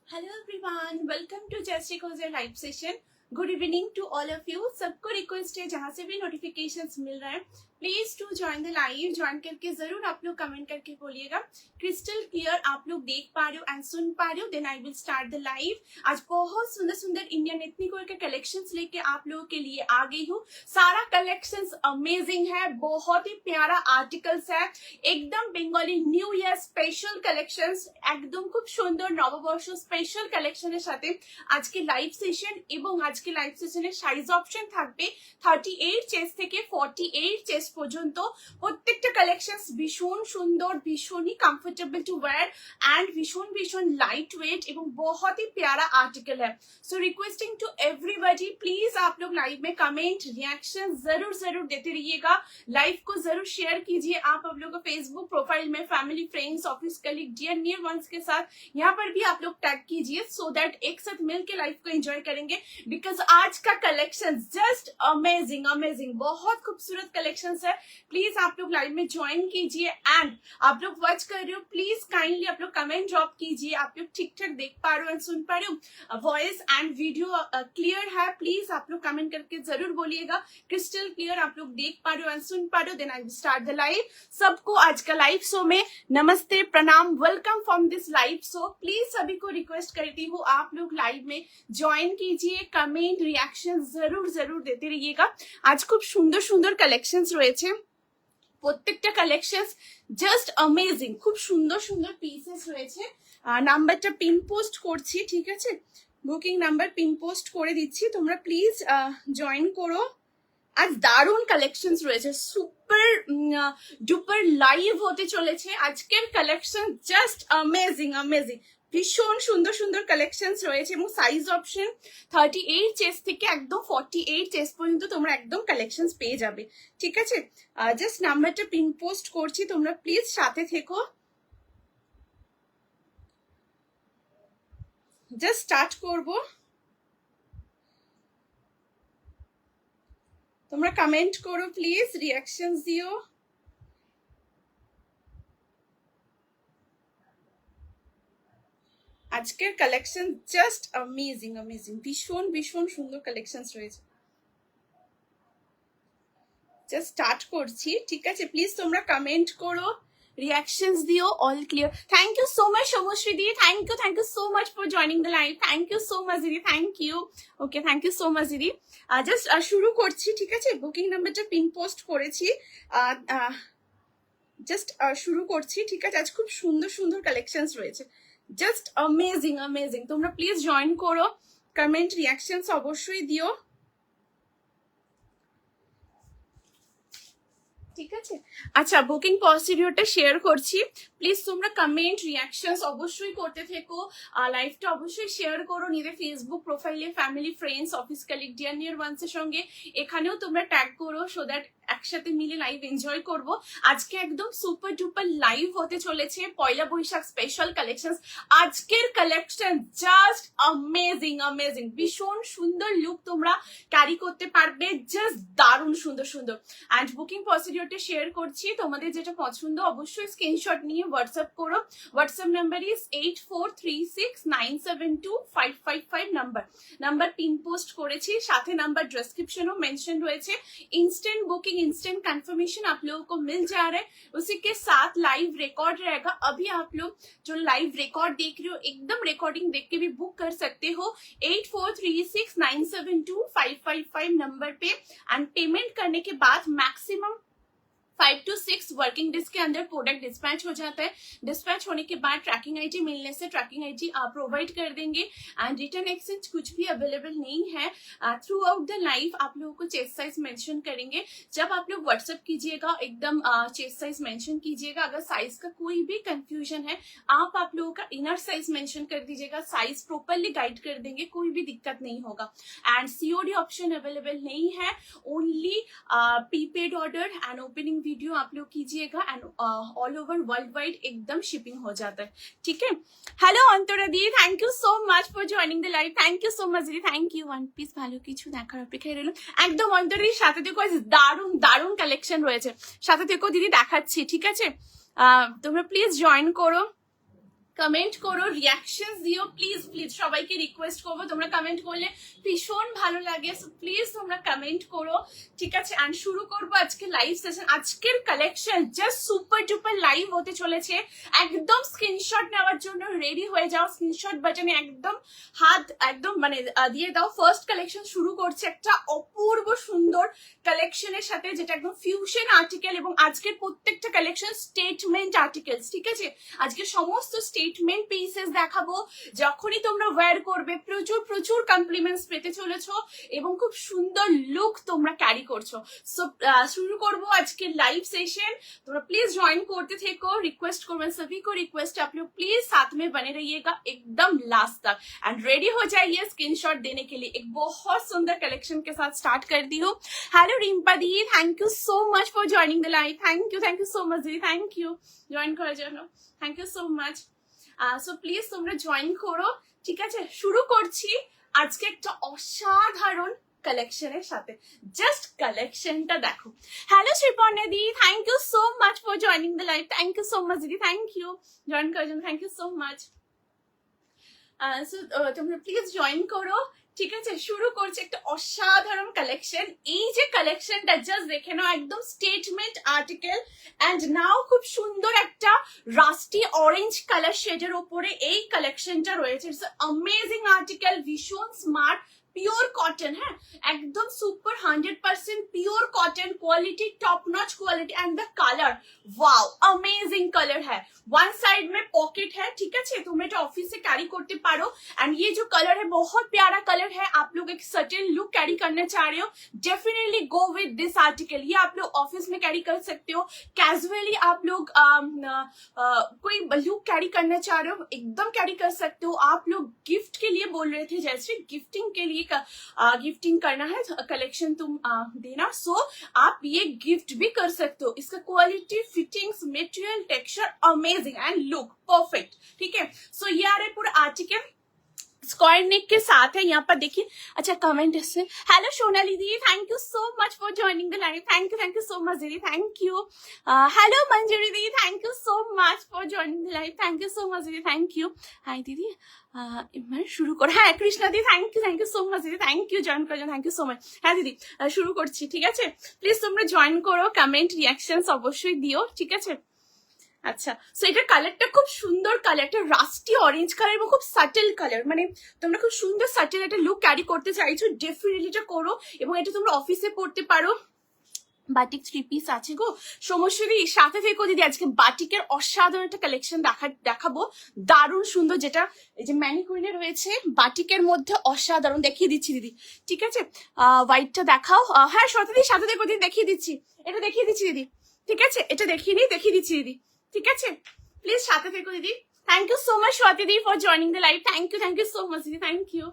Hello everyone, welcome to Just Recozer live session. Good evening to all of you. सबको request है जहां से भी नोटिफिकेशंस मिल रहा है please to join the live. Join करके जरूर आप लोग कमेंट करके बोलिएगा क्रिस्टल क्लियर आप लोग देख पा रहे हो एंड सुन पा रहे हो, then I will start the live. आज बहुत सुंदर सुंदर इंडियन एथनिक वेयर के कलेक्शंस लेके आप लोगों के लिए आ गई हूँ। सारा कलेक्शंस अमेजिंग है, बहुत ही प्यारा आर्टिकल्स है, एकदम Bengali new year special collections, एकदम खूब सुंदर নববর্ষ স্পেশাল কালেকশনের সাথে আজকে লাইভ সেশন। এবং আজকে লাইভ সেশনের সাইজ অপশন থাকবে 38 চেস্ট থেকে 48 চেস্ট পর্যন্ত। প্রত্যেকটা কালেকশনস ভীষণ সুন্দর, ভীষণই কমফোর্টেবল टू वेयर एंड भीषण भीषण लाइट वेट एवं बहुत ही प्यारा आर्टिकल है। सो रिक्वेस्टिंग टू एवरीबॉडी प्लीज आप लोग लाइव में कमेंट रिएक्शन जरूर जरूर देते रहिएगा। लाइव को जरूर शेयर कीजिए आप लोगों को फेसबुक प्रोफाइल में, family friends office colleague dear near ones के साथ यहाँ पर भी आप लोग टैग कीजिए सो दैट एक साथ मिलकर लाइव को एंजॉय करेंगे। बिकॉज आज का कलेक्शन जस्ट अमेजिंग अमेजिंग, बहुत खूबसूरत कलेक्शन है। प्लीज आप लोग लाइव में ज्वाइन कीजिए एंड आप लोग वॉच कर रहे हो प्लीज काइंडली आप लोग कमेंट ड्रॉप कीजिए। आप लोग ठीक ठाक देख पा रहे हो एंड सुन पा रहे हो, वॉइस एंड वीडियो क्लियर है, प्लीज आप लोग कमेंट करके जरूर बोलिएगा क्रिस्टल क्लियर आप लोग देख पा रहे हो एंड सुन पा रहे हो, then I will start the live. सबको आज का लाइव शो में नमस्ते प्रणाम, welcome from this live show. Please सभी को रिक्वेस्ट करती हूँ आप लोग लाइव में ज्वाइन कीजिए, कमेंट रिएक्शन जरूर जरूर देते रहिएगा। आज खूब सुंदर सुंदर कलेक्शंस রয়েছে, প্রত্যেকটা কালেকশনস জাস্ট অ্যামেজিং, খুব সুন্দর সুন্দর পিসেস রয়েছে। নাম্বারটা পিন পোস্ট করছি, ঠিক আছে, বুকিং নাম্বার পিন পোস্ট করে দিচ্ছি, তোমরা প্লিজ জয়েন করো। আজ দারুণ কালেকশনস রয়েছে, সুপার ডুপার লাইভ হতে চলেছে আজকের কালেকশন, জাস্ট অ্যামেজিং অ্যামেজিং, ভীষণ সুন্দর সুন্দর কালেকশনস রয়েছে এবং সাইজ অপশন 38 চেস্ট থেকে একদম 48 চেস্ট পর্যন্ত তোমরা একদম কালেকশনস পেয়ে যাবে, ঠিক আছে। জাস্ট নাম্বারটা পিন পোস্ট করছি, তোমরা প্লিজ সাথে থেকো। জাস্ট স্টার্ট করব, তোমরা কমেন্ট করো প্লিজ, রিঅ্যাকশনস দিও। আজকের কালেকশন জাস্ট অ্যামেজিং অ্যামেজিং, ভীষণ ভীষণ সুন্দর কালেকশনস রয়েছে। জাস্ট স্টার্ট করছি, ঠিক আছে, প্লিজ তোমরা কমেন্ট করো, reactions দিও, all clear। thank you so much Shomashri di, thank you so much for joining the live, thank you so much didi, thank you, okay, thank you so much didi। Just শুরু করছি, ঠিক আছে, booking নাম্বারটা pin post করেছি, just শুরু করছি, ঠিক আছে। আজ খুব সুন্দর সুন্দর কালেকশনস রয়েছে, জাস্ট অ্যামেজিং অ্যামেজিং, তোমরা প্লিজ জয়েন করো, কমেন্ট রিয়াকশনস অবশ্যই দিও, ঠিক আছে। আচ্ছা, বুকিং প্রসিডিওরটা শেয়ার করছি, প্লিজ তোমরা কমেন্ট রিয়াকশনস অবশ্যই করতে থেকো, লাইভটা অবশ্যই শেয়ার করো নিজেদের ফেসবুক প্রোফাইলে, family friends office colleague dear near ওয়ান্সের সঙ্গে, এখানেও তোমরা ট্যাগ করো সো দ্যাট একসাথে মিলে লাইভ এনজয় করব। আজকে একদম সুপার ডুপার লাইভ হতে চলেছে, পয়লা বৈশাখ স্পেশাল কালেকশনস। আজকের কালেকশন জাস্ট অ্যামেজিং অ্যামেজিং, ভীষণ সুন্দর লুক তোমরা ক্যারি করতে পারবে, জাস্ট দারুণ সুন্দর সুন্দর। অ্যান্ড বুকিং প্রসিডিওরটা শেয়ার করছি, তোমাদের যেটা পছন্দ অবশ্যই স্ক্রিনশট নিয়ে হোয়াটসঅ্যাপ করো। WhatsApp number is 8436972555 number pin post করেছি, সাথে নাম্বার ডেসক্রিপশনও মেনশন রয়েছে। इंस्टेंट बुकिंग इंस्टेंट कंफर्मेशन आप लोगों को मिल जा रहा है, उसी के साथ लाइव रिकॉर्ड रहेगा। अभी आप लोग जो लाइव रिकॉर्ड देख रहे हो एकदम रिकॉर्डिंग देख के भी बुक कर सकते हो 8436972555 नंबर पे। एंड पेमेंट करने के बाद मैक्सिमम 5 to 6 वर्किंग डेज के अंदर प्रोडक्ट डिस्पैच हो जाता है। डिस्पैच होने के बाद ट्रैकिंग आईडी मिलने से ट्रैकिंग आईडी आप प्रोवाइड कर देंगे एंड रिटर्न एक्सचेंज कुछ भी अवेलेबल नहीं है। थ्रू आउट द लाइफ आप लोगों को चेस्ट साइज मेंशन करेंगे, जब आप लोग व्हाट्सएप कीजिएगा एकदम चेस्ट साइज मेंशन कीजिएगा। अगर साइज का कोई भी कंफ्यूजन है आप लोगों का इनर साइज मेंशन कर दीजिएगा, साइज प्रॉपरली गाइड कर देंगे, कोई भी दिक्कत नहीं होगा। एंड सीओडी ऑप्शन अवेलेबल नहीं है, only prepaid order and opening video आप लोग कीजिएगा and all over world wide एकदम शिपिंग हो जाता है, ठीक है। Hello Antara the, thank you so much for joining the live, thank you so much दी, थैंक यू। ওয়ান পিস ভালো কিছু দেখার অপেক্ষায় রইলাম, একদম অন্তরির সাথে থেকে দারুণ দারুণ কালেকশন রয়েছে, সাথে থেকেও দিদি দেখাচ্ছি, ঠিক আছে। তোমরা প্লিজ জয়েন করো, কমেন্ট করো, রিয়াকশনস দিও, প্লিজ প্লিজ সবাইকে রিকোয়েস্ট করবো, তোমরা কমেন্ট করলে ভীষণ ভালো লাগে, সো প্লিজ তোমরা কমেন্ট করো, ঠিক আছে। অ্যান্ড শুরু করবো আজকে লাইভ সেশন। আজকের collection just super duper live হতে চলেছে, একদম স্ক্রিনশট নেওয়ার জন্য রেডি হয়ে যাও, স্ক্রিনশট বাটনে একদম হাত একদম মানে দিয়ে দাও। ফার্স্ট কালেকশন শুরু করছে একটা অপূর্ব সুন্দর কালেকশনের সাথে, যেটা একদম ফিউশন আর্টিকেল, এবং আজকের প্রত্যেকটা কালেকশন স্টেটমেন্ট আর্টিকেলস, ঠিক আছে। আজকে সমস্ত স্টেটমেন্ট পিসেস দেখাবো, যখনই তোমরা ওয়্যার করবে প্রচুর প্রচুর কমপ্লিমেন্টস পেতে চলেছো এবং খুব সুন্দর লুক তোমরা ক্যারি করছো। সো শুরু করবো আজকে লাइव सेशन। তোমরা प्लीज ज्वाइन करते থেকো, रिक्वेस्ट করবেন सभी को, रिक्वेस्ट आप लोग प्लीज साथ में बने रहिएगा एकदम लास्ट तक एंड रेडी हो जाइए स्क्रीनशॉट देने के लिए। एक बहुत सुंदर कलेक्शन के साथ स्टार्ट करती हूँ। Hello Rimpa di, thank you so much for joining the live, thank you so much दी, थैंक यू জয়েন করার জন্য, thank you so much. So please তোমরা জয়েন করো, ঠিক আছে। শুরু করছি আজকে একটা অসাধারণ কালেকশনের সাথে, জাস্ট কালেকশনটা দেখো। Hello Sriparna the, thank you so much for joining the live, thank you so much দিদি, থ্যাংক ইউ জয়েন করার জন্য, thank you so much. So তোমরা প্লিজ জয়েন করো, ঠিক আছে। শুরু করছে একটা অসাধারণ কালেকশন। এই যে কালেকশনটা জাস্ট দেখে নাও, একদম স্টেটমেন্ট আর্টিকেল এন্ড নাও খুব সুন্দর একটা রাস্টি অরেঞ্জ কালার শেডের উপরে এই কালেকশনটা রয়েছে। ইটস অ্যামেজিং আর্টিকেল, ভীষণ স্মার্ট, प्योर कॉटन है, एकदम super 100% pure cotton quality, top notch quality and the colour wow amazing colour है। वन साइड में पॉकेट है, ठीक है, तुम এটা ऑफिस से कैरी करते पारो एंड ये जो कलर है बहुत प्यारा कलर है। आप लोग एक सर्टेन लुक कैरी करना चाह रहे हो, definitely go with this article. ये आप लोग ऑफिस में कैरी कर सकते हो, कैजुअली आप लोग कोई लुक कैरी करना चाह रहे हो एकदम कैरी कर सकते हो। आप लोग गिफ्ट के लिए बोल रहे थे, जैसे गिफ्टिंग के लिए गिफ्टिंग करना है, कलेक्शन तुम देना, सो आप ये गिफ्ट भी कर सकते हो। इसका quality, fittings, material, texture amazing and look perfect, ठीक है। सो ये आ रहा है पूरा आर्टिकल स्क्वायर नेक के साथ है, यहाँ पर देखिए। अच्छा कमेंट इससे, hello Sonali di, thank you so much for joining the live, thank you so much दीदी, thank you. Hello Manjuri di, thank you so much for joining the live, thank you so much दीदी, थैंक यू। हाय दीदी, मैं शुरू कर, হ্যাঁ Krishna di, thank you so much দিদি, thank you join করার জন্য, থ্যাংক ইউ সো মাচ। হ্যাঁ দিদি শুরু করছি, ঠিক আছে। প্লিজ তোমরা জয়েন করো, কমেন্ট রিয়াকশনস অবশ্যই দিও, ঠিক আছে। আচ্ছা, সো এটা কালারটা খুব সুন্দর কালার, একটা রাস্টি অরেঞ্জ কালার এবং খুব সাটেল কালার, মানে তোমরা খুব সুন্দর সাটেল একটা লুক ক্যারি করতে চাইছো, ডেফিনেটলি এটা করো এবং এটা তোমরা অফিসে পড়তে পারো। বাটিক 3 পিস আছে গো সমস্যাদি, সাথে থেকো দিদি। আজকে বাটিকের অসাধারণ একটা কালেকশন দেখাবো, দারুণ সুন্দর, যেটা এই যে ম্যানিকুইনে রয়েছে বাটিকের মধ্যে অসাধারণ, দেখিয়ে দিচ্ছি দিদি, ঠিক আছে। হোয়াইটটা দেখাও, হ্যাঁ সত্যি সাথে থেকো দিদি, দেখিয়ে দিচ্ছি, এটা দেখিয়ে দিচ্ছি দিদি, ঠিক আছে। এটা দেখিয়ে দিচ্ছি দিদি, ঠিক আছে। প্লিজ সাথে থেকো দিদি, thank you so much Swati di for joining the live, thank you so much দিদি, থ্যাংক ইউ,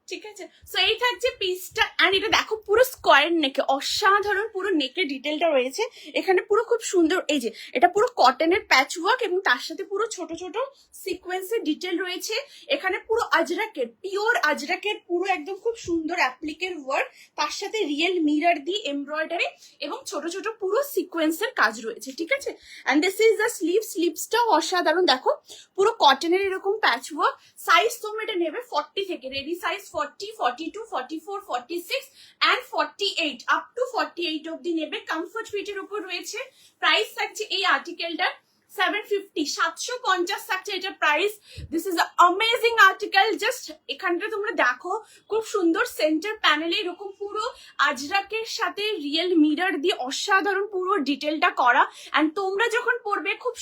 ঠিক আছে। সো এই থাকছে পিসটা এন্ড এটা দেখো পুরো স্কোয়ার নেকে, অসাধারণ পুরো নেকের ডিটেলটা রয়েছে এখানে, পুরো খুব সুন্দর। এই যে এটা পুরো কটনের প্যাচ ওয়ার্ক এবং তার সাথে পুরো ছোট ছোট সিকোয়েন্সের ডিটেল রয়েছে এখানে, পুরো আজরাকের, পিওর আজরাকের পুরো একদম খুব সুন্দর অ্যাপ্লিকের ওয়ার্ক, তার সাথে রিয়েল মিরর দিয়ে এমব্রয়ডারি এবং ছোট ছোট পুরো সিকোয়েন্সের কাজ রয়েছে, ঠিক আছে। এন্ড দিস ইজ দ্য স্লিভসটাও অসাধারণ, দেখো পুরো কটনের এরকম প্যাচ ওয়ার্ক। সাইজ তোমরা এটা নেবে 40 থেকে, ready size 40, 42, 44, 46 and 48 up to 48 অবধি নেবে। কমফর্ট ফিটের উপর রয়েছে। প্রাইস থাকছে এই আর্টিকেলটা 750, 750 থাকছে এটা price. This is amazing article, just এখানটা তোমরা দেখো খুব সুন্দর সেন্টার প্যানেলে এরকম পুরো আজরাকের সাথে রিয়েল মিরর দিয়ে অসাধারণ পুরো ডিটেলটা করা, এন্ড তোমরা যখন পরবে খুব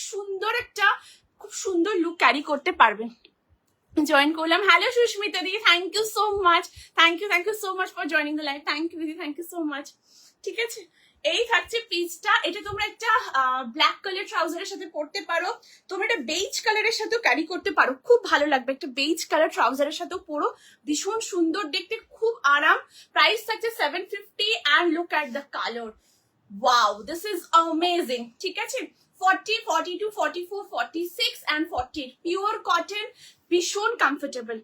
সুন্দর লুক ক্যারি করতে পারবে। জয়েন করলাম, hello Susmita the, thank you so much, thank you so much for joining the live, thank you দিদি, থ্যাংক ইউ সো মাচ, ঠিক আছে। এই থাকছে পিসটা, এটা তোমরা একটা ব্ল্যাক কালার ট্রাউজারের সাথে পরতে পারো, তোমরা এটা বেজ কালারের সাথেও ক্যারি করতে পারো, খুব ভালো লাগবে। একটা বেজ কালার ট্রাউজারের সাথেও পরো, ভীষণ সুন্দর দেখতে, খুব আরাম। প্রাইস থাকছে 750 and look at the color, wow this is amazing, ঠিক আছে। 40, 42, 44, 46 and 40 পিওর কটন, ভীষণ কমফোর্টেবল,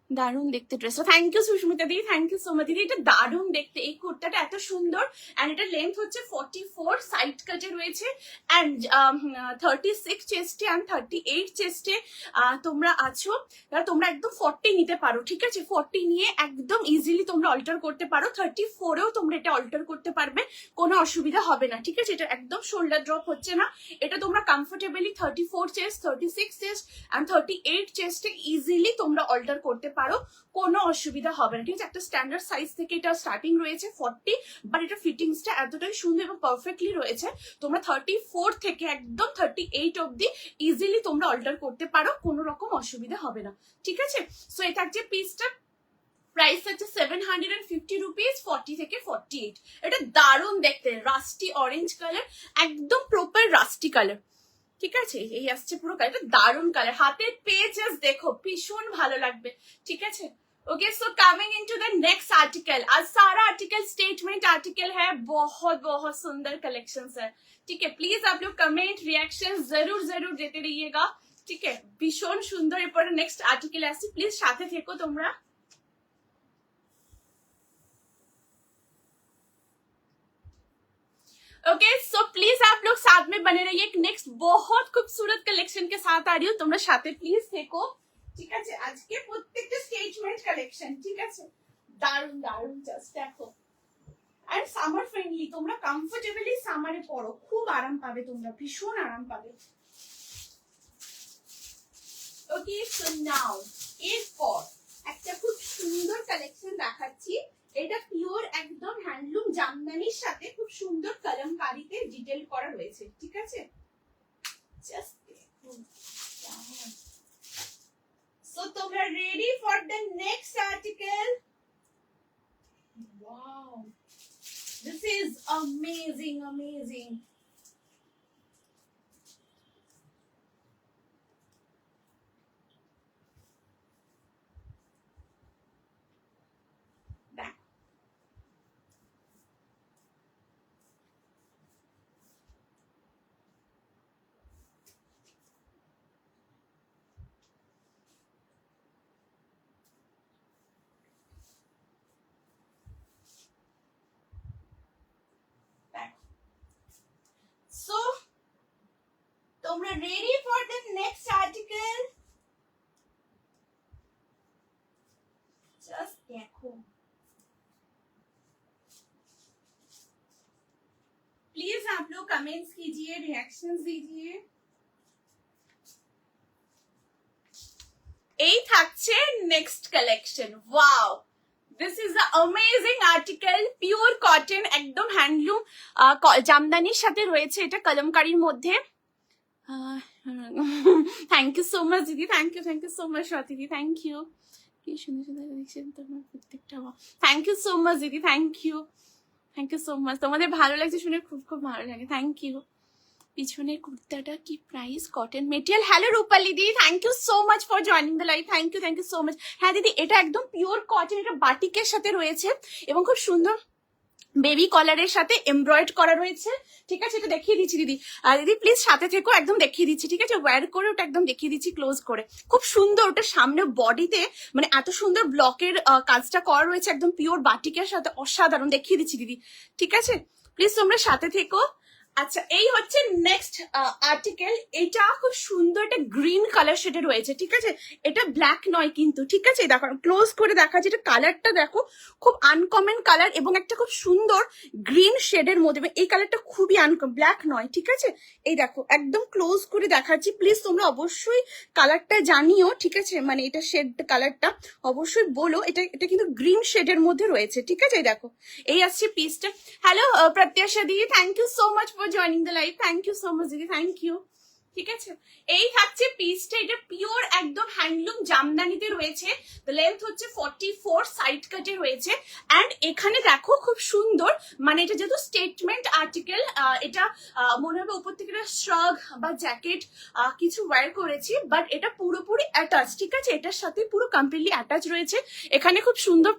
দারুণ দেখতে ড্রেসটা। থ্যাংক ইউ সুস্মিতা দিদি, থ্যাংক ইউ সো মাচ দিদি। এটা দারুণ দেখতে, এই কুর্তাটা এত সুন্দর। অ্যান্ড এটা লেন্থ হচ্ছে 44, সাইড কাটে রয়েছে। অ্যান্ড 36 চেস্টে অ্যান্ড 38 চেস্টে তোমরা আছো। তোমরা একদম 40 নিতে পারো, ঠিক আছে? 40 নিয়ে একদম ইজিলি তোমরা অল্টার করতে পারো। 34এও তোমরা এটা অল্টার করতে পারবে, কোনো অসুবিধা হবে না, ঠিক আছে? এটা একদম শোল্ডার ড্রপ হচ্ছে না। এটা তোমরা কমফোর্টেবলি 34 চেস্ট, 36 চেস্ট অ্যান্ড 38 চেস্টে ইজিলি তোমরা অল্টার করতে পারো, কোনো অসুবিধা হবে না, ঠিক আছে? একটা স্ট্যান্ডার্ড সাইজ থেকে এটা স্টার্টিং রয়েছে 40, বাট এটা ফিটিংসটা এতটাই সুন্দর এবং পারফেক্টলি রয়েছে। তোমরা 34 থেকে একদম 38 অব্দি ইজিলি তোমরা অল্টার করতে পারো, কোনো রকম অসুবিধা হবে না, ঠিক আছে? সো এটা হচ্ছে পিসটা, প্রাইস হচ্ছে 750 রুপিস, 40 থেকে 48। এটা দারুণ দেখতে, রাস্টি অরেঞ্জ কালার, একদম প্রপার রাস্টি কালার, ঠিক আছে? এই আসছে পুরো কালারটা, দারুণ কালার। হাতের পেজেস দেখো, ভীষণ ভালো লাগবে, ঠিক আছে? Okay so coming into the next article. आज सारा आर्टिकल स्टेटमेंट आर्टिकल है, बहुत बहुत सुंदर कलेक्शंस है, ठीक है? प्लीज आप लोग कमेंट रिएक्शन जरूर जरूर देते रहिएगा, ठीक है? भीषण सुंदर এরপরে नेक्स्ट आर्टिकल আসছে, প্লিজ সাথে থেকো তোমরা। ओके सो प्लीज आप लोग साथ में बने रहिए, एक नेक्स्ट बहुत खूबसूरत कलेक्शन के साथ आ रही हूँ, তোমরা সাথে প্লিজ থেকো, ঠিক আছে? আজকে প্রত্যেকটা স্টেটমেন্ট কালেকশন, ঠিক আছে? দারুণ দারুণ, জাস্ট দেখো। আর সামার ফ্রেন্ডলি, তোমরা কমফোর্টেবলি সামারে পরো, খুব আরাম পাবে তোমরা, ভীষণ আরাম পাবে। ওকে সো নাও এরপর একটা খুব সুন্দর কালেকশন দেখাচ্ছি। এটা পিওর একদম হ্যান্ডলুম জামদানির সাথে খুব সুন্দর কলমকারীতে ডিটেইল করা রয়েছে, ঠিক আছে? জাস্ট দেখো। So তোমরা ready for the next article? Wow, this is amazing, amazing. So তোমরা ready for the next article? Just দেখো, प्लीज आप लोग कमेंट्स कीजिए, रिएक्शंस दीजिए। এই থাকছে next collection. Wow, this is a amazing article, pure cotton, একদম হ্যান্ডলুম জামদানির সাথে রয়েছে এটা কলমকারীর মধ্যে। থ্যাংক ইউ সো মাচ দিদি, thank you so much Swati didi, thank you. কি সুন্দর সুন্দর দেখছেন তোমার প্রত্যেকটা, থ্যাংক ইউ সো মাচ দিদি, থ্যাংক ইউ সো মাচ। তোমাদের ভালো লাগছে শুনে, খুব খুব ভালো লাগে, থ্যাংক ইউ। পিছনের কুর্তাটা কি price? Cotton material. Hello Rupali didi, thank you so much for joining the live, thank you so much. হ্যাঁ দিদি, এটা একদম পিওর কটন, এটা বাটিকের সাথে রয়েছে এবং খুব সুন্দর বেবি কলারের সাথে এমব্রয়েড করা রয়েছে, ঠিক আছে? এটা দেখিয়ে দিচ্ছি দিদি, দিদি প্লিজ সাথে থেকো, একদম দেখিয়ে দিচ্ছি, ঠিক আছে? ওয়্যার করে ওটা একদম দেখিয়ে দিচ্ছি ক্লোজ করে, খুব সুন্দর। ওটা সামনে বডিতে মানে এত সুন্দর ব্লকের কাজটা করা রয়েছে, একদম পিওর বাটিকের সাথে, অসাধারণ। দেখিয়ে দিচ্ছি দিদি, ঠিক আছে? প্লিজ তোমরা সাথে থেকো। আচ্ছা, এই হচ্ছে নেক্সট আর্টিকেল। এটা খুব সুন্দর, এটা গ্রিন কালার শেডে রয়েছে, ঠিক আছে? এটা ব্ল্যাক নয় কিন্তু, ঠিক আছে? দেখো ক্লোজ করে দেখাচ্ছি, এটা কালারটা দেখো, খুব আনকমন কালার এবং একটা খুব সুন্দর গ্রিন শেডের মধ্যে। এই কালারটা খুবই আনকমন, ব্ল্যাক নয়, ঠিক আছে? এই দেখো একদম ক্লোজ করে দেখাচ্ছি, প্লিজ তোমরা অবশ্যই কালারটা জানিও, ঠিক আছে? মানে এটা শেড কালারটা অবশ্যই বলো। এটা এটা কিন্তু গ্রিন শেডের মধ্যে রয়েছে, ঠিক আছে? এই দেখো, এই আসছে পিসটা। Hello Pratyasha didi, thank you so much for joining the live, thank you so much দিদি, থ্যাংক ইউ, ঠিক আছে? এই থাকছে পিসটা, এটা পিওর একদম হ্যান্ডলুম জামদানিতে রয়েছে। লেন্থ হচ্ছে 44, সাইড কাটে রয়েছে। অ্যান্ড এখানে দেখো খুব সুন্দর, মানে এটা যেহেতু স্টেটমেন্ট আর্টিকেল, এটা মনে হবে উপর থেকে শ্রাগ বা জ্যাকেট কিছু ওয়্যার করেছি, বাট এটা পুরোপুরি অ্যাটাচ, ঠিক আছে? এটার সাথে পুরো কমপ্লিটলি অ্যাটাচ রয়েছে। এখানে খুব সুন্দর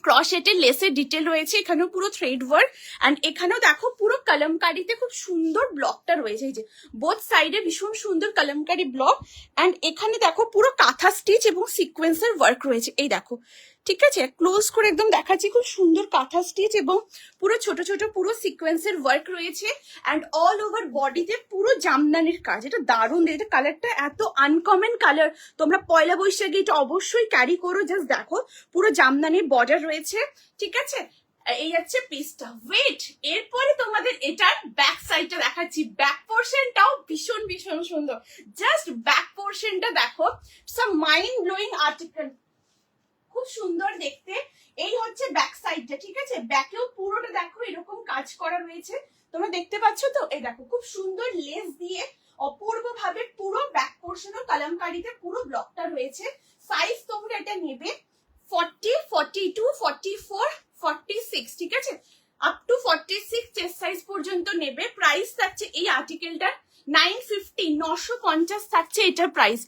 ক্রশেটের লেসের ডিটেল রয়েছে, এখানেও পুরো থ্রেড ওয়ার্ক অ্যান্ড এখানেও দেখো পুরো কলমকারিতে খুব সুন্দর ব্লকটা রয়েছে, এই যে বোথ সাইডে ভীষণ সুন্দর কলমকারি ব্লক অ্যান্ড এখানে দেখো পুরো কাঁথা স্টিচ এবং সিকোয়েন্সের ওয়ার্ক রয়েছে, এই দেখো ঠিক আছে, ক্লোজ করে একদম দেখাচ্ছি, খুব সুন্দর কাঁথা স্টিচ এবং পুরো ছোট ছোট পুরো সিকোয়েন্সের ওয়ার্ক রয়েছে অ্যান্ড অল ওভার বডিতে পুরো জামদানির কাজ, এটা দারুণ, এটা কালারটা এত আনকমন কালার, তোমরা পয়লা বৈশাখে এটা অবশ্যই ক্যারি করো, জাস্ট দেখো পুরো জামদানির বর্ডার রয়েছে, ঠিক আছে, এই হচ্ছে পিসটা। ওয়েট, এরপরে তোমাদের এটার ব্যাক সাইডটা দেখাচ্ছি, ব্যাক পোর্শনটাও ভীষণ ভীষণ সুন্দর, জাস্ট ব্যাক পোর্শনটা দেখো, সাম মাইন্ড ব্লোয়িং আর্টিকেল, খুব সুন্দর দেখতে, এই হচ্ছে ব্যাক সাইডটা, ঠিক আছে, ব্যাকেও পুরোটা দেখো এরকম কাজ করা রয়েছে, তোমরা দেখতে পাচ্ছ তো, এই দেখো খুব সুন্দর লেস দিয়ে অপূর্ব ভাবে পুরো ব্যাক পোর্শনও কলমকারিতে পুরো ব্লকটা রয়েছে। সাইজ তোমরা এটা নেবে 40, 42, 44, 46, ঠিক আছে, আপ টু 46 চেস্ট সাইজ পর্যন্ত নেবে। প্রাইস থাকছে এই আর্টিকেলটার 950, 950 থাকছে এটার প্রাইস,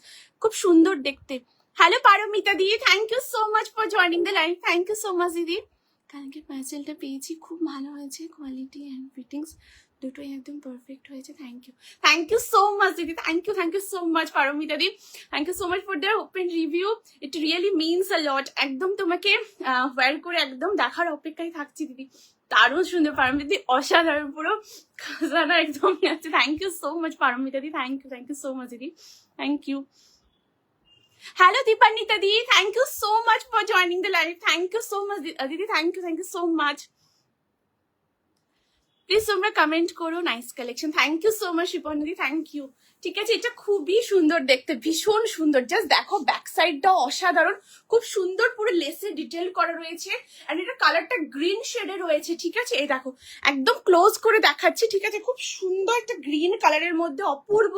খুব সুন্দর দেখতে। Hello Paramita di, thank you so much for joining the live, thank you so much দিদি। কালকে পার্সেলটা পেয়েছি, খুব ভালো হয়েছে, কোয়ালিটি অ্যান্ড ফিটিংস দুটোই একদম পারফেক্ট হয়েছে, থ্যাংক ইউ সো মাচ দিদি, thank you so much Paramita di, thank you so much for the open review, it really means a lot, একদম তোমাকে ওয়্যার করে একদম দেখার অপেক্ষায় থাকছি দিদি, দারুণ সুন্দর পারমিতা দি, অসাধারণ, পুরো খাজানা একদম আছে, thank you so much Paramita di, thank you so much দিদি, thank you. Hello Deepanita di, thank you so much for joining the live, thank you so much Didi, thank you so much, please তোমরা comment করো, nice collection, thank you so much Shipon di, thank you, ঠিক আছে, এটা খুবই সুন্দর দেখতে, ভীষণ সুন্দর, জাস্ট দেখো ব্যাক সাইডটাও অসাধারণ, খুব সুন্দর পুরো লেসে ডিটেল করা রয়েছে এন্ড এটা কালারটা গ্রিন শেডে রয়েছে, ঠিক আছে, এই দেখো একদম ক্লোজ করে দেখাচ্ছি, ঠিক আছে, খুব সুন্দর একটা গ্রিন কালারের মধ্যে অপূর্ব,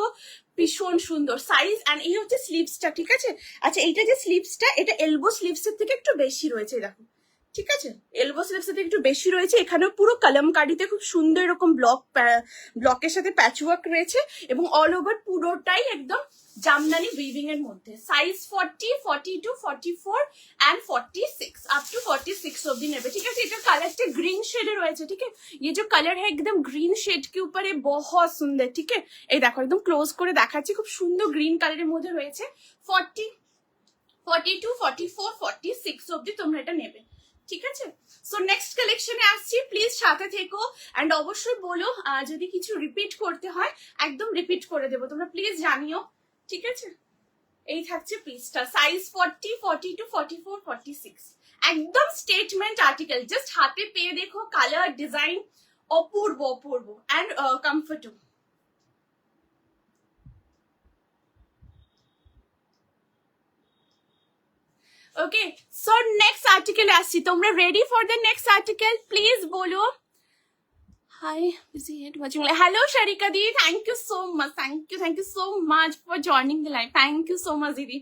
ভীষণ সুন্দর সাইজ অ্যান্ড এই হচ্ছে স্লিভসটা, ঠিক আছে, আচ্ছা এইটা যে স্লিভসটা, এটা এলবো স্লিভসের থেকে একটু বেশি রয়েছে, দেখো ঠিক আছে, এলবো স্লিভসের থেকে একটু বেশি রয়েছে, এখানেও পুরো কলমকারিতে খুব সুন্দর এরকম ব্লকের সাথে প্যাচ ওয়ার্ক রয়েছে এবং অল ওভার পুরোটাই একদম জামদানি উইভিং এর মধ্যে। সাইজ 40, 42, 44 एंड 46 अप टू 46 অবধি নেবে, ঠিক আছে, এটার কালারটা গ্রিন শেডে রয়েছে, ঠিক है, ये जो कलर है एकदम ग्रीन शेड के ऊपर है, बहुत सुंदर, ठीक है, এই দেখো একদম ক্লোজ করে দেখাচ্ছি, খুব সুন্দর গ্রিন কালারের মধ্যে রয়েছে, 40, 42, 44, 46 অবধি তোমরা এটা নেবে, ঠিক আছে। সো নেক্সট কালেকশনে আসছি, প্লিজ সাথে থেকো এন্ড অবশ্যই বলো যদি কিছু রিপিট করতে হয় একদম রিপিট করে দেবো, তোমরা প্লিজ জানিও, ঠিক আছে। এই থাকছে পিসটা, সাইজ 40, 42, 44, 46, একদম স্টেটমেন্ট আর্টিকেল, জাস্ট হাতে পেয়ে দেখো, কালার ডিজাইন অপূর্ব অপূর্ব and comfortable. Okay, so next article আসছি, তোমরা ready for the next article, please বলো। Hi busy had watching, hello Sharika di, thank you so much, thank you so much for joining the live, thank you so much দিদি,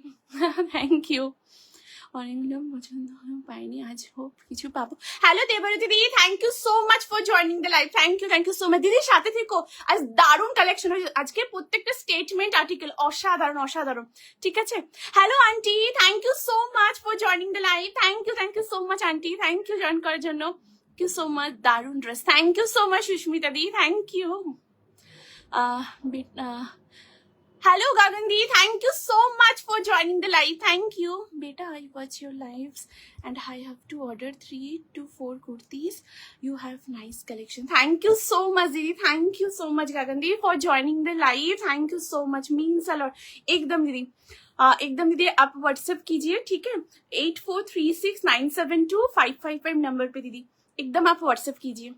thank you, অনেকগুলো পছন্দ পাইনি, আজ hope কিছু পাবো। Hello Debarati didi, thank you so much for joining the live, thank you so much দিদি, সাথে থেকো, আজ দারুণ কালেকশন হয়েছে, আজকে প্রত্যেকটা স্টেটমেন্ট আর্টিকেল অসাধারণ অসাধারণ, ঠিক আছে। Hello aunty, thank you so much for joining the live, thank you so much aunty, thank you join করার জন্য, থ্যাংক ইউ সো মাচ, দারুণ dress, thank you so much Susmita the, thank you. Hello Gagandi, thank you so much for joining the live, thank you. Beta, I watch your lives and I have to order 3 to 4 kurtis. You have nice collection. Thank you so much Didi, thank you so much Gagandi for joining the live, thank you so much, means a lot. एकदम दीदी आप WhatsApp कीजिए, ठीक है, 8436972555 number पे दीदी, एकदम आप व्हाट्सएप कीजिए,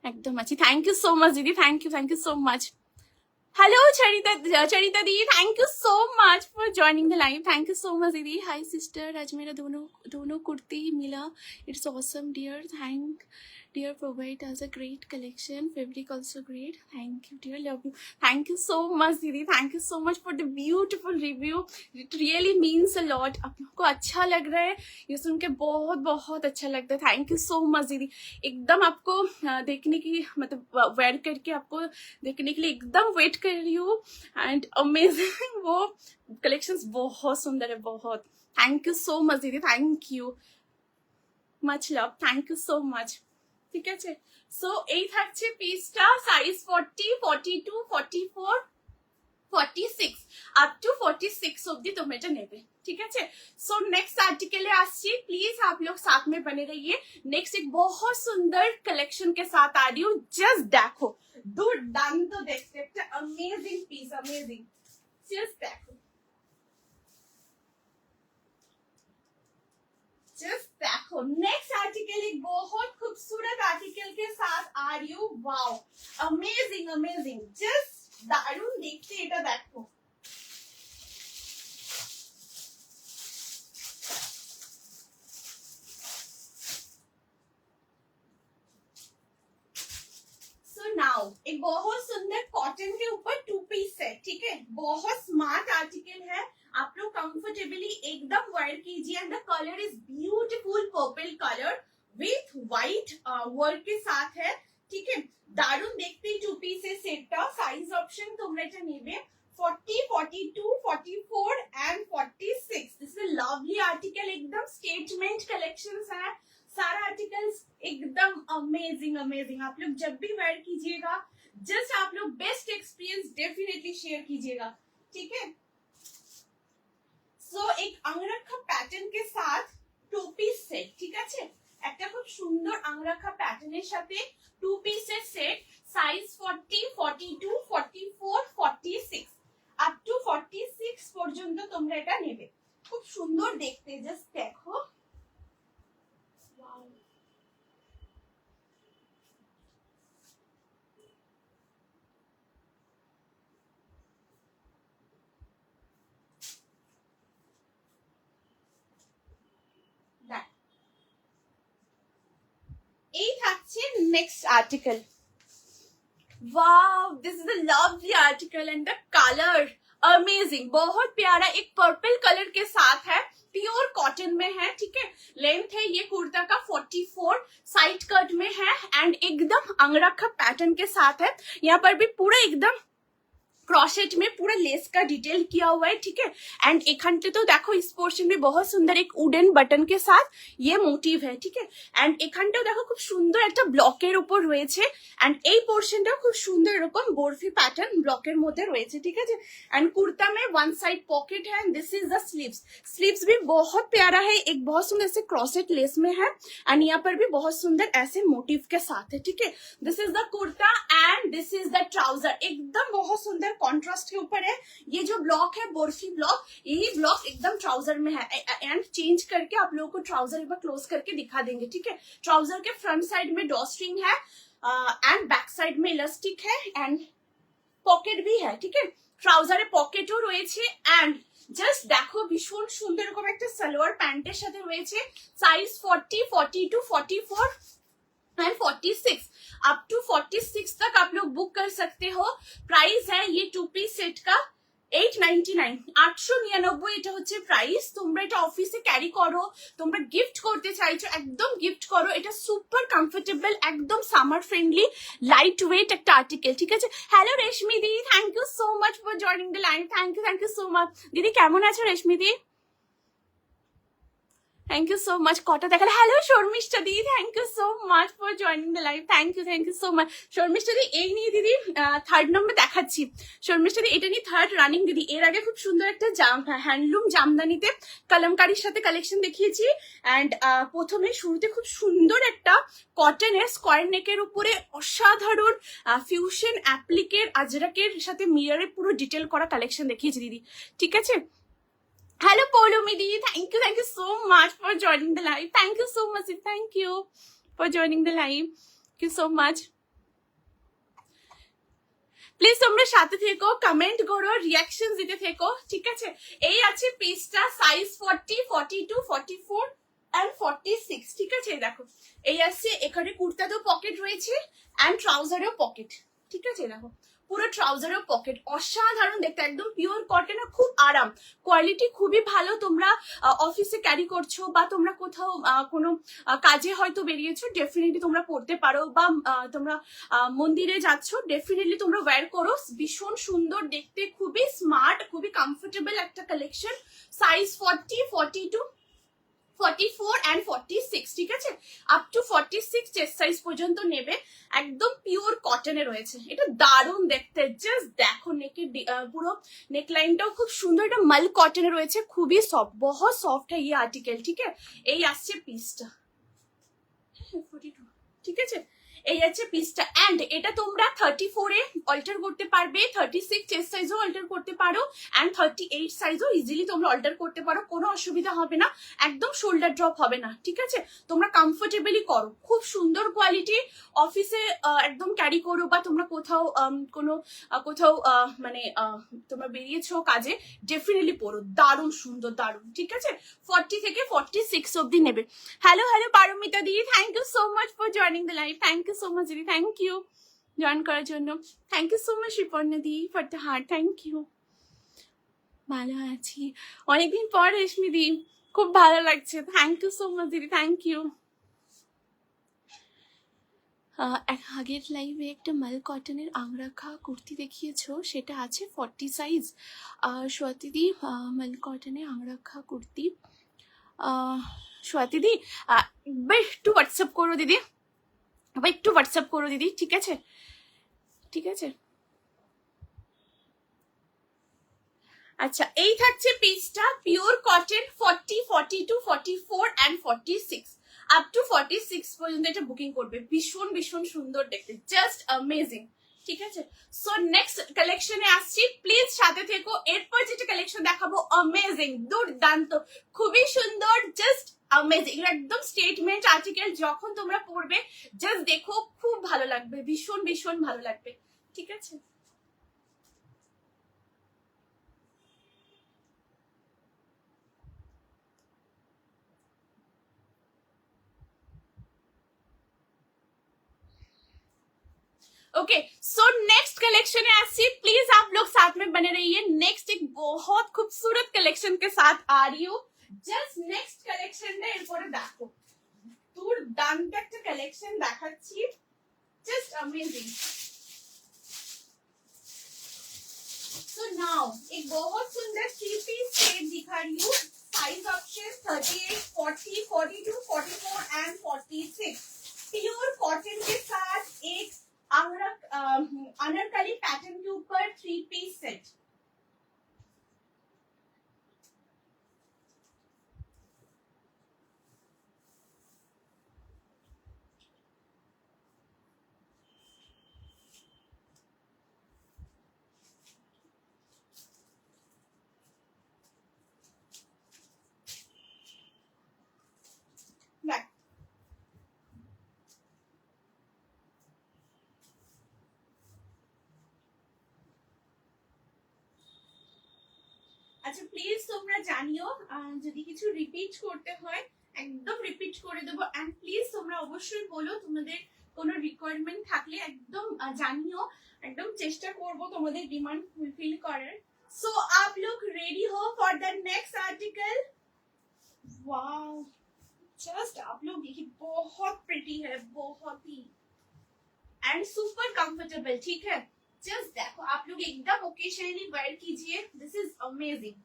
एकदम अच्छी, थैंक यू सो मच दीदी, thank you so much. Hello Charita di, thank you so much for joining the live, thank you so much दीदी। हाय सिस्टर, आज मेरा दोनों कुर्ती मिला, it's awesome dear, thank dear, provide as a great collection, fabric also great, thank you dear, love you, thank you so much दीदी, thank you so much for the beautiful review, it really means a lot, आप लोग को अच्छा लग रहा है ये सुन के, बहुत बहुत अच्छा लगता है, थैंक यू सो मच दीदी, एकदम आपको देखने की मतलब वेयर करके आपको देखने के लिए एकदम वेट कर रही हूँ एंड अमेजिंग, वो कलेक्शंस बहुत सुंदर है, बहुत, थैंक यू सो मच दीदी, thank you much love, thank you so much. ঠিক আছে, সো এই থাকছে পিসটা, সাইজ 40, 42, 44, 46 আপ টু 46 অব্দি তোমরা এটা নেবে। ठीक है, सो नेक्स्ट आर्टिकल आसिए, प्लीज आप लोग साथ में बने रहिए। नेक्स्ट एक बहुत सुंदर कलेक्शन के साथ आ रही हूँ, जस्ट देखो, दूर डान तो देखते, अमेजिंग पीस, अमेजिंग, जस्ट देखो, जस्ट देखो। नेक्स्ट आर्टिकल एक बहुत खूबसूरत आर्टिकल के साथ आ रही हूँ, वाओ, अमेजिंग अमेजिंग, जस्ट दारुण देखते, এটা দেখো। नाउ एक बहुत सुंदर कॉटन के ऊपर 2 पीस है, ठीक है, बहुत स्मार्ट आर्टिकल है, आप लोग कंफर्टेबली एकदम वेयर कीजिए। And the colour is beautiful purple colour with white work के साथ है, ठीक है, दारुण देखते 2 पीसेस सेटটা। साइज ऑप्शन তোমরা এটা নেবে 40, 42, 44 and 46। This is lovely article, एकदम स्टेटमेंट कलेक्शंस है, सारा आर्टिकल्स एकदम अमेजिंग अमेजिंग। आप लोग जब भी वेयर कीजिएगा, जस्ट आप लोग बेस्ट एक्सपीरियंस डेफिनेटली शेयर कीजिएगा, ठीक है। सो एक अंगरखा पैटर्न के साथ 2 পিস সেট, ঠিক আছে, একটা খুব সুন্দর अंगरखा প্যাটার্নের সাথে 2 পিসের সেট, সাইজ 40, 42, 44, 46 আপ টু 46 পর্যন্ত তোমরা এটা নেবে। খুব সুন্দর দেখতে, জাস্ট দেখো, এই থাকছে next article. Wow, this is a lovely article and the colour amazing, बहुत प्यारा, एक पर्पल कलर के साथ है, प्योर कॉटन में है, ठीक है। लेंथ है ये कुर्ता का 44, साइड कट में है एंड एकदम अंगरखा पैटर्न के साथ है। यहाँ पर भी पूरा एकदम क्रॉसेट में पूरा लेस का डिटेल किया हुआ है, ठीक है। एंड एखानटे तो देखो इस पोर्शन में बहुत सुंदर एक वुडन बटन के साथ ये मोटिव है, ठीक है। एंड एखानटेও দেখো খুব সুন্দর একটা ব্লকের উপর রয়েছে, एंड এই পোর্শনটাও খুব সুন্দর এরকম বরফি প্যাটার্ন ব্লকের মধ্যে রয়েছে, ঠিক আছে। एंड कुर्ता में वन साइड पॉकेट है and this is the sleeves. Sleeves भी बहुत प्यारा है, एक बहुत सुंदर ऐसे क्रॉसेट लेस में है एंड यहाँ पर भी बहुत सुंदर ऐसे मोटिव के साथ है, ठीक है। This is the kurta and this is the trouser, एकदम बहुत सुंदर कॉन्ट्रास्ट के ऊपर है। ये जो ब्लॉक है बोरफी ब्लॉक, यही ब्लॉक एकदम ट्राउजर में है एंड चेंज करके आप लोगों को ट्राउजर एक बार क्लोज करके दिखा देंगे, ठीक है। ट्राउजर के फ्रंट साइड में डॉ स्ट्रिंग है एंड बैक साइड में इलास्टिक है एंड पॉकेट भी है, ठीक है। ट्राउजारे पॉकेटও রয়েছে एंड জাস্ট দেখো ভীষণ সুন্দর এরকম একটা সালোয়ার প্যান্টের সাথে রয়েছে। সাইজ 40, 42, 44 एंड 46 अप टू 46 तक आप लोग बुक कर सकते हो। प्राइस है ये 2 पीस सेट का 899, 899 এটা হচ্ছে প্রাইস। তোমরা এটা অফিসে ক্যারি করো, তোমরা গিফট করতে চাইছো, একদম গিফট করো, এটা সুপার কমফোর্টেবল, একদম সামার ফ্রেন্ডলি, লাইট ওয়েট একটা আর্টিকেল, ঠিক আছে। Hello Reshmi the, thank you so much for joining the live, thank you so much. দিদি কেমন আছো Reshmi di? Thank you so much. कटा देखा, hello Sharmistha di, thank you so much for joining the live, thank you so much. Sharmistha di এই নিয়ে দিদি third number দেখাচ্ছি। শর্মিষ্ঠা দি এটা নিয়ে থার্ড রানিং দিদি। এর আগে খুব সুন্দর একটা হ্যান্ডলুম জামদানিতে কলমকারীর সাথে কালেকশন দেখিয়েছি এন্ড প্রথমে শুরুতে খুব সুন্দর একটা কটনের স্কোয়ার নেকের উপরে অসাধারণ ফিউশন অ্যাপ্লিকের আজরাকের সাথে মিররের পুরো ডিটেল করা কালেকশন দেখিয়েছি দিদি, ঠিক আছে। Hello Polomi di, thank you so much for joining the live, thank you so much, thank you for joining the live, thank you so much। Please তোমরা সাথে থেকো, কমেন্ট করো, রিয়াকশন দিতে থেকো, ঠিক আছে। এই আছে পিসটা, সাইজ 40, 42, 44 এন্ড 46, ঠিক আছে। দেখো এই আছে, এখানে কুর্তাতেও পকেট রয়েছে এন্ড ট্রাউজারেও পকেট, ঠিক আছে। দেখো পুরো ট্রাউজারের পকেট, অসাধারণ দেখতে, একদম পিওর কটন, খুব আরাম, কোয়ালিটি খুবই ভালো। তোমরা অফিসে ক্যারি করছো বা তোমরা কোথাও কোনো কাজে হয়তো বেরিয়েছো, ডেফিনেটলি তোমরা পরতে পারো, বা তোমরা মন্দিরে যাচ্ছ, ডেফিনেটলি তোমরা ওয়্যার করো। ভীষণ সুন্দর দেখতে, খুবই স্মার্ট, খুবই কমফোর্টেবল একটা কালেকশন। সাইজ 40, 42, 44 and 46, ঠিক আছে, আপ টু 46 চেস্ট সাইজ পর্যন্ত নেবে। একদম পিওর কটনে রয়েছে, এটা দারুণ দেখতে, জাস্ট দেখো নেকের পুরো নেকলাইনটাও খুব সুন্দর, এটা মাল কটনে রয়েছে, খুবই সফট, বহুত সফট है ये आर्टिकल, ठीक है। এই আসছে পিসটা, 42, ঠিক আছে, এই আছে পিসটা। এন্ড এটা তোমরা 34 এ অল্টার করতে পারবে, 36 চেস্ট সাইজও অল্টার করতে পারো, এন্ড 38 সাইজও ইজিলি তোমরা অল্টার করতে পারো, কোনো অসুবিধা হবে না, একদম শোল্ডার ড্রপ হবে না, ঠিক আছে। তোমরা কমফোর্টেবলি করো, খুব সুন্দর কোয়ালিটি, অফিসে একদম ক্যারি করো, বা তোমরা কোথাও কোথাও মানে তোমরা বেরিয়েছো কাজে, ডেফিনেটলি পরো, দারুণ সুন্দর, দারুণ, ঠিক আছে। 40 থেকে 46 অব্দি নেবে। Hello Paramita di, thank you so much for joining the live, thank you so much দিদি, থ্যাংক ইউ জয়েন করার জন্য, thank you so much Riparna di for the heart, thank you. ভালো আছি, অনেকদিন পর রেশমি দি, খুব ভালো লাগছে, থ্যাংক ইউ সো মাচ দিদি, থ্যাংক ইউ। আগের লাইভে একটা মাল কটনের আংরাখা কুর্তি দেখিয়েছো, সেটা আছে 40 সাইজ। স্বাতি দি, মাল কটনের আংরাখা কুর্তি, স্বাতি দি ভাই একটু হোয়াটসঅ্যাপ করো দিদি, ভাই একটু হোয়াটসঅ্যাপ করো দিদি, ঠিক আছে, ঠিক আছে। আচ্ছা, এই থাকছে পিসটা, pure cotton, 40, 42, 44 and 46, up to 46 পর্যন্ত এটা বুকিং করবে, ভীষণ ভীষণ সুন্দর দেখতে, জাস্ট অ্যামেজিং, ঠিক আছে। সো নেক্সট কালেকশনে আসছি, প্লিজ সাথে থেকো। এরপর যেটা কালেকশন দেখাবো, অ্যামেজিং, দুর্দান্ত, খুবই সুন্দর, জাস্ট অ্যামেজিং, এগুলো একদম স্টেটমেন্ট আর্টিকেল, যখন তোমরা পড়বে জাস্ট দেখো, খুব ভালো লাগবে, ভীষণ ভীষণ ভালো লাগবে, ঠিক আছে। ओके, सो नेक्स्ट कलेक्शन है ऐसी, प्लीज आप लोग साथ में बने रहिए। नेक्स्ट एक बहुत खूबसूरत कलेक्शन के साथ आ रही हूँ, जस्ट नेक्स्ट कलेक्शन ने एरপরে দেখো, দুর্দান্ত একটা কালেকশন দেখাচ্ছি, জাস্ট অ্যামেজিং। सो नाउ एक बहुत सुंदर 3 पीस सेट दिखा रही हूँ, size option 38, 40, 42, 44 and 46, pure cotton के साथ एक अनारकली पैटर्न के ऊपर 3 पीस सेट। আচ্ছা প্লিজ তোমরা জানিও, যদি কিছু রিপিট করতে হয় একদম রিপিট করে দেবো, এন্ড প্লিজ তোমরা অবশ্যই বলো তোমাদের কোনো রিকোয়ারমেন্ট থাকলে, একদম জানিও, একদম চেষ্টা করব তোমাদের ডিমান্ড ফুলফিল করার। सो आप लोग रेडी हो for the next article? Wow, just आप लोग देखिए, बहुत प्रिटी है, बहुत ही, एंड सुपर कंफर्टेबल, ठीक है। जस्ट देखो, आप लोग एकदम ओकेशनली वेयर कीजिए, this is amazing.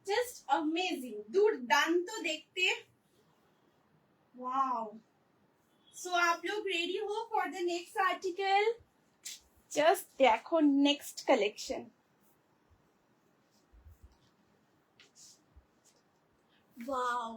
Just amazing, দুর্দান্ত দেখতে, ওয়াও, सो आप लोग रेडी हो for the next article? Just देखो next collection. Wow,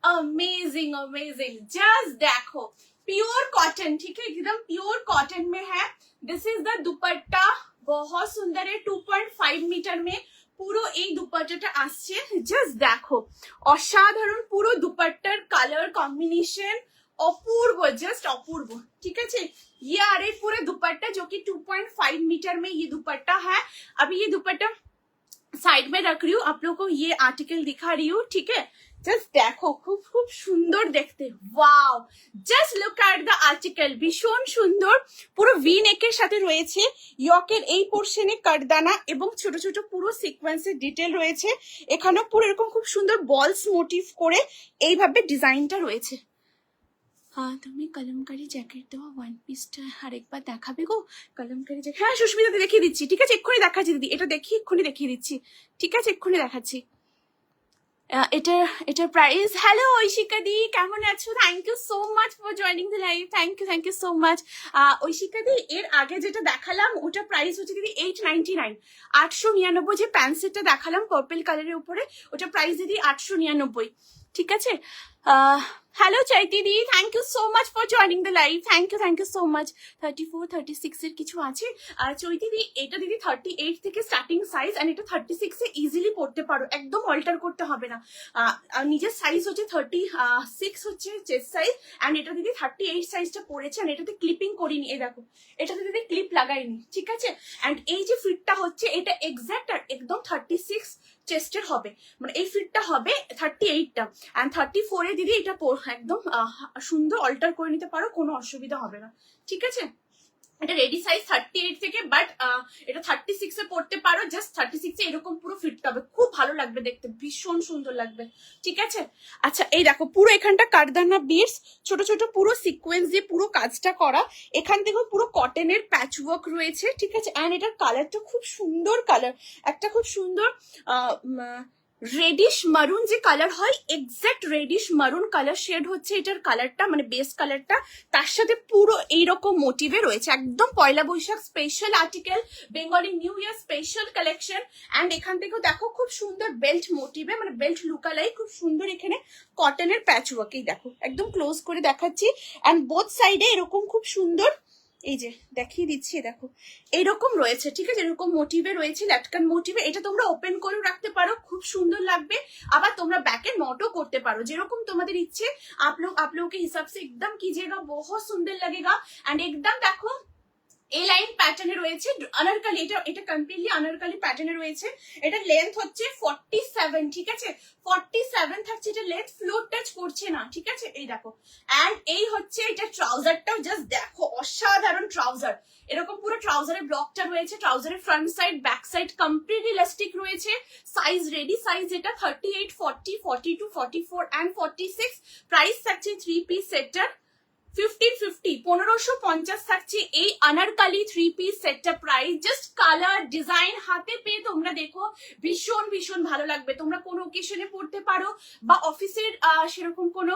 amazing amazing, just देखो प्योर कॉटन, ठीक है, एकदम प्योर कॉटन में है। दिस इज द दुपट्टा, बहुत सुंदर है। 2.5 मीटर में পুরো এই দুপাট্টাটা আসছে। জাস্ট দেখো অসাধারণ, পুরো দুপাট্টার কালার কম্বিনেशन अपूर्व, जस्ट अपूर्व, ठीक है। ये आ रही पूरे दुपट्टा जो कि 2.5 मीटर में ये दुपट्टा है। अभी ये दुपट्टा साइड में रख रही हूँ, आप लोगों को ये आर्टिकल दिखा रही हूँ, ठीक है। জাস্ট দেখো খুব খুব সুন্দর দেখতে। Wow, just look at the article, ভীষণ সুন্দর। পুরো ভি নেকের সাথে রয়েছে, ইয়কের এই পোর্শনে কাটদানা এবং ছোট ছোট পুরো সিকোয়েন্সের ডিটেল রয়েছে। এখানেও পুরো এরকম খুব সুন্দর বলস মোটিভ করে এইভাবে ডিজাইনটা রয়েছে। হ্যাঁ, তুমি কলমকারি জ্যাকেট দেওয়া ওয়ান পিসটা আরেকবার দেখাবে গো? কলমকারি জ্যাকেট, হ্যাঁ সুস্মিতা দেখিয়ে দিচ্ছি, ঠিক আছে, এক্ষুনি দেখাচ্ছি দিদি, এটা দেখি এক্ষুনি দেখিয়ে দিচ্ছি, ঠিক আছে, এক্ষুনি দেখাচ্ছি। এটার প্রাইস, হ্যালো ঐশিকা দি, কেমন আছো? Thank you so much for joining the live, thank you so much. Aishika di, এর আগে যেটা দেখালাম ওটা প্রাইস হচ্ছে দিদি 899, 899। যে প্যান্ট সেটটা দেখালাম পার্পল কালারের উপরে, ওটা প্রাইস দিদি 899, ঠিক আছে। Hello Chaiti di, thank you so much for joining the live, thank you so much. 34, 36 এর কিছু আছে। চৈতি দি, এটা দিদি 38 থেকে স্টার্টিং সাইজ, আর এটা 36 এ ইজিলি পড়তে পারো, একদম অল্টার করতে হবে না। নিজের সাইজ হচ্ছে 36 হচ্ছে চেস্ট সাইজ, অ্যান্ড এটা দিদি 38 সাইজটা পড়েছে, আর এটাতে ক্লিপিং করিনি, এ দেখো এটাতে দিদি ক্লিপ লাগাইনি, ঠিক আছে। অ্যান্ড এই যে ফিটটা হচ্ছে এটা এক্সাক্ট আর একদম 36 চেস্টের হবে, মানে এই ফিটটা হবে 38টা, অ্যান্ড 34 এ দিদি এটা একদম সুন্দর অল্টার করে নিতে পারো, কোনো অসুবিধা হবে না, ঠিক আছে। এটা রেডি সাইজ 38 থেকে, বাট এটা 36 এ পড়তে পারো, জাস্ট 36 এ এরকম পুরো ফিট হবে, খুব ভালো লাগবে দেখতে, ভীষণ সুন্দর লাগবে, ঠিক আছে। আচ্ছা, এই দেখো পুরো এখানটা কাঠদানা বিটস, ছোট ছোট পুরো সিকোয়েন্স দিয়ে পুরো কাজটা করা, এখান থেকে পুরো কটনের প্যাচ ওয়ার্ক রয়েছে, ঠিক আছে। অ্যান্ড এটার কালারটা খুব সুন্দর কালার, একটা খুব সুন্দর রেডিশ মারুন যে কালার হয়, exact reddish maroon colour shade হচ্ছে এটার কালারটা, মানে বেস কালারটা, তার সাথে পুরো এইরকম মোটিভে রয়েছে, একদম Poila Baishakh special article, Bengali new year special collection. And এখান থেকেও দেখো খুব সুন্দর বেল্ট মোটিভে, মানে বেল্ট লুকালাই খুব সুন্দর এখানে কটনের প্যাচ ওয়ার্ক, এই দেখো একদম ক্লোজ করে দেখাচ্ছি। অ্যান্ড বোথ সাইডে এরকম খুব সুন্দর, এই যে দেখিয়ে দিচ্ছি, দেখো এরকম রয়েছে, ঠিক আছে, এরকম মোটিভে রয়েছে, লাটকান মোটিভে। এটা তোমরা ওপেন করেও রাখতে পারো, খুব সুন্দর লাগবে। আবার তোমরা ব্যাকে নটও করতে পারো, যেরকম তোমাদের ইচ্ছে। आप लोग के हिसाब से एकदम कीजिएगा, बहुत सुंदर लगेगा। एंड एकदम देखो এ লাইন প্যাটার্নে রয়েছে, আনারকালি, এটা কমপ্লিটলি আনারকালি প্যাটার্নে রয়েছে। এটা লেন্থ হচ্ছে 47, ঠিক আছে, 47 থাকছে এটা লেন্থ, ফ্লোর টাচ করছে না, ঠিক আছে, এই দেখো। এন্ড এই হচ্ছে এটা ট্রাউজারটাও, জাস্ট দেখো অসাধারণ ট্রাউজার, এরকম পুরো ট্রাউজারের ব্লকটা রয়েছে, ট্রাউজারের front side back side complete elastic রয়েছে। সাইজ রেডি সাইজ এটা 38, 40, 42, 44 এন্ড 46। প্রাইস থাকছে 3 পিস সেটটার 1550, 1550 থাকছে এই আনারকালি 3 পিস সেটটা প্রাইস। জাস্ট কালার ডিজাইন হাতে পেয়ে তোমরা দেখো, ভীষণ ভীষণ ভালো লাগবে। তোমরা কোনো ওকেশনে পড়তে পারো, বা অফিসের সেরকম কোনো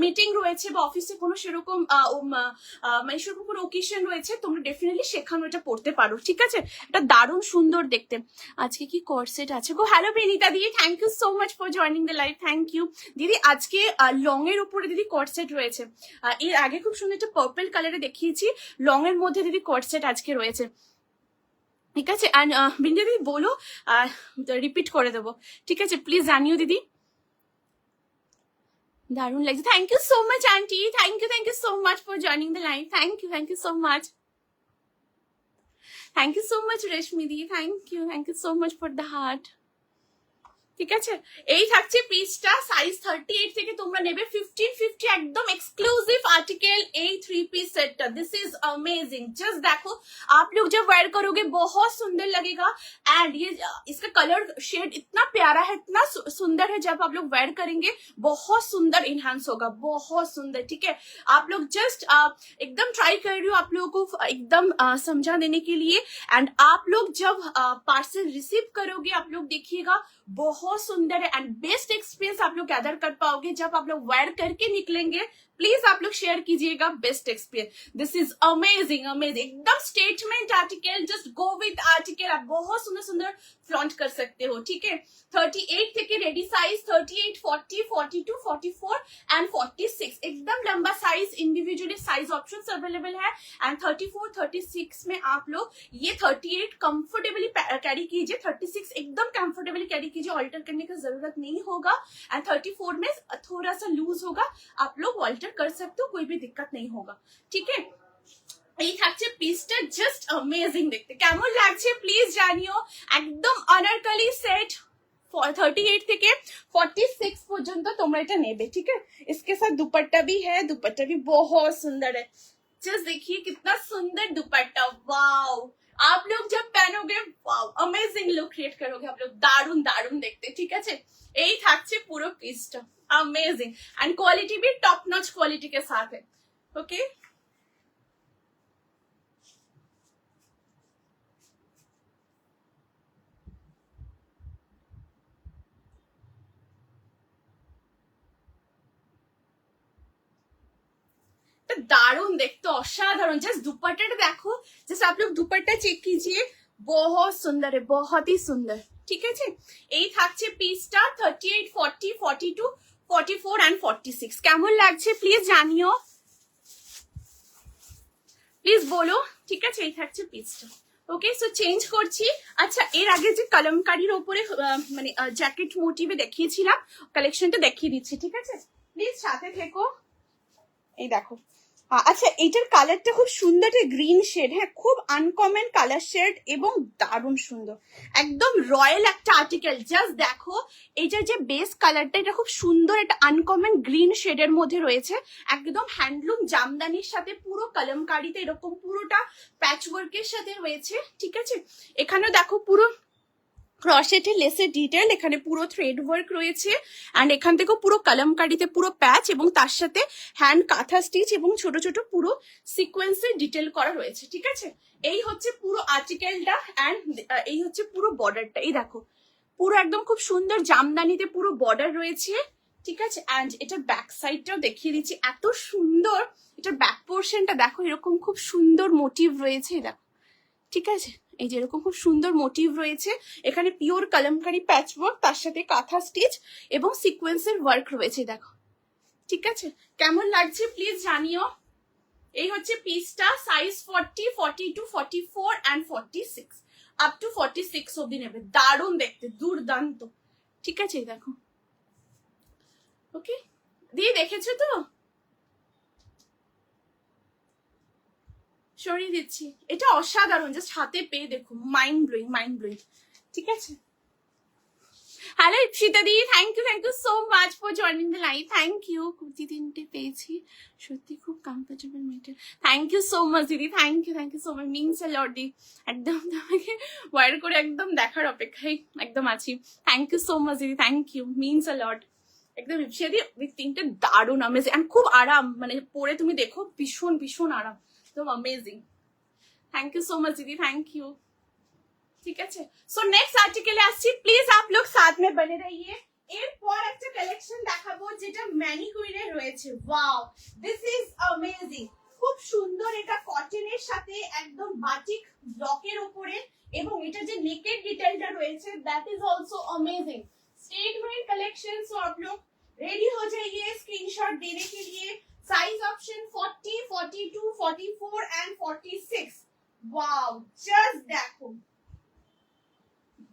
মিটিং রয়েছে, বা অফিসে কোনো সেরকম মানে সেরকম কোনো ওকেশন রয়েছে, তোমরা ডেফিনেটলি সেখানে এটা পড়তে পারো, ঠিক আছে। এটা দারুণ সুন্দর দেখতে। আজকে কি কর্সেট আছে গো? হ্যালো বেনিতা দিদি, thank you so much for joining the live, thank you দিদি। আজকে লং এর উপরে দিদি কর্সেট রয়েছে, এর আগে খুব সুন্দর একটা পার্পল কালারে দেখিয়েছি, লং এর মধ্যে দিদি কর্সেট আজকে রয়েছে, ঠিক আছে। অ্যান্ড বিন্দু দিদি বলো, রিপিট করে দেবো, ঠিক আছে, প্লিজ জানিও দিদি। দারুণ লাগছে, thank you so much aunty, thank you so much for joining the live, thank you so much, thank you so much Reshmi the, thank you so much for the heart, ঠিক আছে। এই থাকছে পিসটা, সাইজ 38 থেকে তোমরা নেবে 1550, একদম এক্সক্लूसिव आर्टिकल এই 3 पीस सेट का। दिस इज अमेजिंग, जस्ट देखो आप लोग जब वेयर करोगे बहुत सुंदर लगेगा। एंड ये इसका कलर शेड इतना प्यारा है, इतना सुंदर है, जब आप लोग वेयर करेंगे बहुत सुंदर इनहांस होगा, बहुत सुंदर, ठीक है। आप लोग जस्ट एकदम ट्राई कर रही हो आप लोगों को एकदम समझा देने के लिए। एंड आप लोग जब पार्सल रिसीव करोगे, आप लोग देखिएगा बहुत सुंदर है, एंड बेस्ट एक्सपीरियंस आप लोग गैदर कर पाओगे जब आप लोग वेयर करके निकलेंगे, प्लीज आप लोग शेयर कीजिएगा best experience. This is amazing amazing, एकदम statement article, just go with article. आप बहुत सुंदर सुंदर फ्लॉन्ट कर सकते हो, ठीक है। 38 থেকে रेडी साइज 38, 40, 42, 44 एंड 46, एकदम लंबा size, individually size options available है। एंड 34, 36 में आप लोग ये 38 कंफर्टेबली कैरी कीजिए, 36 एकदम कंफर्टेबली कैरी कीजिए, ऑल्टर करने की जरूरत नहीं होगा। एंड 34 में थोड़ा सा लूज होगा, आप लोग ऑल्टर कर सकते हो, कोई भी दिक्कत नहीं होगा, ठीक है। এই থাকছে পিসটা, জাস্ট অ্যামেজিং দেখতে। কেমন লাগছে প্লিজ জানিও। একদম अनारकली सेट 38 থেকে 46 পর্যন্ত তোমরা এটা নেবে, ठीक है। इसके साथ दुपट्टा भी है, दुपट्टा भी बहुत सुंदर है। जस्ट देखिए कितना सुंदर दुपट्टा, वाओ। आप लोग जब पहनोगे वाओ अमेजिंग लुक क्रिएट करोगे आप लोग, दारुण दारुण देखते, ठीक है। এই থাকছে পুরো পিসটা, अमेजिंग एंड क्वालिटी भी टॉप नॉच क्वालिटी के साथ है, ओके। दारुण देखते, असाधारण। जस्ट दुपट्टा देखो, जस्ट आप लोग दुपट्टा चेक कीजिए, बहुत सुंदर है, बहुत ही सुंदर, ठीक है। এই থাকছে পিসটা 38, 40, 42, 44 एंड 46। কেমন লাগছে প্লিজ জানিও, প্লিজ বলো, ঠিক আছে। এই থাকছে পিসটা, ওকে। সো চেঞ্জ করছি। আচ্ছা, এর আগে যে কলমকারীর ওপরে মানে জ্যাকেট মোটিভে দেখিয়েছিলাম, কালেকশনটা দেখিয়ে দিচ্ছি, ঠিক আছে। প্লিজ সাথে থেকো। এই দেখো, আচ্ছা এইটার কালারটা খুব সুন্দর, গ্রিন শেড, হ্যাঁ খুব আনকমন কালার শেড এবং দারুণ সুন্দর, একদম রয়্যাল একটা আর্টিকেল। জাস্ট দেখো এইটার যে বেস কালারটা, এটা খুব সুন্দর, একটা আনকমন গ্রিন শেডের মধ্যে রয়েছে, একদম হ্যান্ডলুম জামদানির সাথে পুরো কলমকারিতে এরকম পুরোটা প্যাচওয়ার্কের সাথে রয়েছে, ঠিক আছে। এখানেও দেখো পুরো ক্রশেটে লেসের ডিটেল, এখানে পুরো থ্রেড ওয়ার্ক রয়েছে। এন্ড এখান থেকে পুরো কলমকারিতে পুরো প্যাচ এবং তার সাথে হ্যান্ড কাঁথা স্টিচ এবং ছোট ছোট পুরো সিকোয়েন্সের ডিটেল করা রয়েছে, ঠিক আছে। এই হচ্ছে পুরো আর্টিকেলটা এন্ড এই হচ্ছে পুরো বর্ডারটা। এই দেখো পুরো একদম খুব সুন্দর জামদানিতে পুরো বর্ডার রয়েছে, ঠিক আছে। এন্ড এটা ব্যাক সাইডটাও দেখিয়ে দিচ্ছি, এত সুন্দর। এটার ব্যাক পোর্শনটা দেখো, এরকম খুব সুন্দর মোটিভ রয়েছে, দেখো, ঠিক আছে। এই যে এরকম খুব সুন্দর মোটিভ রয়েছে, এখানে পিওর কলমকারি প্যাচ ওয়ার্ক, তার সাথে কাঁথা স্টিচ এবং সিকোয়েন্সের ওয়ার্ক রয়েছে, দেখো, ঠিক আছে। কেমন লাগছে প্লিজ জানিও। এই হচ্ছে পিসটা, সাইজ 40, 42, 44 এন্ড 46, আপ টু 46 অবধি নেবে, দারুণ দেখতে, দুর্দান্ত, ঠিক আছে। দেখো, ওকে দিয়ে দেখেছো তো, সরিয়ে দিচ্ছি। এটা অসাধারণ, জাস্ট হাতে পেয়ে দেখো, মাইন্ড ব্লোয়িং, মাইন্ড ব্লোয়িং, ঠিক আছে। Hello Ipsita di, thank you so much for joining the live, thank you. কুর্তি 3টে পেয়েছি, সত্যি খুব comfortable material, thank you so much দিদি, thank you so much, means a lot di. একদম তোমাকে ওয়ার করে একদম দেখার অপেক্ষায় একদম আছি, থ্যাংক ইউ সো মাচ দিদি, thank you, means a lot. একদম ইপসিতা দি, উইথ 3টে দারুণ আমেজিং এন্ড খুব আরাম, মানে পরে তুমি দেখো ভীষণ ভীষণ আরাম, एकदम amazing. Thank you so much दीदी, थैंक यू, ठीक है। सो नेक्स्ट आर्टिकल আসছি, প্লিজ आप लोग साथ में बने रहिए। এরপর একটা কালেকশন দেখাবো যেটা ম্যানিকুইনে রয়েছে, ওয়াও দিস ইজ অ্যামেজিং, খুব সুন্দর। এটা কটনের সাথে একদম বাটিক ব্লকের উপরে এবং এটা যে নেকের ডিটেইলটা রয়েছে that is also amazing, statement collection. So आप लोग रेडी हो जाइए स्क्रीनशॉट देने के लिए। Size option 40, 42, 44 and 46, wow just देखो,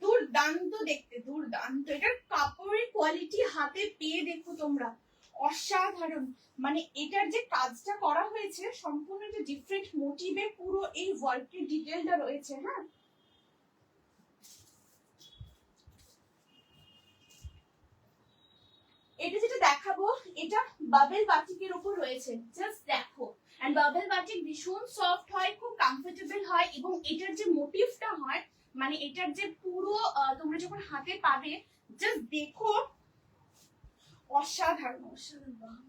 দুর্দান্ত দেখতে, দুর্দান্ত। এটার কাপড়ের কোয়ালিটি হাতে পেয়ে দেখো তোমরা, অসাধারণ। মানে এটার যে কাজটা করা হয়েছে সম্পূর্ণ একটা ডিফারেন্ট মোটিভে পুরো এই ওয়ার্কের ডিটেইলটা রয়েছে, হ্যাঁ। এটা যেটা দেখাবো এটা বাবেল বাটিকের উপর রয়েছে, জাস্ট দেখো। এন্ড বাবেল বাটিক ভীষণ সফট হয়, খুব কমফোর্টেবল হয় এবং এটার যে মোটিভটা হয়, মানে এটার যে পুরো তোমরা যখন হাতে পাবে জাস্ট দেখো, অসাধারণ অসাধারণ।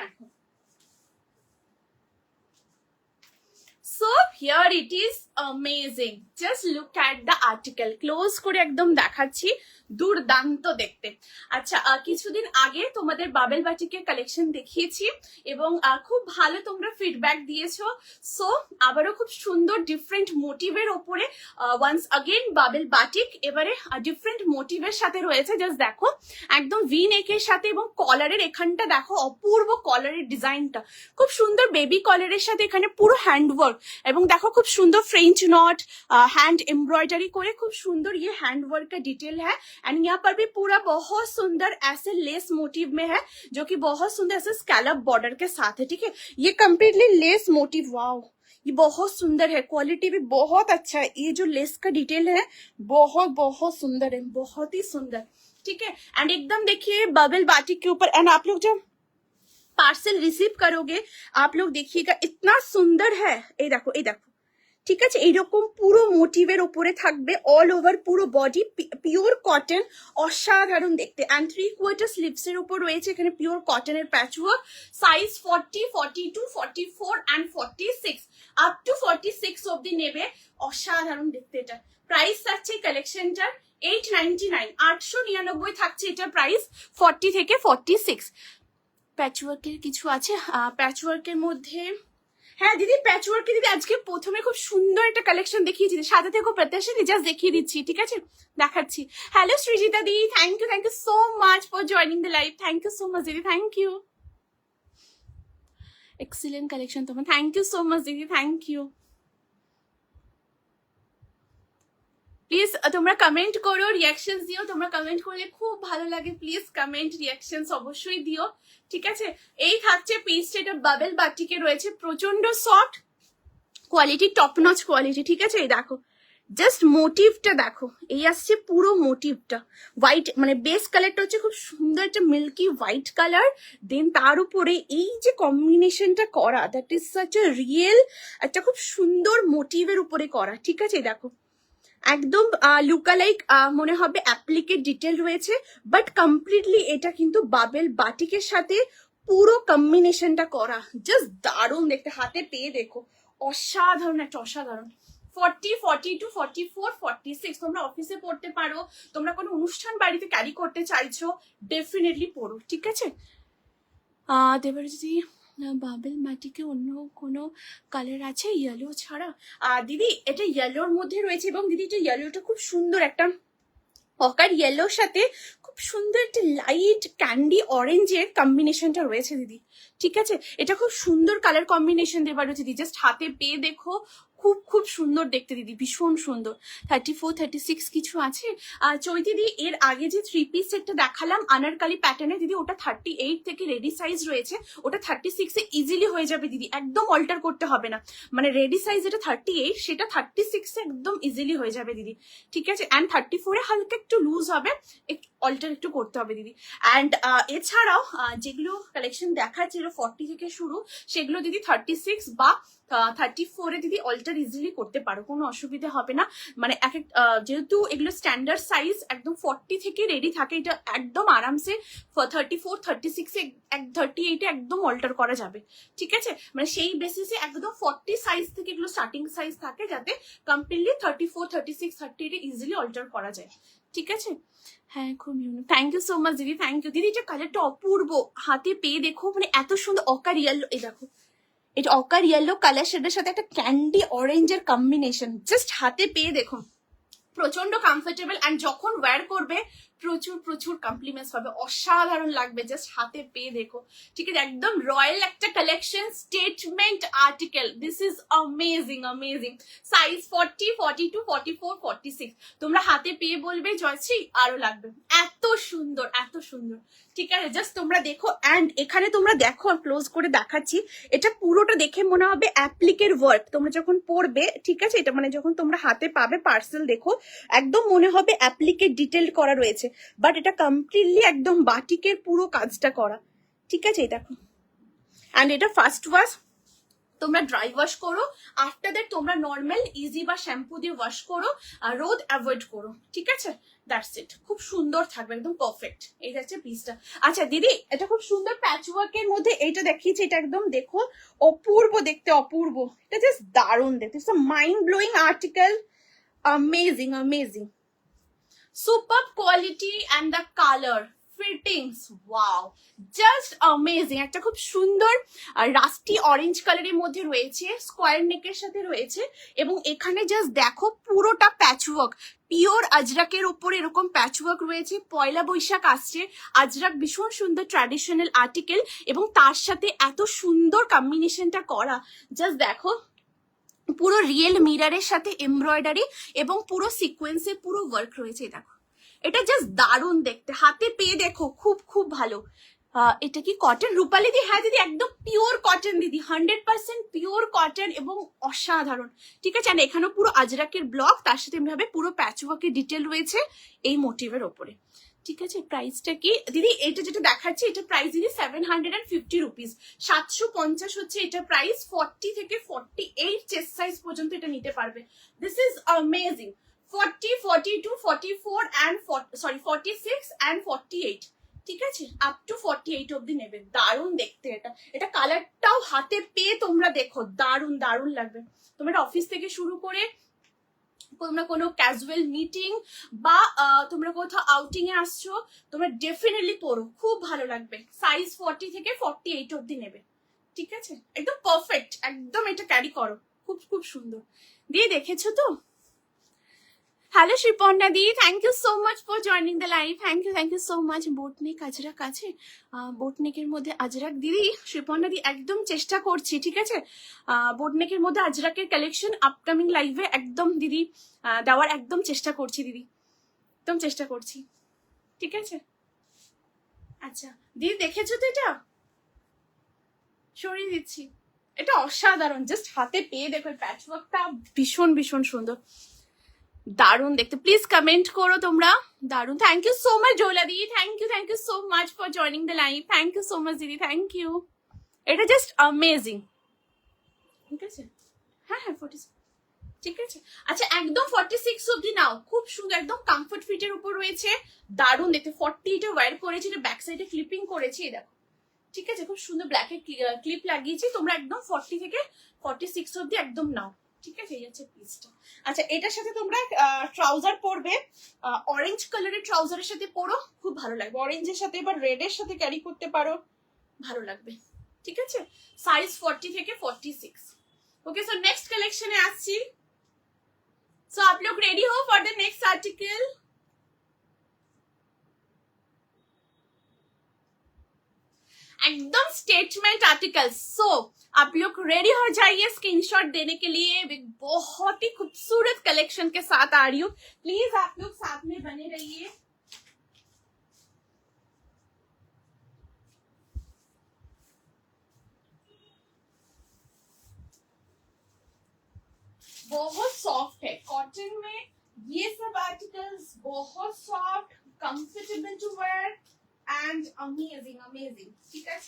দেখো। So here it is amazing. Just look at the article. Close করে একদম দেখাচ্ছি, দুর্দান্ত দেখতে। আচ্ছা, কিছুদিন আগে তোমাদের বাবেল বাটিকের কালেকশন দেখিয়েছি এবং খুব ভালো তোমরা ফিডব্যাক দিয়েছো। সো আবারও খুব সুন্দর ডিফারেন্ট মোটিভের ওপরে ওয়ান্স अगेन বাবেল বাটিক এবারে ডিফারেন্ট মোটিভের সাথে রয়েছে। জাস্ট দেখো একদম ভি নেকের সাথে এবং কলারের এখানটা দেখো, অপূর্ব কলারের ডিজাইনটা খুব সুন্দর, বেবি কলারের সাথে এখানে পুরো হ্যান্ডওয়ার্ক এবং দেখো খুব সুন্দর फ्रेंच नॉट हैंड एम्ब्रॉयडरी করে খুব সুন্দর ये हैंड वर्क का डिटेल है। एंड यहाँ पर भी पूरा बहुत सुंदर ऐसे लेस मोटिव में है जो कि बहुत सुंदर ऐसे स्कैलप बॉर्डर के साथ है। ठीक है, ये कम्प्लीटली लेस मोटिव, वाओ ये बहुत सुंदर है, क्वालिटी भी बहुत अच्छा है। ये जो लेस का डिटेल है बहुत बहुत सुंदर है, बहुत ही सुंदर। ठीक है, एंड एकदम देखिए बाबेल बाटिक के ऊपर। एंड आप लोग जब पार्सल रिसीव करोगे आप लोग देखिएगा इतना सुंदर है। ये देखो, ये देखो, ঠিক আছে, এইরকম পুরো মোটিভের উপরে থাকবে অল ওভার পুরো বডি, পিওর কটন, অসাধারণ দেখতে। এন্ড 3/4 স্লিভস এর উপর রয়েছে এখানে পিওর কটনের patchwork. Size 40, 42, 44 and 46 up to 46 অবধি নেবে। অসাধারণ দেখতে এটা। প্রাইস থাকছে কালেকশনটার 899, 899 থাকছে এটা প্রাইস 40 থেকে 46। প্যাচওয়ার্কের কিছু আছে, প্যাচওয়ার্কের মধ্যে হ্যাঁ দিদি, প্যাচওয়ার্কে দিদি আজকে প্রথমে খুব সুন্দর একটা কালেকশন দেখিয়েছি, সাথে থেকেও প্রত্যাশা জাস্ট দেখিয়ে দিচ্ছি। ঠিক আছে, দেখাচ্ছি। হ্যালো সৃজিতা দি, thank you so much for joining the live. Thank you so much দিদি, থ্যাংক ইউ। এক্সিলেন্ট কালেকশন তোমার, থ্যাংক ইউ সো মাচ দিদি, থ্যাংক ইউ। প্লিজ তোমরা কমেন্ট করো, রিয়াকশন দিও। তোমরা কমেন্ট করলে খুব ভালো লাগে, প্লিজ কমেন্ট রিয়াকশন অবশ্যই দিও। ঠিক আছে, এই থাকছে পিসটা, এটা বাবেল বাটিকে রয়েছে, প্রচন্ড soft quality, top notch quality. ঠিক আছে, এই দেখো জাস্ট মোটিভটা দেখো, এই আসছে পুরো মোটিভটা হোয়াইট, মানে বেস কালারটা হচ্ছে খুব সুন্দর একটা মিল্কি হোয়াইট কালার, দেন তার উপরে এই যে কম্বিনেশনটা করা, that is such a real একটা খুব সুন্দর মোটিভের উপরে করা। ঠিক আছে, দেখো একদম লুকালাইক মনে হবে অ্যাপ্লিকেট ডিটেল রয়েছে, বাট কমপ্লিটলি এটা কিন্তু বাবেল বাটিকের সাথে পুরো কম্বিনেশনটা করা, জাস্ট দারুণ দেখতে। হাতে পেয়ে দেখো, অসাধারণ একটা অসাধারণ। 40, 42, 44, 46 তোমরা অফিসে পড়তে পারো, তোমরা কোনো অনুষ্ঠান বাড়িতে ক্যারি করতে চাইছো, ডেফিনেটলি পড়ো। ঠিক আছে, এবার যদি বাবেল বাটিকে অন্য কোনো কালার আছে ইয়েলো ছাড়া? দিদি এটা ইয়েলোর মধ্যে রয়েছে এবং দিদি এটা ইয়েলোটা খুব সুন্দর একটা অকার ইয়েলোর সাথে খুব সুন্দর একটা লাইট ক্যান্ডি অরেঞ্জের কম্বিনেশনটা রয়েছে দিদি। ঠিক আছে, এটা খুব সুন্দর কালার কম্বিনেশন দেওয়া রয়েছে দিদি, জাস্ট হাতে পেয়ে দেখো, খুব খুব সুন্দর দেখতে দিদি, ভীষণ সুন্দর। 34, 36 কিছু আছে। আর চৈতি দিদি এর আগে যে 3 পিস সেটটা দেখালাম আনারকালি প্যাটার্নে দিদি, ওটা 38 থেকে রেডি সাইজ রয়েছে, ওটা 36 এ ইজিলি হয়ে যাবে দিদি, একদম অল্টার করতে হবে না। মানে রেডি সাইজ যেটা 38 সেটা 36 এ একদম ইজিলি হয়ে যাবে দিদি। ঠিক আছে, অ্যান্ড 34 এ হালকা একটু লুজ হবে, অল্টার একটু করতে হবে দিদি। অ্যান্ড এছাড়াও যেগুলো কালেকশন দেখাচ্ছিল 40 থেকে শুরু, সেগুলো দিদি 36 বা 34 এ দিদি অল্টার ইজিলি করতে পারো, কোনো অসুবিধা হবে না। মানে এক এক যেহেতু এগুলো স্ট্যান্ডার্ড সাইজ একদম 40 থেকে রেডি থাকে, এটা একদম আরামসে 34, 36 এ 38 এ একদম অল্টার করা যাবে। ঠিক আছে, মানে সেই বেসিসে একদম 40 সাইজ থেকে এগুলো স্টার্টিং সাইজ থাকে, যাতে কমপ্লিটলি 34, 36, 38 এ ইজিলি অল্টার করা যায়। ঠিক আছে, হ্যাঁ খুব unique. Thank you so much দিদি, থ্যাংক ইউ দিদি। এটা কালারটা অপূর্ব, হাতে পেয়ে দেখো, মানে এত সুন্দর অকার ইয়েলো, এই দেখো এটা অকার ইয়েলো কালার শেডের সাথে একটা ক্যান্ডি অরেঞ্জের কম্বিনেশন, জাস্ট হাতে পেয়ে দেখো, প্রচন্ড কমফোর্টেবল। অ্যান্ড যখন ওয়্যার করবে প্রচুর প্রচুর কমপ্লিমেন্টস পাবে, অসাধারণ লাগবে, জাস্ট হাতে পেয়ে দেখো। ঠিক আছে, একদম রয়্যাল একটা collection, statement article, this is amazing amazing. Size 40, 42, 44, 46 তোমরা হাতে পেয়ে বলবে জয়শ্রী আরো লাগবে, এত সুন্দর এত সুন্দর। ঠিক আছে, জাস্ট তোমরা দেখো। অ্যান্ড এখানে তোমরা দেখো, ক্লোজ করে দেখাচ্ছি, এটা পুরোটা দেখে মনে হবে অ্যাপ্লিকের ওয়ার্ক, তোমরা যখন পড়বে, ঠিক আছে, এটা মানে যখন তোমরা হাতে পাবে পার্সেল দেখো, একদম মনে হবে অ্যাপ্লিকের ডিটেল করা রয়েছে, বাট এটা কমপ্লিটলি একদম বাটিকের পুরো কাজটা করা। ঠিক আছে, এই দেখো। অ্যান্ড এটা ফার্স্ট ওয়াশ তোমরা ড্রাই ওয়াশ করো, আফটার দ্যাট তোমরা নর্মাল ইজি বা শ্যাম্পু দিয়ে ওয়াশ করো, আর রোদ অ্যাভয়েড করো, ঠিক আছে? That's it. খুব সুন্দর থাকবে, একদম পারফেক্ট। এই যাচ্ছে পিসটা। আচ্ছা দিদি, এটা খুব সুন্দর প্যাচওয়ার্কের মধ্যে এইটা দেখিয়েছি, এটা একদম দেখো অপূর্ব দেখতে, অপূর্ব। এটা জাস্ট দারুণ দেখতে, it's a mind blowing article, amazing, amazing, superb quality and the color fittings, wow, just amazing। একটা খুব সুন্দর রাস্টি অরেঞ্জ কালারের মধ্যে রয়েছে, স্কোয়ার নেকের সাথে রয়েছে, এবং এখানে জাস্ট দেখো পুরোটা প্যাচওয়ার্ক, পিওর আজরাকের উপর এরকম প্যাচওয়ার্ক রয়েছে। পয়লা বৈশাখ আসছে, আজরাক ভীষণ সুন্দর ট্র্যাডিশনাল আর্টিকেল, এবং তার সাথে এত সুন্দর কম্বিনেশনটা করা, জাস্ট দেখো পুরো রিয়েল মিরারের সাথে এমব্রয়ডারি এবং পুরো সিকোয়েন্সে পুরো ওয়ার্ক রয়েছে। দেখো এটা জাস্ট দারুণ দেখতে, হাতে পেয়ে দেখো খুব খুব ভালো। এটা কি কটন রূপালি দি? হ্যাঁ দিদি, একদম পিওর কটন দিদি, 100% পিওর কটন এবং অসাধারণ, ঠিক আছে? আর এখানেও পুরো আজরাকের ব্লক, তার সাথে এমনি ভাবে পুরো প্যাচওয়ার্কের ডিটেল রয়েছে এই মোটিভের ওপরে, ঠিক আছে? প্রাইসটা কি দিদি? এটা যেটা দেখাচ্ছি এটা প্রাইস দিদি 750 রুপিস, 750 হচ্ছে এটা প্রাইস। 40 থেকে 48 চেস্ট সাইজ পর্যন্ত এটা নিতে পারবে। This is amazing. 40, 42, 44 and 46 and 48, ঠিক আছে? আপ টু 48 অব্দি নেবে। দারুণ দেখতে এটা, এটা কালারটাও হাতে পেয়ে তোমরা দেখো, দারুণ দারুণ লাগবে। তোমরা অফিস থেকে শুরু করে তোমরা কোনো ক্যাজুয়াল মিটিং বা তোমরা কোথাও আউটিং এ আসছো, তোমরা ডেফিনেটলি পরো, খুব ভালো লাগবে। সাইজ 40 থেকে 48 অব্দি নেবে, ঠিক আছে? একদম পারফেক্ট, একদম এটা ক্যারি করো, খুব খুব সুন্দর। দিয়ে দেখেছো তো? Hello Sriparna the, thank you so much for joining the live, thank you so much. Boatneck ajrak আছে, বোটনেকের মধ্যে আজরাক দিদি, শ্রীপর্ণা দি একদম চেষ্টা করছি, ঠিক আছে? বোটনেকের মধ্যে আজরাকের কালেকশন আপকামিং লাইভে একদম দিদি দেওয়ার একদম চেষ্টা করছি দিদি, একদম চেষ্টা করছি, ঠিক আছে? আচ্ছা দিদি দেখেছো তো? এটা সরিয়ে দিচ্ছি, এটা অসাধারণ, জাস্ট হাতে পেয়ে দেখো, প্যাচওয়ার্কটা ভীষণ ভীষণ সুন্দর, দারুণ দেখতে। প্লিজ কমেন্ট করো তোমরা, দারুণ। Thank you so much Jola the, thank you so much for joining the live, thank you so much দিদি, থ্যাংক ইউ। এটা জাস্ট অ্যামেজিং, ঠিক আছে? হ্যাঁ হ্যাঁ 46, ঠিক আছে? আচ্ছা একদম 46 অব্দি নাও, খুব সুন্দর, একদম কমফর্ট ফিটের উপর রয়েছে, দারুণ দেখতে। 40 এটা ওয়্যার করেছি, এটা ব্যাক সাইডে ক্লিপিং করেছি, দেখো, ঠিক আছে? খুব সুন্দর ব্ল্যাকে ক্লিপ লাগিয়েছি। তোমরা একদম 40 থেকে 46 অব্দি একদম নাও, ঠিক আছে? এই হচ্ছে পিসটা। আচ্ছা এটার সাথে তোমরা ট্রাউজার পরবে, অরেঞ্জ কালারের ট্রাউজারের সাথে পরো, খুব ভালো লাগবে। অরেঞ্জের সাথে বা রেডের সাথে ক্যারি করতে পারো, ভালো লাগবে, ঠিক আছে? সাইজ 40 থেকে 46। ওকে, সো নেক্সট কালেকশনে আসছি। सो आप लोग रेडी हो फॉर द नेक्स्ट आर्टिकल? एकदम स्टेटमेंट आर्टिकल। सो आप लोग रेडी हो जाइए स्क्रीनशॉट देने के लिए, बहुत ही खूबसूरत कलेक्शन के साथ आ रही हूँ। प्लीज आप लोग साथ में बने रहिए। बहुत सॉफ्ट है, कॉटन में ये सब आर्टिकल्स बहुत soft, comfortable to wear and amazing amazing, ठीक है?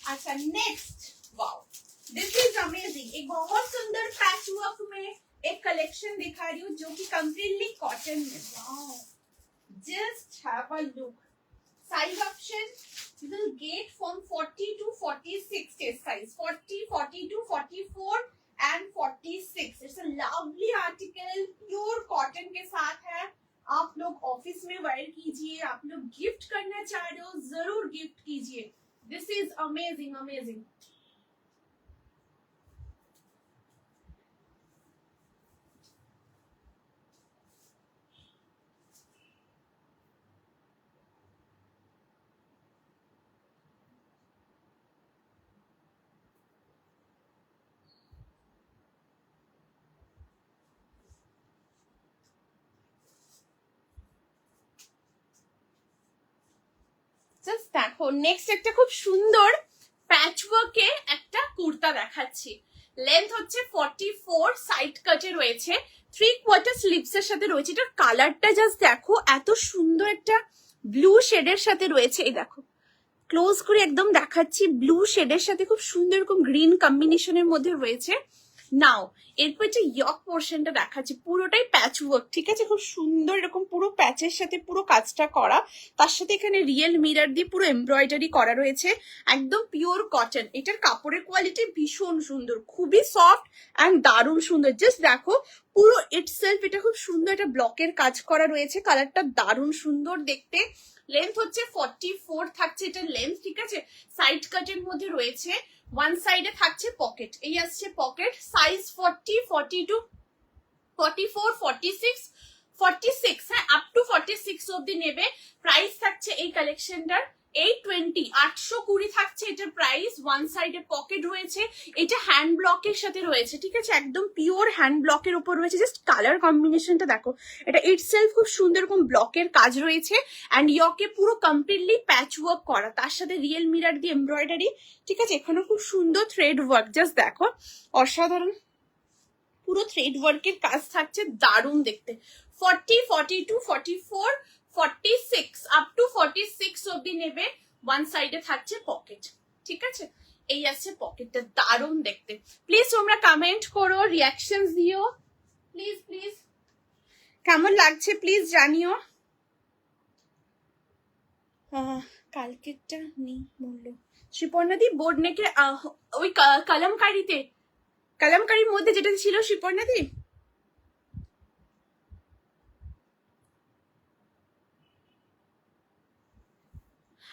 अच्छा next, wow this is amazing. एक बहुत सुंदर पैच वर्क में एक कलेक्शन दिखा रही हूँ जो कि कंप्लीटली कॉटन में। Wow, just have a look. Size option you will get from 40 to 46 chest size, 40, 42, 44 and 46. It's a lovely article, pure cotton के साथ है। आप लोग ऑफिस में वेयर कीजिए, आप लोग गिफ्ट करना चाह रहे हो जरूर गिफ्ट कीजिए। This is amazing, amazing. Just দেখো, নেক্সট একটা খুব সুন্দর প্যাচওয়ার্কে একটা কুর্তা দেখাচ্ছি। লেন্থ হচ্ছে 44, সাইড কাটে রয়েছে, 3/4 স্লিভস এর সাথে রয়েছে। এটার কালারটা জাস্ট দেখো, এত সুন্দর একটা ব্লু শেডের সাথে রয়েছে। এই দেখো ক্লোজ করে একদম দেখাচ্ছি, ব্লু শেডের সাথে খুব সুন্দর এরকম গ্রিন কম্বিনেশনের মধ্যে রয়েছে। নাও এরপর যে ইয়ক পোর্শনটা দেখাচ্ছি, পুরোটাই প্যাচ ওয়ার্ক, ঠিক আছে, খুব সুন্দর এরকম পুরো প্যাচের সাথে পুরো কাজটা করা, তার সাথে এখানে রিয়েল মিরর দিয়ে পুরো এমব্রয়ডারি করা রয়েছে, একদম পিওর কটন। এটার কাপড়ের কোয়ালিটি ভীষণ সুন্দর, খুবই সফট অ্যান্ড দারুণ সুন্দর। জাস্ট দেখো পুরো ইটসেলফ এটা খুব সুন্দর, এটা ব্লকের কাজ করা রয়েছে, কালারটা দারুণ সুন্দর দেখতে। লেন্থ হচ্ছে 44 থাকছে এটা লেন্থ, ঠিক আছে, সাইড কাটের মধ্যে রয়েছে। ওয়ান সাইডে থাকছে পকেট, এই আসছে পকেট, সাইজ 40, 42, 44, 46, 46, হ্যাঁ আপ টু 46 অব্দি নেবে। প্রাইস থাকছে এই কালেকশনটার 820, 820 থাকছে এটার প্রাইস। ওয়ান সাইডে পকেট রয়েছে, এটা হ্যান্ড ব্লকের সাথে রয়েছে, ঠিক আছে, একদম পিওর হ্যান্ড ব্লকের উপর রয়েছে। জাস্ট কালার কম্বিনেশনটা দেখো, এটা ইটসেলফ খুব সুন্দর এরকম ব্লকের কাজ রয়েছে অ্যান্ড ইয়কে পুরো কমপ্লিটলি প্যাচ ওয়ার্ক করা, তার সাথে রিয়েল মিরর দিয়ে এমব্রয়ডারি, ঠিক আছে, এখানে খুব সুন্দর থ্রেড ওয়ার্ক, জাস্ট দেখো অসাধারণ পুরো থ্রেড ওয়ার্কের কাজ থাকছে, দারুণ দেখতে। 40, 42, 44, 46, আপ টু 46 অব্দি নেবে। ওয়ান সাইডে থাকছে পকেট, ঠিক আছে, এই আছে পকেটটা, দারুণ দেখতে। প্লিজ তোমরা কমেন্ট করো, রিয়াকশন দিও, প্লিজ প্লিজ কেমন লাগছে প্লিজ জানিও। কালকেরটা নেই মূল্য শ্রীপর্ণাদি বোর্ড নেকে ওই কালামকারির মধ্যে যেটা ছিল শ্রীপর্ণাদি,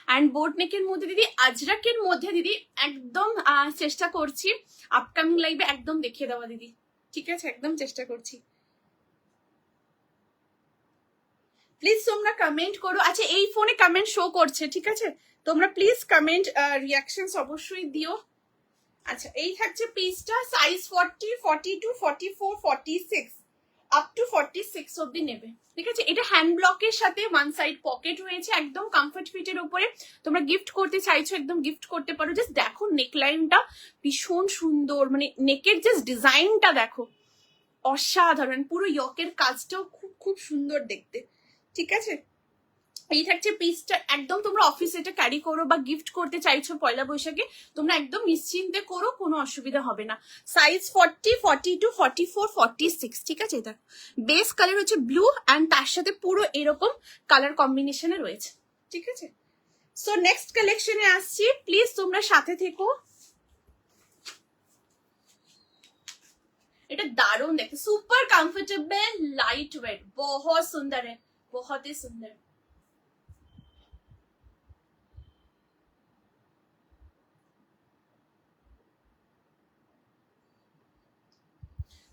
অ্যান্ড বোট নেকের মধ্যে দিদি, আজরাকের মধ্যে দিদি একদম চেষ্টা করছি আপকামিং লাইভে একদম দেখিয়ে দেওয়া দিদি, ঠিক আছে, একদম চেষ্টা করছি। প্লিজ তোমরা কমেন্ট করো। আচ্ছা এই ফোনে কমেন্ট শো করছে, ঠিক আছে, তোমরা প্লিজ কমেন্ট রিয়াকশনস অবশ্যই দিও। আচ্ছা এই থাকছে পিসটা, সাইজ 40, 42, 44, 46, আপ টু 46 অব্দি নেবে, ঠিক আছে। এটা হ্যান্ড ব্লকের সাথে ওয়ান সাইড পকেট রয়েছে, একদম কমফর্ট ফিটের উপরে। তোমরা গিফট করতে চাইছো একদম গিফট করতে পারো। জাস্ট দেখো নেকলাইনটা ভীষণ সুন্দর, মানে নেকের জাস্ট ডিজাইনটা দেখো অসাধারণ, পুরো ইয়কের কাজটাও খুব খুব সুন্দর দেখতে, ঠিক আছে। এই থাকছে পিসটা, একদম তোমরা অফিসে এটা ক্যারি করো বা গিফট করতে চাইছো পয়লা বৈশাখে, তোমরা একদম নিশ্চিন্তে করো, কোনো অসুবিধা হবে না। সাইজ 40, 42, 44, 46, ঠিক আছে। এটা বেস কালার হচ্ছে ব্লু অ্যান্ড তার সাথে পুরো এরকম কালার কম্বিনেশনে রয়েছে, ঠিক আছে। সো নেক্সট কালেকশনে আসছি, প্লিজ তোমরা সাথে থেকো। এটা দারুণ দেখতে, সুপার কम्फर्टेबल, लाइट वेट, बहुत सुंदर है, बहुत ही सुंदर।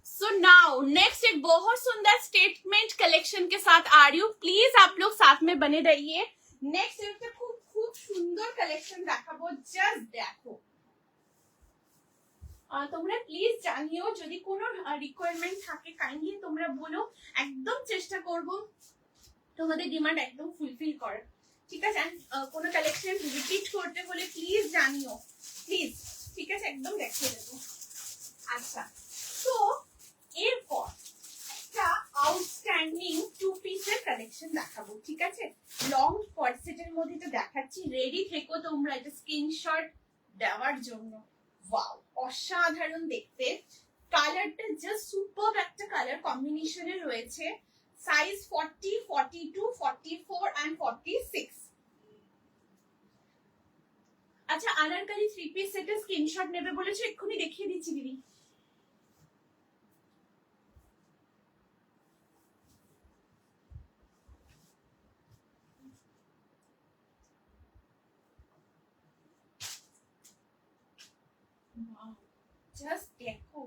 सो नाउ नेक्स्ट एक बहुत सुंदर स्टेटमेंट कलेक्शन के साथ आ रही हूँ, प्लीज आप लोग साथ में बने रहिए। नेक्स्ट एक खूब खूब सुंदर कलेक्शन দেখাবো, জাস্ট দেখো। তোমরা প্লিজ জানিও যদি কোনো রিকোয়ারমেন্ট থাকে, কাইন্ডলি তোমরা বলো, একদম চেষ্টা করব তোমাদের ডিমান্ড একদম ফুলফিল করার, ঠিক আছে। কোনো কালেকশন রিপিট করতে হলে প্লিজ জানিও, প্লিজ, ঠিক আছে, একদম দেখিয়ে দেবো। আচ্ছা তো এরপর একটা আউটস্ট্যান্ডিং টু পিসের কালেকশন দেখাবো, ঠিক আছে, লং কর্সেটের মধ্যে তো দেখাচ্ছি, রেডি থেকো তোমরা এটা স্ক্রিনশট দেওয়ার জন্য। ওয়াও অসাধারণ দেখতে, কালারটা জাস্ট সুপার একটা কালার কম্বিনেশনে রয়েছে। Size 40, 42, 44 and 46। আচ্ছা আনারকলি থ্রি পিস সেটের স্ক্রিনশট নেবে বলেছো, এক্ষুনি দেখিয়ে দিচ্ছি দিদি। জাস্ট দেখো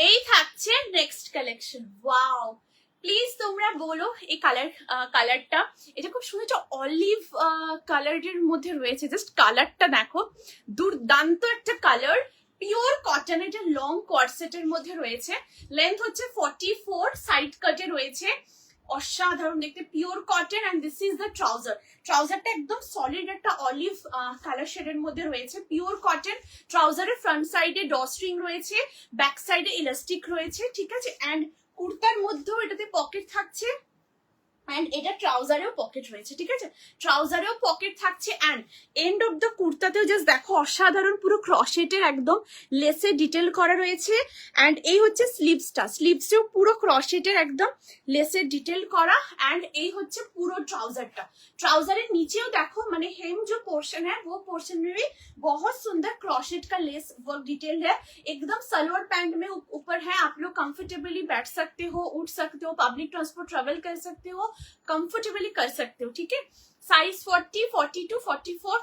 এই থাকছে নেক্সট কালেকশন। ওয়াও প্লিজ তোমরা বলো এই কালারটা, এটা খুব সুন্দর একটা অলিভ কালারের মধ্যে রয়েছে। জাস্ট কালারটা দেখো, দুর্দান্ত একটা কালার, পিওর কটন, এটা লং কর্সেটের মধ্যে রয়েছে। লেন্থ হচ্ছে 44, সাইড কাটে রয়েছে, অসাধারণ দেখতে, pure cotton. And this is the ট্রাউজারটা একদম সলিড একটা অলিভ কালার শেডের মধ্যে রয়েছে, পিওর কটন। ট্রাউজারের ফ্রন্ট সাইডে ডস্ট্রিং রয়েছে, ব্যাক সাইডে ইলাস্টিক রয়েছে, ঠিক আছে। এন্ড কুর্তার মধ্যেও এটাতে পকেট থাকছে, এন্ড এটা ট্রাউজারেও পকেট রয়েছে, ঠিক আছে, ট্রাউজারেও পকেট থাকছে। এন্ড এন্ড অফ দ্য কুর্তাতেও জাস্ট দেখো অসাধারণ পুরো ক্রশেটের একদম লেসে ডিটেল করা রয়েছে। এন্ড এই হচ্ছে স্লিভসেও পুরো ক্রশেটের একদম লেসে ডিটেল করা। এন্ড এই হচ্ছে পুরো ट्राउजरेर नीचे देखो মানে हेम जो पोर्शन है वो पोर्शन में भी बहुत सुंदर क्रोशेट का लेस वर्क डिटेल्ड है, एकदम सलवार पैंट में ऊपर है। आप लोग कंफर्टेबली बैठ सकते हो, उठ सकते हो, पब्लिक ट्रांसपोर्ट ट्रेवल कर सकते हो, कंफर्टेबली कर सकते हो, ठीक है। साइज 40, 42, 44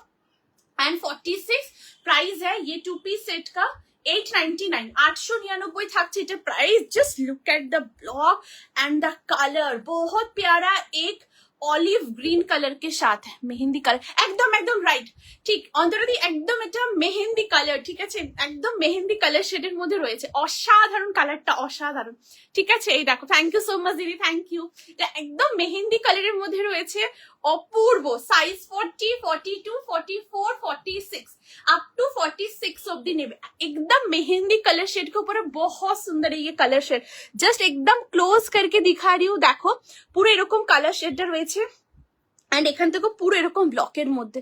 एंड 46 प्राइस है ये 2 पीस सेट का 899 899 থাকছে এটা price. Just look at the block and the colour, बहुत प्यारा एक অলিভ গ্রিন কালার কে সাথে মেহেন্দি কালার, একদম একদম রাইট, ঠিক অন্তরদি একদম এটা মেহেন্দি কালার, ঠিক আছে, একদম মেহেন্দি কালার শেডের মধ্যে রয়েছে, অসাধারণ কালারটা, অসাধারণ, ঠিক আছে। এই দেখো, থ্যাংক ইউ সো মাচ দিদি, থ্যাংক ইউ। এটা একদম মেহেন্দি কালারের মধ্যে রয়েছে, অপূর্ব। সাইজ 40, 42, 44, 46 अप टू 46 অব্দি নেবে। एकदम मेहंदी कलर शेड के ऊपर बहुत सुंदर है ये कलर शेड। जस्ट एकदम क्लोज करके दिखा रही हूँ, देखो পুরো এরকম কালার শেডটা রয়েছে। এন্ড এখান থেকে পুরো এরকম ব্লকের মধ্যে,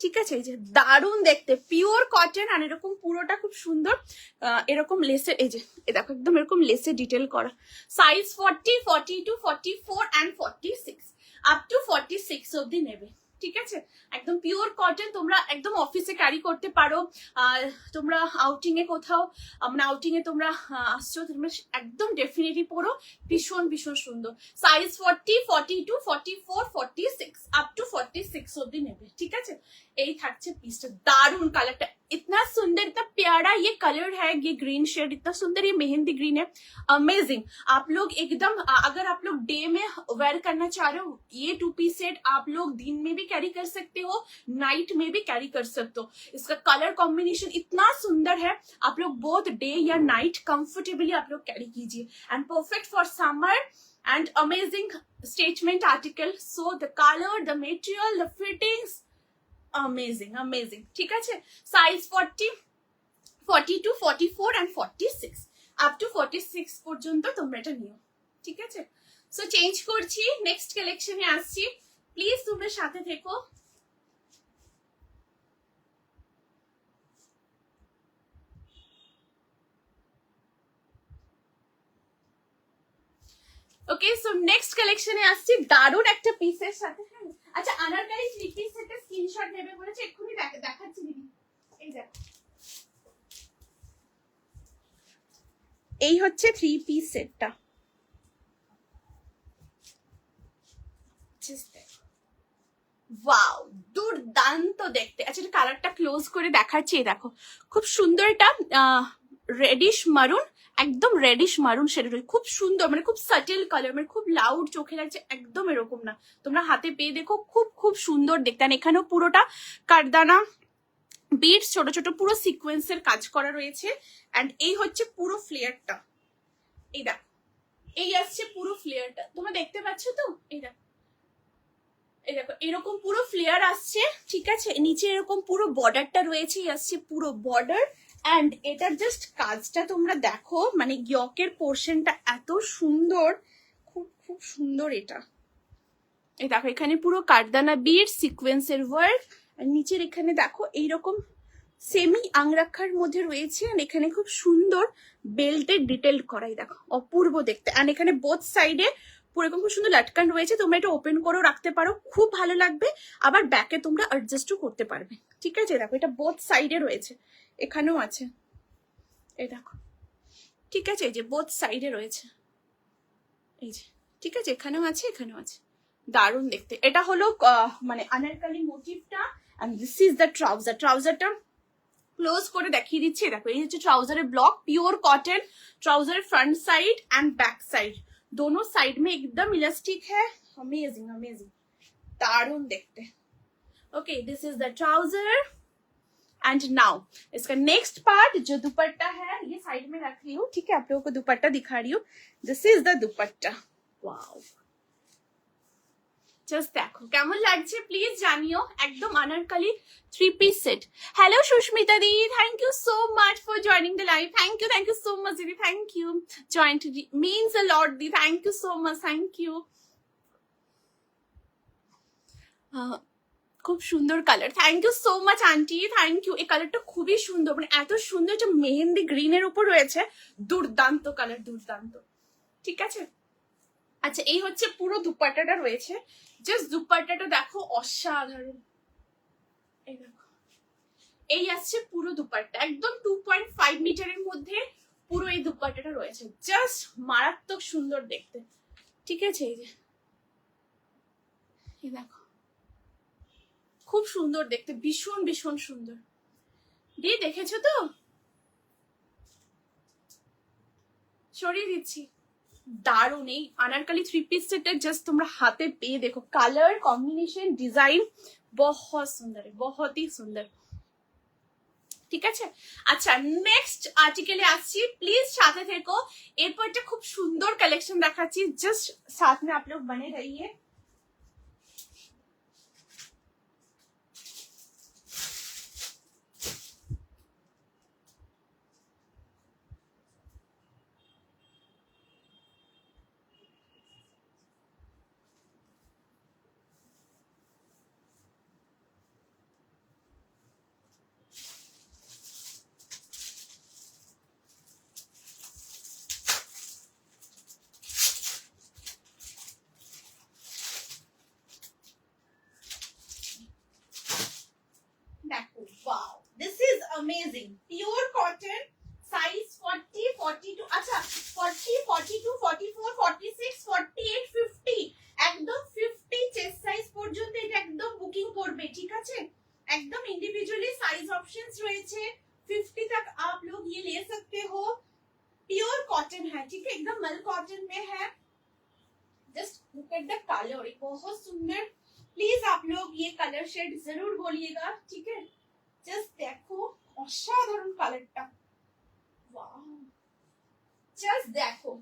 ঠিক আছে। এই যে দারুণ দেখতে, পিওর কটন। আর এরকম পুরোটা খুব সুন্দর এরকম লেসে, এই যে দেখো একদম এরকম লেসে ডিটেল করা। সাইজ 40, 42, 44 এন্ড 46 আপ টু 46 অব্দি নেবে, ঠিক আছে। একদম পিওর কটন, তোমরা একদম অফিসে ক্যারি করতে পারো, তোমরা আউটিং এ কোথাও মানে আউটিং এ তোমরা আসছো, তোমরা একদম ডেফিনেটলি পরো, ভীষণ ভীষণ সুন্দর। সাইজ 40, 42, 44, 46 আপ টু 46 অব্দি নেবে, ঠিক আছে। এই থাকছে পিসটা, দারুণ কালারটা, इतना सुंदर, इतना प्यारा ये कलर है, ये ग्रीन शेड इतना सुंदर, ये मेहंदी ग्रीन है, अमेजिंग। आप लोग एकदम, अगर आप लोग डे में वेयर करना चाह रहे हो, ये 2 पीस सेट आप लोग दिन में भी कैरी कर सकते हो, नाइट में भी कैरी कर सकते हो। इसका कलर कॉम्बिनेशन इतना सुंदर है, आप लोग बोथ डे या नाइट कंफर्टेबली आप लोग कैरी कीजिए। And perfect for summer and amazing statement article. So the colour, the material, the fittings, amazing amazing, ठीक है। साइज 40, 42, 44 एंड 46 अप टू 46 পর্যন্ত তোমরা এটা নিও, ঠিক আছে। সো চেঞ্জ করছি, নেক্সট কালেকশনে আসছি, প্লিজ তোমরা সাথে থেকো। ওকে, সো নেক্সট কালেকশনে আসছি দারুণ একটা পিসের সাথে। হ্যাঁ, আচ্ছা, আনারকলি 3 পিস সেটের স্ক্রিনশট নেবে বলেছে, এক্ষুনি দেখাচ্ছি দিদি। এই দেখো, এই হচ্ছে 3 পিস সেটটা, ওয়াও দুর্দান্ত দেখতে। আচ্ছা, এটা কালারটা ক্লোজ করে দেখাচ্ছি, এই দেখো খুব সুন্দর, এটা রেডিশ মারুন, একদম রেডিশ মারুন শেডের, খুব সুন্দর, মানে খুব সাটেল কালার, মানে খুব লাউড চোখে লাগছে, একদম এরকম না। তোমরা হাতে পেয়ে দেখো, খুব খুব সুন্দর দেখতে। আর এখানেও পুরোটা কারদানা বিটস, ছোট ছোট পুরো সিকোয়েন্সের কাজ করা রয়েছে। এন্ড এই হচ্ছে পুরো ফ্লেয়ারটা, এই দেখো, এই আসছে পুরো ফ্লেয়ারটা, তোমরা দেখতে পাচ্ছ তো? এই দেখো, এই দেখো এরকম পুরো ফ্লেয়ার আসছে, ঠিক আছে। নিচে এরকম পুরো বর্ডারটা রয়েছে, আসছে পুরো বর্ডার। এন্ড এটার জাস্ট কাজটা তোমরা দেখো, মানে ইয়কের পোর্শনটা এত সুন্দর, খুব খুব সুন্দর এটা। এই দেখো এখানে পুরো কারদানা বিট সিকোয়েন্সের ওয়ার্ক, আর নিচের এখানে দেখো এইরকম সেমি আংরাক্ষার মধ্যে রয়েছে। আর এখানে খুব সুন্দর বেল্টের ডিটেল করাই, দেখো অপূর্ব দেখতে। আর এখানে বোথ সাইডে পুরো এরকম খুব সুন্দর লাটকান রয়েছে, তোমরা এটা ওপেন করেও রাখতে পারো, খুব ভালো লাগবে। আবার ব্যাকে তোমরা অ্যাডজাস্টও করতে পারবে, ঠিক আছে। দেখো এটা বোথ সাইডে রয়েছে, এখানেও আছে, এই দেখো, ঠিক আছে। এই যে বোথ সাইডে রয়েছে, এই যে, ঠিক আছে, এখানেও আছে, এখানেও আছে, দারুণ দেখতে। এটা হলো মানে আনারকলি মোটিভটা। And this is the trouser. ট্রাউজারটা ক্লোজ করে দেখিয়ে দিচ্ছি, দেখো এই হচ্ছে ট্রাউজারের ব্লক, পিওর কটন। ট্রাউজারের front side and back side दोनों साइड में एकदम इलास्टिक है, अमेजिंग अमेजिंग, दारुण देखते। Okay, this is the trouser and now इसका नेक्स्ट पार्ट जो दुपट्टा है, ये साइड में रख रही हूँ, ठीक है, आप लोगों को दुपट्टा दिखा रही हूँ। This is the dupatta, wow, just দেখো কেমন লাগছে প্লিজ জানিও। একদম anarkali 3 piece set. Hello Susmita the, thank you so much for joining the live. Thank you so much দিদি, thank you. Joined means a lot di, thank you so much, thank you. খুব সুন্দর colour, thank you so much aunty, thank you. এই কালারটা খুবই সুন্দর, মানে এত সুন্দর, এটা মেহেন্দি গ্রিনের উপর রয়েছে, দুর্দান্ত কালার, দুর্দান্ত, ঠিক আছে। আচ্ছা, এই হচ্ছে পুরো দুপাট্টাটা রয়েছে, জাস্ট দুপাট্টাটা দেখো অসাধারণ, এই দেখো, এই আসছে পুরো দুপাট্টা, একদম 2.5 মিটারের মধ্যে পুরো এই দুপাট্টাটা রয়েছে, জাস্ট মারাত্মক সুন্দর দেখতে, ঠিক আছে। এই যে এই দেখো, খুব সুন্দর দেখতে, ভীষণ ভীষণ সুন্দর। দিয়ে দেখেছো তো, সরিয়ে দিচ্ছি, দারুণ। এই আনারকলি 3 piece সেটটা জাস্ট তোমরা হাতে পেয়ে দেখো, কালার কম্বিনেশন, ডিজাইন বহুত সুন্দর, বহুত হি সুন্দর, ঠিক আছে। আচ্ছা, নেক্সট আর্টিকেলে আসছি, প্লিজ সাথে থেকো। এরপর একটা খুব সুন্দর কালেকশন দেখাচ্ছি, জাস্ট সাথ में आप लोग बने रहिए। দেখো, wow, this is amazing, pure cotton, size 40 42, আচ্ছা 40 42 44 46 48 50, একদম 50 চেস্ট সাইজ পর্যন্ত এটা একদম বুকিং করবে, ঠিক আছে। एकदम इंडिविजुअली साइज ऑप्शंस रहे, 50 तक आप लोग ये ले सकते हो। प्योर कॉटन है, ठीक है, एकदम मल कॉटन में है। Just look at the colour, बहुत सुंदर। प्लीज आप लोग ये कलर शेड जरूर बोलिएगा, ठीक है। जस्ट देखो असाधारण कलरটা, वाओ, जस्ट देखो।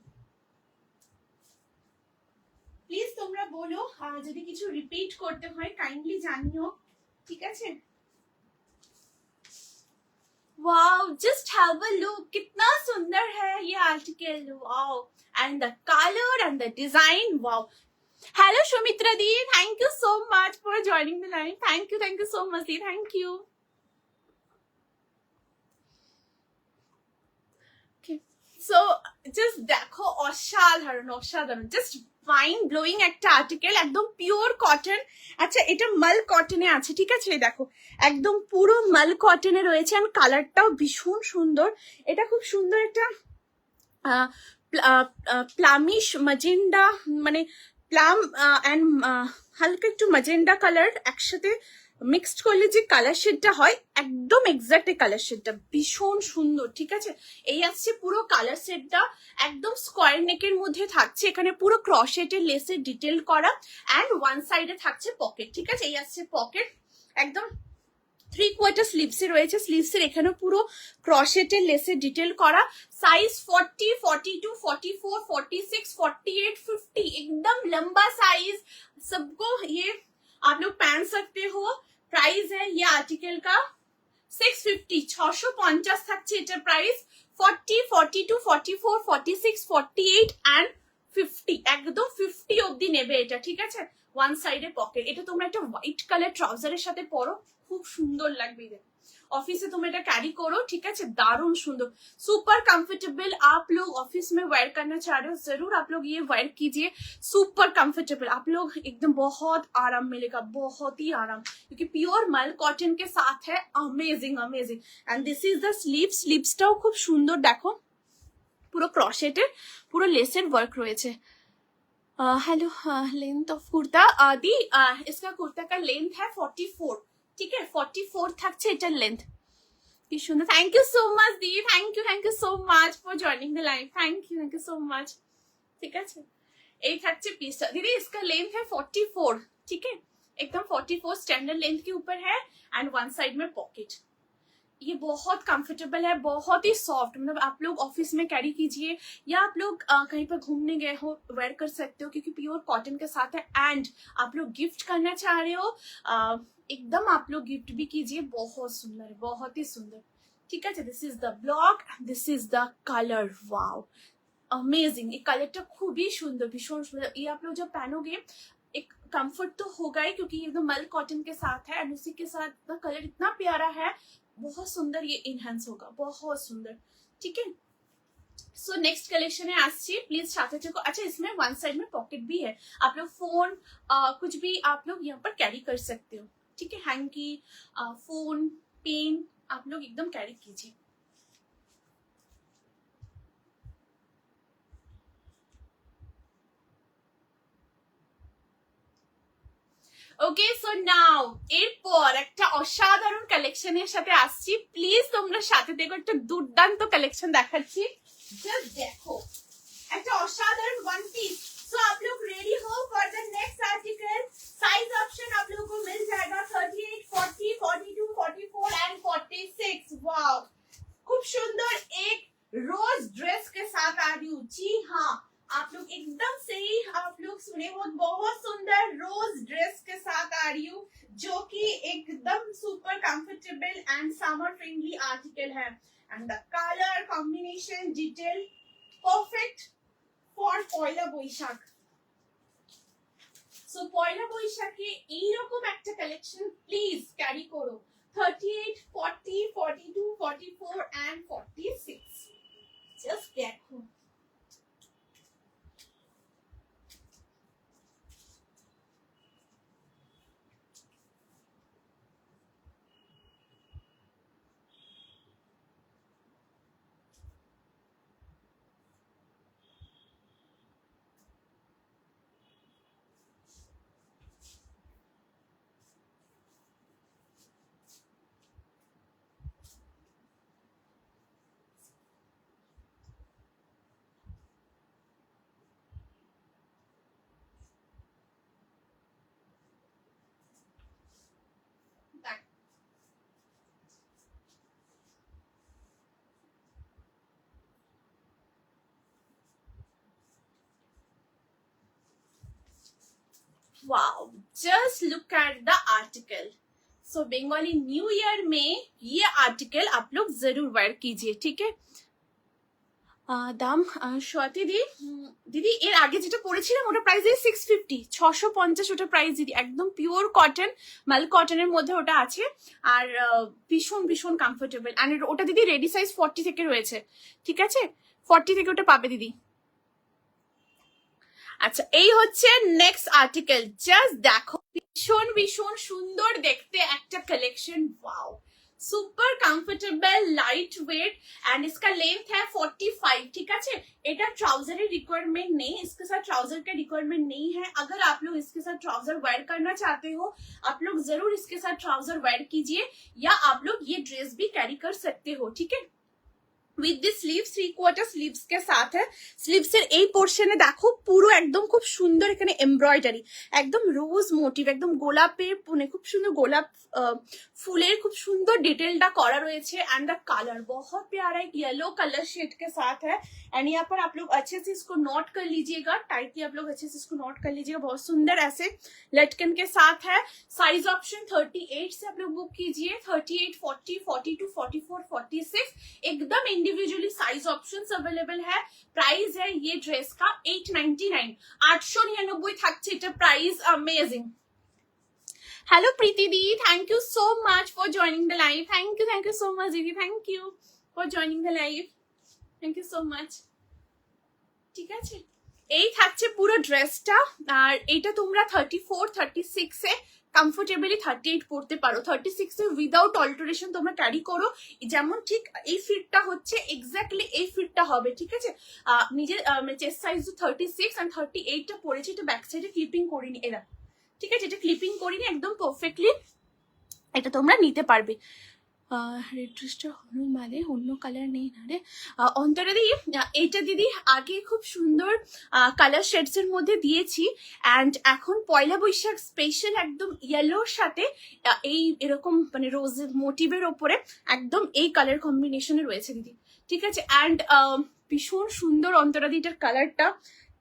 प्लीज তোমরা বলো, যদি কিছু রিপিট করতে হয় কাইন্ডলি জানিও, ঠিক আছে। Wow, just have a look, कितना सुंदर है ये article, wow, and the colour and the design, wow. Hello Sumitra the, thank you so much for joining the live, thank you so much दी, थैंक यू। सो जस्ट देखो অসাধারণ অসাধারণ, just mind blowing একটা article, একদম pure cotton. আচ্ছা, এটা মাল কটনে আছে, ঠিক আছে, দেখো একদম পুরো মাল কটনে রয়েছে, আর কালারটাও ভীষণ সুন্দর। এটা খুব সুন্দর একটা প্লামিশ ম্যাজেন্ডা, মানে প্লাম অ্যান্ড হালকা একটু ম্যাজেন্ডা কালার একসাথে মিক্সড করলে যে কালার শেডটা হয়, একদম এক্সাক্ট এই কালার শেডটা, ভীষণ সুন্দর, ঠিক আছে। এই আসছে পুরো কালার সেটটা, একদম স্কোয়ার নেকের মধ্যে থাকছে, এখানে পুরো ক্রশেটের লেসের ডিটেল করা, অ্যান্ড ওয়ান সাইডে থাকছে পকেট, ঠিক আছে। এই আসছে পকেট, একদম 3/4 স্লিভসে রয়েছে, স্লিভসের এখানে পুরো ক্রশেটের লেসের ডিটেল করা। साइज 40 42 44 46 48 50, एकदम लंबा साइज, सबको ये आप लोग पहन सकते हो। प्राइस है ये आर्टिकल का 650, 650 থাকছে এটা প্রাইস। 40 42 44 46 48 এন্ড 50, একদম 50 অবধি নেবে এটা, ঠিক আছে। ওয়ান সাইডে পকেট, এটা তোমরা একটা হোয়াইট কালার ট্রাউজারের সাথে পরো, খুব সুন্দর লাগবে। ऑफिस से तुम এটা कैरी करो, ठीक है, दारुण सुंदर, सुपर कंफर्टेबल। आप लोग ऑफिस में वेयर करना चाह रहे हो, जरूर आप लोग ये वेयर कीजिए, सुपर कंफर्टेबल, आप लोग एकदम बहुत आराम मिलेगा, बहुत ही आराम, क्योंकि प्योर मल कॉटन के साथ है, amazing amazing. And this is the sleeve, स्लीव्सটাও খুব সুন্দর, দেখো পুরো ক্রশেটের পুরো লেসের ওয়ার্ক রয়েছে। हेलो, लेंथ ऑफ कुर्ता दी, इसका कुर्ता का लेंथ है 44, ठीक है, 44 থাকছে এটার লেন্থ, কি সুন্দর। থ্যাংক ইউ সো মাচ দি, thank you so much for joining the live, thank you so much, ঠিক আছে। यही থাকছে পিসটা। दीदी इसका लेंथ है 44, ठीक है, एकदम 44 स्टैंडर्ड लेंथ के ऊपर है एंड वन साइड में पॉकेट। ये बहुत कंफर्टेबल है, बहुत ही सॉफ्ट, मतलब आप लोग ऑफिस में कैरी कीजिए या आप लोग कहीं पर घूमने गए हो वेयर कर सकते हो क्योंकि प्योर कॉटन के साथ है। एंड आप लोग गिफ्ट करना चाह रहे हो एकदम आप लोग गिफ्ट भी कीजिए, बहुत सुंदर है, बहुत ही सुंदर, ठीक है। This is the block, this is the colour, wow amazing. ये कलरটা খুবই সুন্দর, भीषण सुंदर। ये आप लोग जब पहनोगे एक कंफर्ट तो होगा ही क्योंकि ये मल कॉटन के साथ है एंड उसी के साथ कलर इतना प्यारा है, बहुत सुंदर ये इनहेंस होगा, बहुत सुंदर, ठीक है। सो नेक्स्ट कलेक्शन है आसची, प्लीज साथे थको। अच्छा इसमें वन साइड में पॉकेट भी है, आप लोग फोन कुछ भी आप लोग यहाँ पर कैरी कर सकते हो, ठीक है। हैंकी फोन पेन आप लोग एकदम कैरी कीजिए। ওকে সো নাও এরপর একটা অসাধারণ কালেকশনের সাথে আসছি, প্লিজ তোমরা সাথে দেখো, একটা দুর্দান্ত কালেকশন দেখাচ্ছি, জাস্ট দেখো একটা অসাধারণ ওয়ান পিস। सो आप लोग रेडी हो for the next article. Size option आप लोगों को मिल जाएगा 38, 40, 42, 44 एंड 46। वाओ खूब सुंदर एक रोज ड्रेस के साथ आ रही हूँ। जी हाँ आप लोग एकदम सही, आप लोग सुने, बहुत सुंदर रोज ड्रेस के साथ आ रही हूँ जो कि एकदम super comfortable and summer friendly article है। And the colour combination detail perfect for Poila Baishakh. So Poila বৈশাখে এইরকম একটা কালেকশন প্লিজ ক্যারি করো। 38, 40, 42, 44 एंड 46 জাস্ট দেখো। Wow just look at the article. So Bengali new year में ये आर्टिकल आप लोग जरूर वेयर कीजिए, ठीक है। দাম स्वाति दी दीदी এর আগে যেটা পড়েছিলাম ওটা প্রাইস দিয়ে 650, 650 ওটা প্রাইস দিদি, একদম পিওর কটন মাল কটনের মধ্যে ওটা আছে আর ভীষণ ভীষণ কমফোর্টেবল। এন্ড ওটা দিদি রেডি সাইজ 40 থেকে রয়েছে, ঠিক আছে, 40 থেকে ওটা পাবে দিদি। আচ্ছা এই হচ্ছে নেক্সট আর্টিকেল, জাস্ট দেখো ভীষণ ভীষণ সুন্দর দেখতে একটা collection. Wow super comfortable light weight and इसका लेंथ है 45, ठीक है। এটা ट्राउजर रिक्वायरमेंट नहीं, इसके साथ ट्राउजर का रिक्वायरमेंट नहीं है। अगर आप लोग इसके साथ ट्राउजर वेयर करना चाहते हो आप लोग जरूर इसके साथ ट्राउजर वेयर कीजिए या आप लोग ये ड्रेस भी कैरी कर सकते हो, ठीक है। উইথ দি স্লিভস 3/4 স্লিভস के साथ है। স্লিভস এর এই পোরশনে দেখো পুরো একদম খুব সুন্দর এখানে এমব্রয়ডারি, একদম রোজ মোটিভ, একদম গোলাপের মানে খুব সুন্দর গোলাপ फूलेर खूब सुंदर डिटेलটা করা রয়েছে। एंड द कलर बहुत प्यारा एक येलो कलर शेड के साथ है। एंड यहाँ पर आप लोग अच्छे से इसको नोट कर लीजिएगा, टाइटली आप लोग अच्छे से इसको नोट कर लीजिएगा, बहुत सुंदर ऐसे लटकन के साथ है। साइज ऑप्शन 38 से आप लोग बुक कीजिए, 38, 40, 42, 44, 46 एकदम इंडिविजुअली साइज ऑप्शंस अवेलेबल है। प्राइस है ये ड्रेस का 899, 899 থাকছে এটা price. Amazing. Hello Preeti di, thank you so much for joining the live. Thank you so much दीदी, thank you for joining the live, thank you so much, ঠিক আছে। এই থাকছে পুরো ড্রেসটা আর এটা তোমরা 34, 36 এ কমফোর্টেবলি 38 পড়তে পারো, 36 এ উইদাউট অল্টারেশন তোমরা ক্যারি করো, যেমন ঠিক এই ফিটটা হচ্ছে এক্স্যাক্টলি এই ফিটটা হবে, ঠিক আছে। নিজের চেস্ট সাইজ 36 এন্ড 38 টা পড়েছে, এটা ব্যাক সাইডে ক্লিপিং করিনি এরা, ঠিক আছে, এটা ক্লিপিং করিনি, একদম পারফেক্টলি এটা তোমরা নিতে পারবে। রেড ড্রেসটা হলুদ বাদে অন্য কালার নেই না রে। অন্তরা দি, এইটা দিদি আগে খুব সুন্দর কালার শেডস এর মধ্যে দিয়েছি, অ্যান্ড এখন পয়লা বৈশাখ স্পেশাল একদম ইয়েলোর সাথে এই এরকম মানে রোজ মোটিভের ওপরে একদম এই কালার কম্বিনেশনে রয়েছে দিদি, ঠিক আছে। অ্যান্ড ভীষণ সুন্দর অন্তরা দি এটার কালারটা,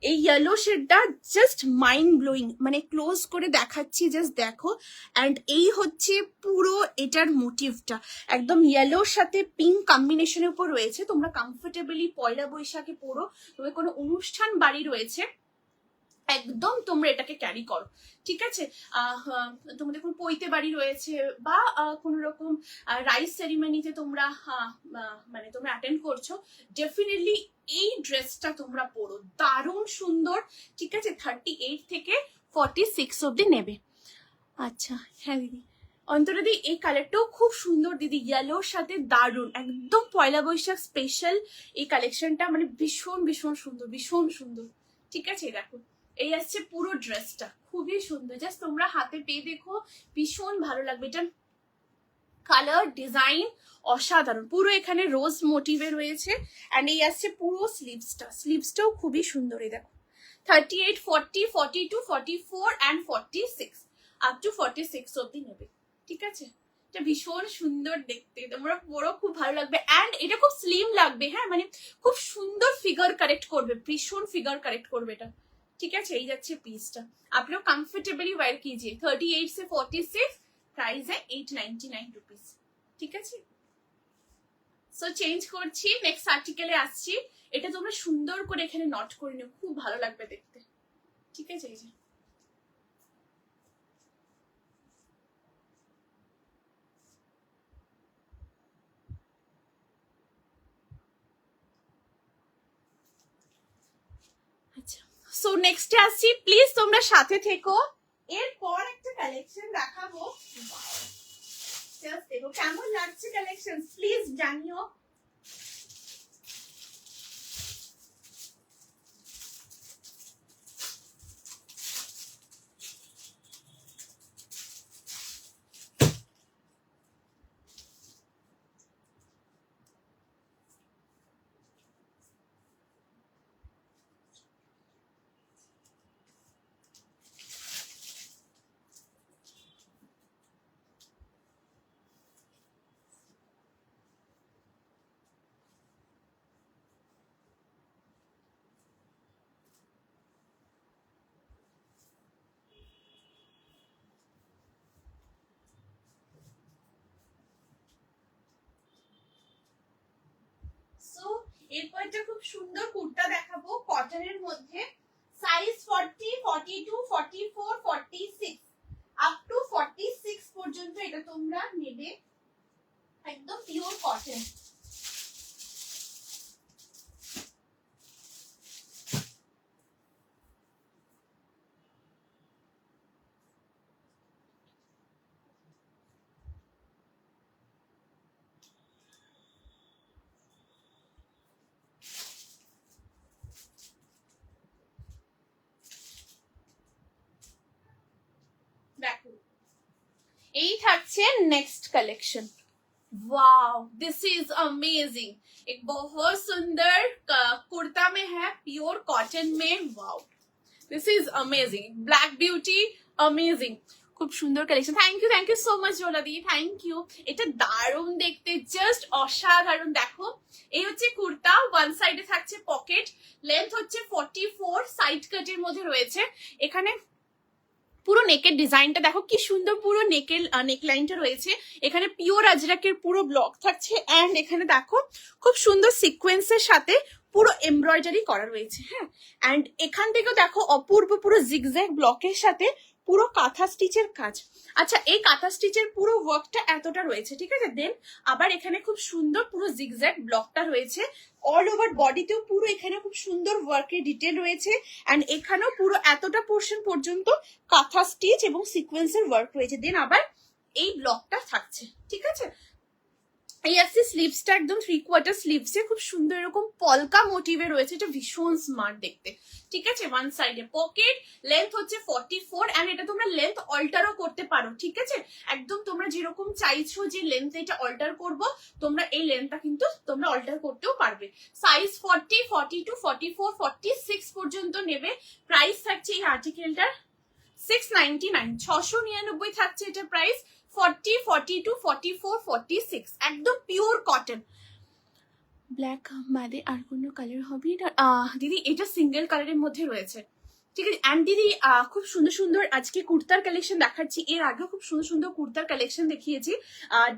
এই ইয়েলো শেডটা জাস্ট মাইন্ড ব্লোয়িং, মানে ক্লোজ করে দেখাচ্ছি, জাস্ট দেখো। অ্যান্ড এই হচ্ছে পুরো এটার মোটিভটা একদম ইয়েলোর সাথে পিঙ্ক কম্বিনেশনের উপর রয়েছে। তোমরা কমফোর্টেবলি পয়লা বৈশাখে পরো, তোমার কোনো অনুষ্ঠান বাড়ি রয়েছে একদম তোমরা এটাকে ক্যারি করো, ঠিক আছে। তোমাদের কোনো পৈতে বাড়ি রয়েছে বা কোনো রকম রাইস সেরিমনিতে তোমরা মানে তোমরা অ্যাটেন্ড করছো, ডেফিনেটলি এই ড্রেসটা তোমরা পরো, দারুণ সুন্দর, ঠিক আছে। 38 থেকে 46 অব্দি নেবে। আচ্ছা হ্যাঁ দিদি, অন্তরা দি এই কালারটাও খুব সুন্দর দিদি, ইয়েলোর সাথে দারুণ, একদম পয়লা বৈশাখ স্পেশাল এই কালেকশনটা, মানে ভীষণ ভীষণ সুন্দর, ভীষণ সুন্দর, ঠিক আছে। দেখো এই আসছে পুরো ড্রেসটা, খুবই সুন্দর, জাস্ট তোমরা হাতে পেয়ে দেখো, ভীষণ ভালো লাগবে। এটা কালার ডিজাইন অসাধারণ, পুরো এখানে রোজ মোটিভে রয়েছে। অ্যান্ড এই আসছে পুরো স্লিভসটাও খুবই সুন্দর, এই দেখো 38, 40, 42, 44 অ্যান্ড 46 আপ টু 46 অব্দি নেবে, ঠিক আছে। এটা ভীষণ সুন্দর দেখতে, তোমরা পরো, খুব ভালো লাগবে। অ্যান্ড এটা খুব স্লিম লাগবে, হ্যাঁ মানে খুব সুন্দর ফিগার কারেক্ট করবে, ভীষণ ফিগার কারেক্ট করবে এটা, ঠিক আছে। এই যাচ্ছে পিসটা, आप लोग कंफर्टेबली वेयर कीजिए। 38 से 46 प्राइस है 899 रुपीज, ঠিক আছে। সো চেঞ্জ করছি, নেক্সট আর্টিকেলে আসছি। এটা তোমরা সুন্দর করে এখানে নোট করে নিও, খুব ভালো লাগবে দেখতে, ঠিক আছে। এই যে আচ্ছা, সো নেক্সটে আসছি, প্লিজ তোমরা সাথে থেকো। এরপর একটা কালেকশন দেখাবো, জাস্ট দেখো কেমন লাগছে কালেকশন, প্লিজ জানিও। এরপর একটা খুব সুন্দর কুর্তা দেখাবো কটনের মধ্যে, সাইজ 40, 42, 44, 46 আপ টু 46 পর্যন্ত এটা তোমরা নেবে, একদম পিওর কটন। দেখো এই থাকছে next collection, wow this is amazing, एक बहुत सुंदर कुर्ता में है, प्योर कॉटन में, wow this is amazing, black beauty amazing, খুব সুন্দর collection. Thank you so much Jola the, thank you. এটা দারুণ দেখতে, জাস্ট অসাধারণ। দেখো এই হচ্ছে কুর্তা, ওয়ান সাইডে থাকছে পকেট, লেন্থ হচ্ছে 44, সাইড কাটের মধ্যে রয়েছে। এখানে পুরো নেকের ডিজাইনটা দেখো কি সুন্দর, পুরো নেকের নেকলাইনটা রয়েছে, এখানে পিওর আজরাকের পুরো ব্লক থাকছে। অ্যান্ড এখানে দেখো খুব সুন্দর সিকোয়েন্সের সাথে পুরো এমব্রয়ডারি করা রয়েছে, হ্যাঁ। অ্যান্ড এখান থেকেও দেখো অপূর্ব পুরো জিগজ্যাগ ব্লকের সাথে পুরো কাঁথা স্টিচের কাজ। আচ্ছা এই কাঁথা স্টিচের পুরো ওয়ার্কটা এতটা রয়েছে, ঠিক আছে। দেন আবার এখানে খুব সুন্দর পুরো জিগজ্যাগ ব্লকটা রয়েছে, অল ওভার বডিতেও পুরো এখানে খুব সুন্দর ওয়ার্কের ডিটেল রয়েছে। অ্যান্ড এখানেও পুরো এতটা পোর্শন পর্যন্ত কাঁথা স্টিচ এবং সিকোয়েন্সের ওয়ার্ক রয়েছে। দেন আবার এই ব্লকটা থাকছে, ঠিক আছে। এই আসছে স্লিভসটা একদম 3/4 স্লিভসে খুব সুন্দর এরকম পলকা মোটিভে রয়েছে, এটা ভীষণ স্মার্ট দেখতে। ঠিক আছে, ওয়ান সাইডে পকেট, লেন্থ হচ্ছে 44 এন্ড এটা তোমরা লেন্থ অল্টারও করতে পারো। ঠিক আছে, একদম তোমরা যেরকম চাইছো যে লেন্থ এটা অল্টার করব, তোমরা এই লেন্থটা কিন্তু তোমরা অল্টার করতেও পারবে। সাইজ 40, 42, 44, 46 পর্যন্ত নেবে। প্রাইস থাকছে এই আর্টিকেলটার 699, 699 থাকছে এটা প্রাইস। 40, 42, 44, 46 একদম পিওর কটন। ব্ল্যাক বাদে আর কোনো কালার হবে না দিদি? এটা সিঙ্গেল কালারের মধ্যে রয়েছে। ঠিক আছে, অ্যান্ড দিদি খুব সুন্দর সুন্দর আজকে কুর্তার কালেকশন দেখাচ্ছি। এর আগেও খুব সুন্দর সুন্দর কুর্তার কালেকশন দেখিয়েছি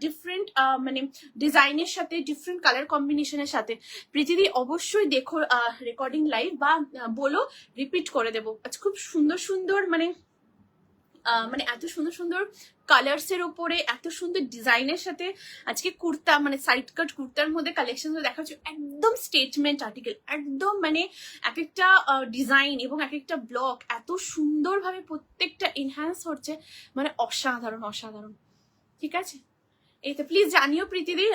ডিফারেন্ট মানে ডিজাইনের সাথে, ডিফারেন্ট কালার কম্বিনেশনের সাথে। প্রীতিদি অবশ্যই দেখো রেকর্ডিং লাইভ বা বলো, রিপিট করে দেবো। আচ্ছা, খুব সুন্দর সুন্দর মানে এত সুন্দর সুন্দর কালার্স এর উপরে এত সুন্দর ডিজাইনের সাথে আজকে কুর্তা, মানে সাইড কাট কুর্তার মধ্যে কালেকশন দেখা যাচ্ছে। একদম স্টেটমেন্ট আর্টিকেল, একদম মানে এক একটা ডিজাইন এবং এক একটা ব্লক এত সুন্দরভাবে প্রত্যেকটা এনহ্যান্স হচ্ছে, মানে অসাধারণ অসাধারণ। ঠিক আছে, এই তো প্লিজ জানিও প্রীতিদি,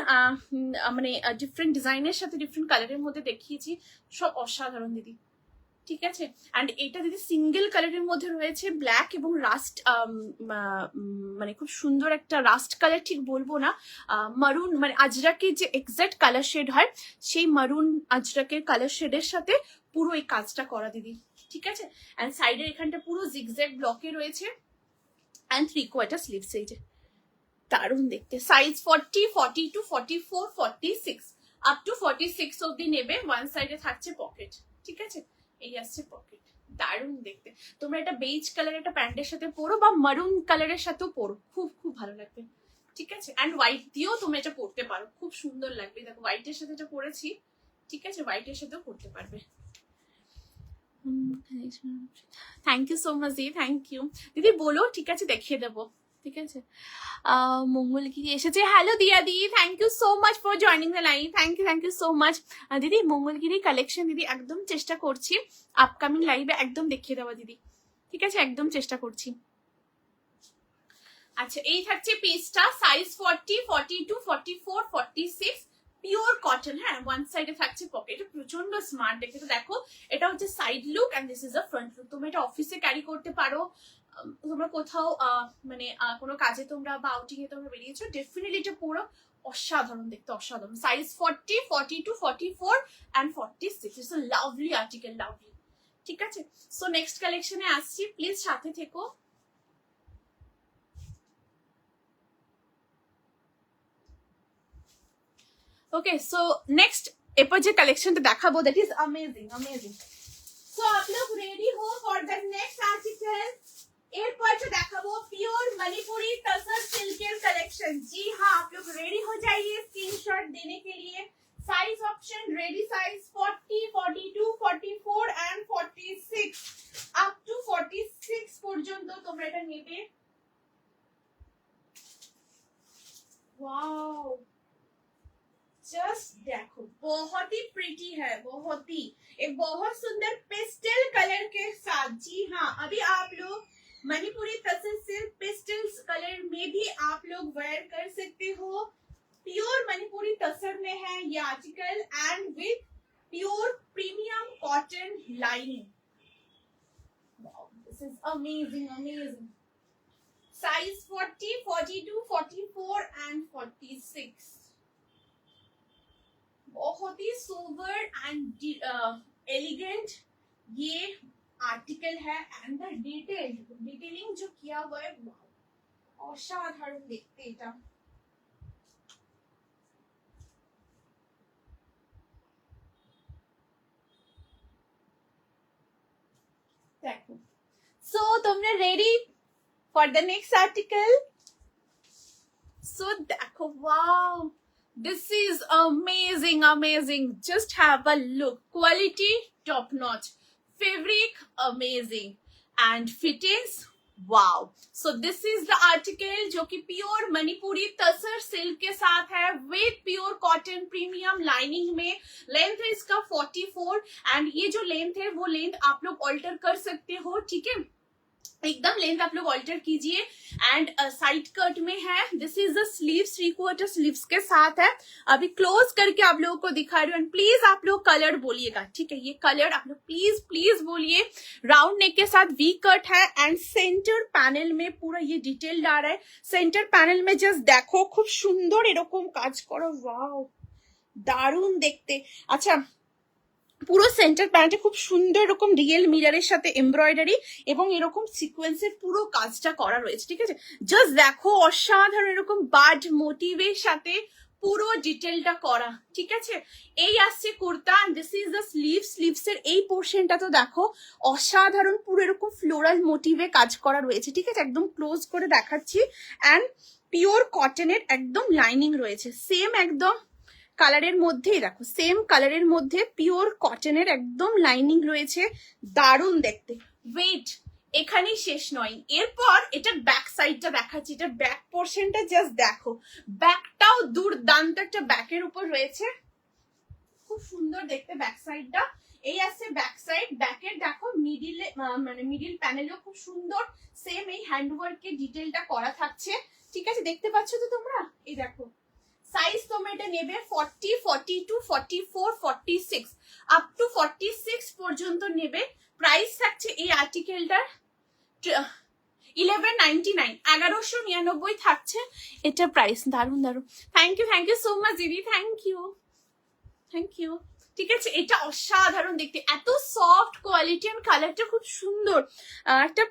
মানে ডিফারেন্ট ডিজাইনের সাথে ডিফারেন্ট কালারের মধ্যে দেখিয়েছি, সব অসাধারণ দিদি। ঠিক আছে, অ্যান্ড এটা দিদি সিঙ্গেল কালারের মধ্যে রয়েছে, ব্ল্যাক এবং রাস্ট, মানে খুব সুন্দর একটা রাস্ট কালার, ঠিক বলবো না, মারুন মানে আজরাকের যে এক্সাক্ট কালার শেড হয়, সেই মারুন আজরাকের কালার শেডের সাথে পুরো এই কাজটা করা দিদি। ঠিক আছে, অ্যান্ড সাইডের এখানটা পুরো জিগজ্যাগ ব্লকে রয়েছে, অ্যান্ড 3/4 স্লিভস, এই যে দারুণ দেখতে। সাইজ 40, 42, 44, 46 আপ টু 46 অব্দি নেবে। ওয়ান সাইডে থাকছে পকেট। ঠিক আছে, এই আসছে পকেট, দারুণ দেখতে। তোমরা এটা বেজ কালার একটা প্যান্টের সাথে পরো বা মারুন কালারের সাথেও পরো, খুব খুব ভালো লাগবে। ঠিক আছে, অ্যান্ড হোয়াইট দিয়েও তোমরা এটা পরতে পারো, খুব সুন্দর লাগবে। দেখো হোয়াইটের সাথে এটা পরেছি। ঠিক আছে, হোয়াইটের সাথেও পরতে পারবে। থ্যাংক ইউ সো মাচ দিদি, থ্যাংক ইউ দিদি, বলো। ঠিক আছে, দেখিয়ে দেবো। ঠিক আছে, মঙ্গলগিরি এসেছে। Hello Diya di, thank you so much for joining the live. Thank you so much দিদি। মঙ্গলগিরি কালেকশন দিদি একদম চেষ্টা করছি আপকামিং লাইভে একদম দেখিয়ে দেওয়া দিদি। ঠিক আছে, একদম চেষ্টা করছি। আচ্ছা, এই থাকছে পিসটা, সাইজ 40, 42, 44, 46 পিওর কটন। হ্যাঁ, ওয়ান সাইডে থাকছে পকেট, প্রচন্ড স্মার্ট দেখে। তো দেখো, এটা হচ্ছে side look and this is a front look. তোমরা এটা অফিসে ক্যারি করতে পারো, তোমরা কোথাও মানে কোনো কাজে তোমরা বা আউটিং এ তোমরা বেরিয়েছো, ডেফিনেটলি এটা পুরো অসাধারণ দেখতে, অসাধারণ। Size 40, 42, 44 and 46 it's a lovely article, lovely. ঠিক আছে, সো নেক্সট কালেকশনে আসছি, প্লিজ সাথে থেকো। ओके, सो नेक्स्ट एपर जो कलेक्शन देखाबो दैट इज अमेजिंग अमेजिंग। सो आप लोग रेडी हो फॉर द नेक्स्ट आर्टिकल? एरपर जो देखाबो प्योर मणिपुरी तसर सिल्केर कलेक्शन। जी हाँ, आप लोग रेडी हो जाइए स्क्रीनशॉट देने के लिए। Size option ready, size 40, 42, 44 and 46 up to 46 পর্যন্ত তোমরা এটা নেবে। वाओ, जस्ट देखो, बहुत ही प्रीटी है, बहुत ही एक बहुत सुंदर पेस्टल कलर के साथ। जी हाँ, अभी आप लोग मणिपुरी तसर सिल्क पेस्टल कलर में भी आप लोग वेयर कर सकते हो। प्योर मणिपुरी तसर में है ये article and with pure premium cotton lining. Wow, this is amazing amazing. Size 40, 42, 44 and 46 बहुत ही सोबर एंड एलिगेंट ये आर्टिकल है। एंड द डिटेलिंग जो किया हुआ है असाधारण देखते এটা। देखो, सो तुमने ready for the next article? So देखो, wow, this is amazing amazing, just have a look, quality top notch, fabric amazing and fittings wow। so this is the article जो कि प्योर मणिपुरी तसर सिल्क के साथ है with pure cotton premium lining में। Length है इसका 44 and ये जो लेंथ है वो लेंथ आप लोग ऑल्टर कर सकते हो। ठीक है, एकदम लेंथ आप लोग ऑल्टर कीजिए। एंड साइड कट में है, this is the sleeves, 3/4 sleeves के साथ है। अभी क्लोज करके आप लोगों को दिखा रही हूँ। एंड प्लीज आप लोग कलर बोलिएगा, ठीक है, ये कलर आप लोग प्लीज प्लीज बोलिए। राउंड नेक के साथ वी कट है एंड सेंटर पैनल में पूरा ये डिटेल आ रहा है। सेंटर पैनल में जस्ट देखो খুব সুন্দর এরকম কাজ করা, ওয়াও দারুণ দেখতে। আচ্ছা, পুরো সেন্টার প্যানেলটা খুব সুন্দর এরকম রিয়েল মিররের সাথে এমব্রয়ডারি এবং এরকম সিকোয়েন্সের পুরো কাজটা করা রয়েছে, ঠিক আছে। জাস্ট দেখো অসাধারণ এরকম বার্ড মোটিভের সাথে পুরো ডিটেলটা করা, ঠিক আছে। এই আসছে kurta, this is the sleeves এর এই পোর্শনটা তো দেখো অসাধারণ পুরো এরকম ফ্লোরাল মোটিভে কাজ করা রয়েছে, ঠিক আছে। একদম ক্লোজ করে দেখাচ্ছি। অ্যান্ড পিওর কটনের একদম লাইনিং রয়েছে, সেম একদম কালারের মধ্যেই দেখো, সেম কালারের মধ্যে পিওর কটনের একদম লাইনিং রয়েছে, দারুণ দেখতে। ওয়েট এখানেই শেষ নয়, এরপর এটার ব্যাক সাইডটা দেখাচ্ছি। এটার ব্যাক পোর্শনটা জাস্ট দেখো, ব্যাকটাও দুর্দান্ত একটা ব্যাকের উপর রয়েছে, খুব সুন্দর দেখতে ব্যাক সাইডটা। এই আসছে ব্যাক সাইড, ব্যাকের দেখো মিডিলে মানে মিডিল প্যানেলও খুব সুন্দর, সেম এই হ্যান্ডওয়ার্কের ডিটেলটা করা থাকছে, ঠিক আছে। দেখতে পাচ্ছ তো তোমরা, এই দেখো সাইজ তোমরা এটা নেবে 40, 42, 44, 46 আপ টু 46 পর্যন্ত নেবে। প্রাইস থাকছে এই আর্টিকেলটার 1199, 1199 থাকছে এটা প্রাইস। দারুন দারুন, থ্যাংক ইউ সো মাচ দিদি, থ্যাংক ইউ। ঠিক আছে, এটা অসাধারণ দেখতে, এত সফট কোয়ালিটি এন্ড কালারটা খুব সুন্দর, একটা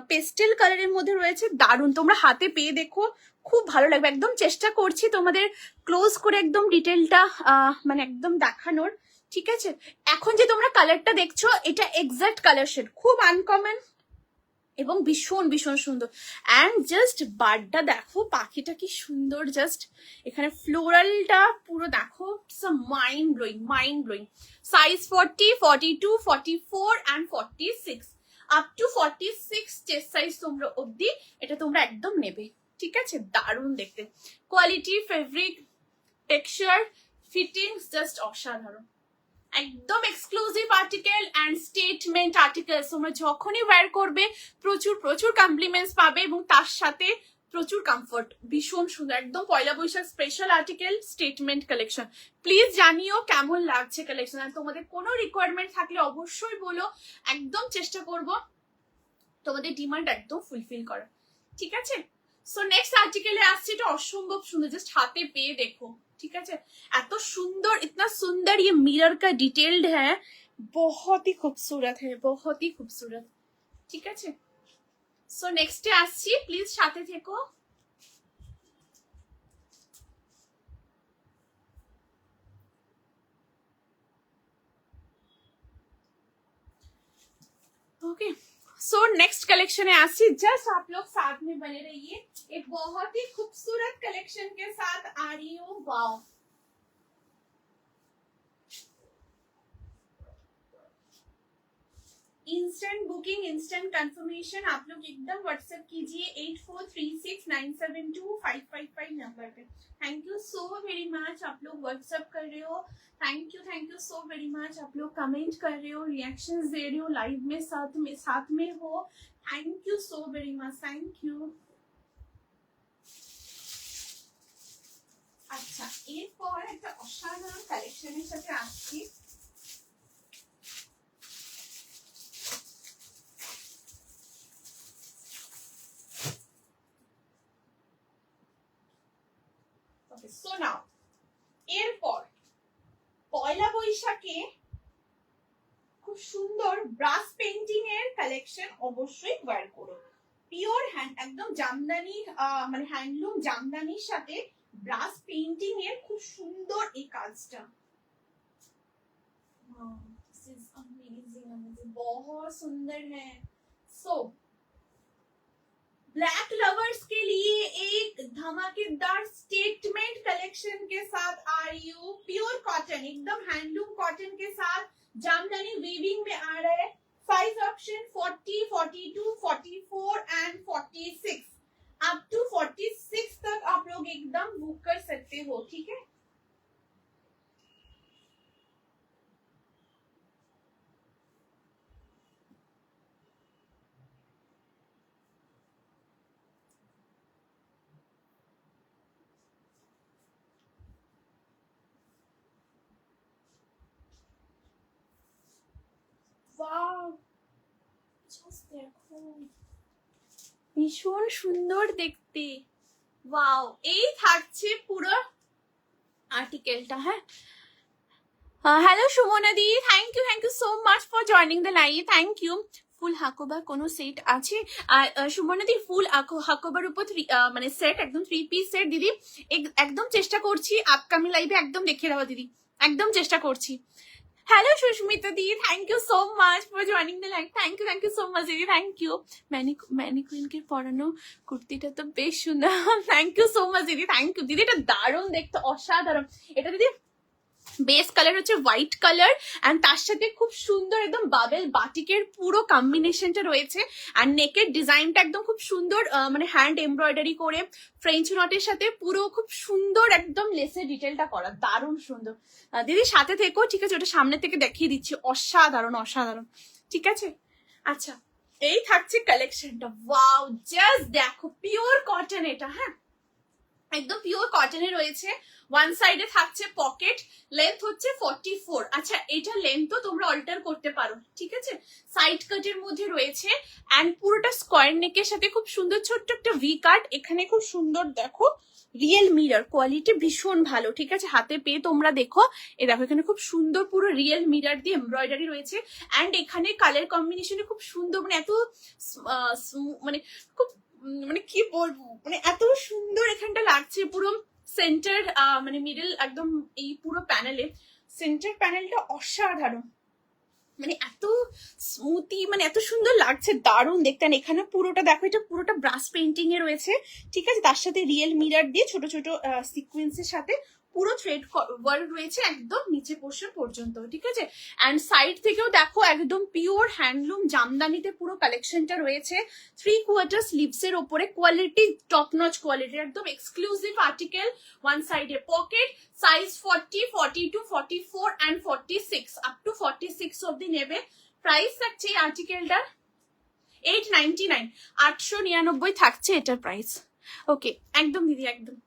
পেস্টেল কালারের মধ্যে রয়েছে, দারুন। তোমরা হাতে পেয়ে দেখো, খুব ভালো লাগবে। একদম চেষ্টা করছি তোমাদের ক্লোজ করে একদম ডিটেলটা মানে একদম দেখানোর, ঠিক আছে। এখন যে তোমরা কালারটা দেখছো এটা এক্সাক্ট কালার শেড, খুব আনকমন এবং ভীষণ ভীষণ সুন্দর। অ্যান্ড জাস্ট বার্ডটা দেখো, পাখিটা কি সুন্দর, জাস্ট এখানে ফ্লোরালটা পুরো দেখো, mind blowing. Size 40, 42, 44 and 46 up to 46 chest size তোমরা অবধি এটা তোমরা একদম নেবে, ঠিক আছে। দারুণ দেখতে, quality, fabric, texture, fittings just অসাধারণ, একদম exclusive article and statement article. তোমরা যখনই ওয়্যার করবে প্রচুর কমপ্লিমেন্টস পাবে এবং তার সাথে প্রচুর কমফর্ট, ভীষণ সুন্দর, একদম Poila Baishakh special article, statement collection. Please জানিও কেমন লাগছে কালেকশন, আর তোমাদের কোনো রিকোয়ারমেন্ট থাকলে অবশ্যই বলো, একদম চেষ্টা করব তোমাদের ডিমান্ড একদম ফুলফিল করা, ঠিক আছে। সো নেক্সট আর্টিকেলে আসছে, এটা অসম্ভব সুন্দর, জাস্ট হাতে পেয়ে দেখো, ठीक है। এত সুন্দর, इतना सुंदर ये मिरर का डिटेल्ड है, बहुत ही खूबसूरत है, बहुत ही खूबसूरत, ठीक है। सो नेक्स्ट আসছি, প্লিজ সাথে থেকো। ओके, सो नेक्स्ट कलेक्शन है आसी, जस्ट आप लोग साथ में बने रहिए। एक बहुत ही खूबसूरत कलेक्शन के साथ आ रही हूँ, wow. Instant booking, instant confirmation आप लोग एकदम व्हाट्सएप कीजिए 8436972555 नंबर पे। Thank you so very much, आप लोग व्हाट्सएप कर रहे हो, thank you so very much. आप लोग कमेंट कर रहे हो, रिएक्शंस दे रहे हो, लाइव में साथ में हो, thank you so very much, thank you. अच्छा, এরপর একটা অসাধারণ কালেকশনের সাথে আসছি। সো নাও, এরপর পয়লা বৈশাখে খুব সুন্দর ব্রাশ পেইন্টিং এর কালেকশন অবশ্যই ওয়্যার করো। পিওর হ্যান্ড, একদম জামদানি মানে হ্যান্ডলুম জামদানির সাথে ব্রাশ পেইন্টিং এর খুব সুন্দর এই কাজটা, दिस इज अमेजिंग, बहुत सुंदर है। सो ब्लैक लवर्स के लिए एक धमाकेदार स्टेटमेंट कलेक्शन के साथ आ रही हूँ। प्योर कॉटन, एकदम हैंडलूम कॉटन के साथ जामदानी वीविंग में आ रहा है। Size option 40, 42, 44 and 46 up to 46 तक आप लोग एकदम बुक कर सकते हो, ठीक है। দেখো ভীষণ সুন্দর দেখতে। ওয়াও, এই থাকছে পুরো আর্টিকেলটা। হ্যাঁ, হ্যালো সুমনা দি, thank you so much for joining the live, thank you. Full Hakoba কোনো সেট আছে? আর সুমনা দি, ফুল হাকোবার উপর মানে সেট একদম 3 পিস সেট দিদি একদম চেষ্টা করছি আপকামিং লাইভে একদম দেখিয়ে দেওয়া দিদি, একদম চেষ্টা করছি। Hello Susmita the, thank you so much for joining the live, thank you so much দিদি, থ্যাংক ইউ। ম্যানিকুইনকে পরানো কুর্তিটা তো বেশ সুন্দর, থ্যাংক ইউ সো মাচ দিদি, থ্যাংক ইউ দিদি। এটা দারুণ দেখতে, অসাধারণ। এটা দিদি বেস কালার হচ্ছে হোয়াইট কালার, অ্যান্ড তার সাথে খুব সুন্দর একদম বাবেল বাটিকের পুরো কম্বিনেশনটা রয়েছে। আর নেকের ডিজাইনটা একদম খুব সুন্দর, মানে হ্যান্ড এমব্রয়ডারি করে ফ্রেঞ্চ নটের সাথে পুরো খুব সুন্দর একদম লেসের ডিটেলটা করা, দারুণ সুন্দর। দিদি সাথে থেকো, ঠিক আছে? ওটা সামনে থেকে দেখিয়ে দিচ্ছি, অসাধারণ অসাধারণ, ঠিক আছে? আচ্ছা, এই থাকছে কালেকশনটা। ওয়াও, জাস্ট দেখো, পিওর কটন এটা। হ্যাঁ, একদম পিওর কটনে রয়েছে। ওয়ান সাইডে থাকছে পকেট, লেন্থ হচ্ছে 44। আচ্ছা, এটা লেন্থও তোমরা অল্টার করতে পারো, ঠিক আছে? সাইড কাটের মধ্যে রয়েছে, অ্যান্ড পুরোটা স্কোয়ার নেকের সাথে খুব সুন্দর ছোট্ট একটা ভি কাট। এখানে খুব সুন্দর দেখো রিয়েল মিরর, কোয়ালিটি ভীষণ ভালো, ঠিক আছে? হাতে পেয়ে তোমরা দেখো, এ দেখো এখানে খুব সুন্দর পুরো রিয়েল মিরর দিয়ে এমব্রয়ডারি রয়েছে, অ্যান্ড এখানে কালার কম্বিনেশনে খুব সুন্দর, মানে এত মানে খুব মানে কি বলবো, মানে এত সুন্দর এখানটা লাগছে। পুরো সেন্টার মানে মিডল একদম এই পুরো প্যানেলে, সেন্টার প্যানেলটা অসাধারণ, মানে এত স্মুথি, মানে এত সুন্দর লাগছে, দারুণ দেখতে। এখানে পুরোটা দেখো, এটা পুরোটা ব্রাশ পেইন্টিং এ রয়েছে, ঠিক আছে? তার সাথে রিয়েল মিরর দিয়ে ছোট ছোট সিকোয়েন্সের সাথে পুরো থ্রেড ওয়ার্ক রয়েছে একদম নিচে পোর্শন পর্যন্ত, ঠিক আছে? অ্যান্ড সাইড থেকেও দেখো একদম পিওর হ্যান্ডলুম জামদানিতে পুরো কালেকশনটা রয়েছে। 3/4 স্লিভস এর ওপরে, কোয়ালিটি টপ নচ কোয়ালিটি, একদম এক্সক্লুসিভ আর্টিকেল। ওয়ান সাইডে pocket, size 40, 42, 44 and 46 up to 46 অব্দি নেবে। প্রাইস থাকছে এই আর্টিকেলটার 899, 899 থাকছে এটার প্রাইস। ওকে, একদম দিদি, একদম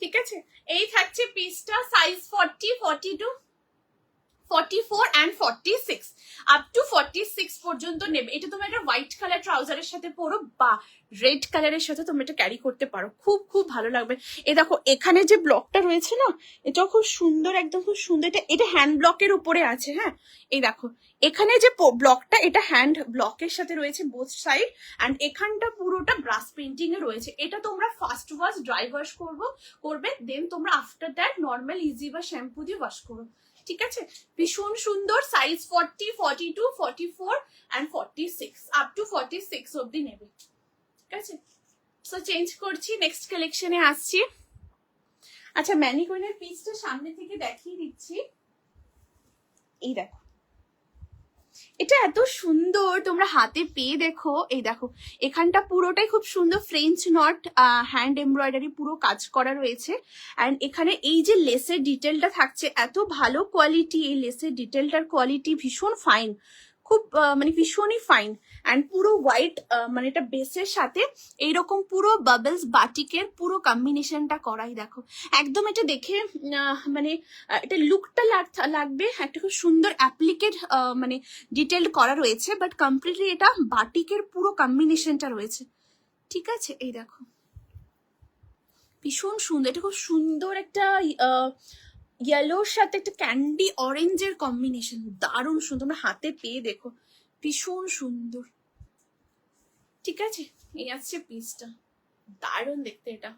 ঠিক আছে। এই থাকছে পিসটা, সাইজ 40, 42, 44 and 46 আপ টু 46 পর্যন্ত নেবে। এটা তোমরা একটা হোয়াইট কালার ট্রাউজারের সাথে পরো বা রেড কালারের সাথে তোমরা এটা ক্যারি করতে পারো, খুব খুব ভালো লাগবে। এই দেখো এখানে যে ব্লকটা রয়েছে না, এটাও খুব সুন্দর, একদম খুব সুন্দর। এটা হ্যান্ড ব্লকের উপরে আছে। হ্যাঁ, এই দেখো এখানে যে ব্লকটা, এটা হ্যান্ড ব্লকের সাথে রয়েছে বোথ সাইড, অ্যান্ড এখানটা পুরোটা ব্রাশ পেইন্টিং এ রয়েছে। এটা তোমরা ফার্স্ট ওয়াশ, ড্রাই ওয়াশ করবে, দেন তোমরা আফটার দ্যাট নর্মাল ইজি বা শ্যাম্পু দিয়ে ওয়াশ করো, ঠিক আছে? ভীষণ সুন্দর। সাইজ 40, 42, 44 and 46 আপ টু 46 অব্দি নেবে, ঠিক আছে? সো চেঞ্জ করছি, নেক্সট কালেকশনে আসছি। আচ্ছা, ম্যানিকুইনের পিসটা সামনে থেকে দেখিয়ে দিচ্ছি। এই দেখো, এটা এত সুন্দর, তোমরা হাতে পেয়ে দেখো। এই দেখো এখানটা পুরোটাই খুব সুন্দর ফ্রেঞ্চ নট হ্যান্ড এমব্রয়ডারি পুরো কাজ করা রয়েছে, অ্যান্ড এখানে এই যে লেসের ডিটেলটা থাকছে এত ভালো কোয়ালিটি, এই লেসের ডিটেলটার কোয়ালিটি ভীষণ ফাইন, খুব মানে ভীষণই ফাইন। অ্যান্ড পুরো হোয়াইট মানে এটা বেসের সাথে এইরকম পুরো বাবলস বাটিকের পুরো কম্বিনেশনটা করাই দেখো, একদম এটা দেখে মানে এটা লুকটা লাগবে একটা খুব সুন্দর অ্যাপ্লিকেড মানে ডিটেলড করা রয়েছে, বাট কমপ্লিটলি এটা বাটিকের পুরো কম্বিনেশনটা রয়েছে, ঠিক আছে? এই দেখো ভীষণ সুন্দর, এটা খুব সুন্দর একটা ইয়েলোর সাথে একটা ক্যান্ডি অরেঞ্জের কম্বিনেশন, দারুণ সুন্দর। তোমরা হাতে পেয়ে দেখো, ভীষণ সুন্দর, ঠিক আছে? এই আসছে পিসটা, দারুণ দেখতে এটা,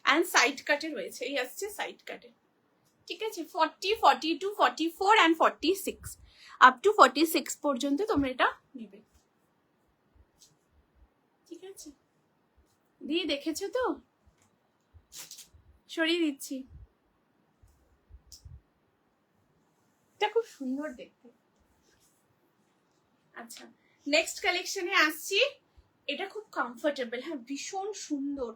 অ্যান্ড সাইড কাটে রয়েছে। এই আসছে সাইড কাটে, ঠিক আছে? 40, 42, 44 and 46 আপ টু 46 পর্যন্ত তোমরা এটা নেবে, ঠিক আছে? দিয়ে দেখেছো তো, সরিয়ে দিচ্ছি, এটা খুব সুন্দর দেখতে। আচ্ছা, নেক্সট কালেকশনে আসছি। এটা খুব কমফোর্টেবল, হ্যাঁ ভীষণ সুন্দর,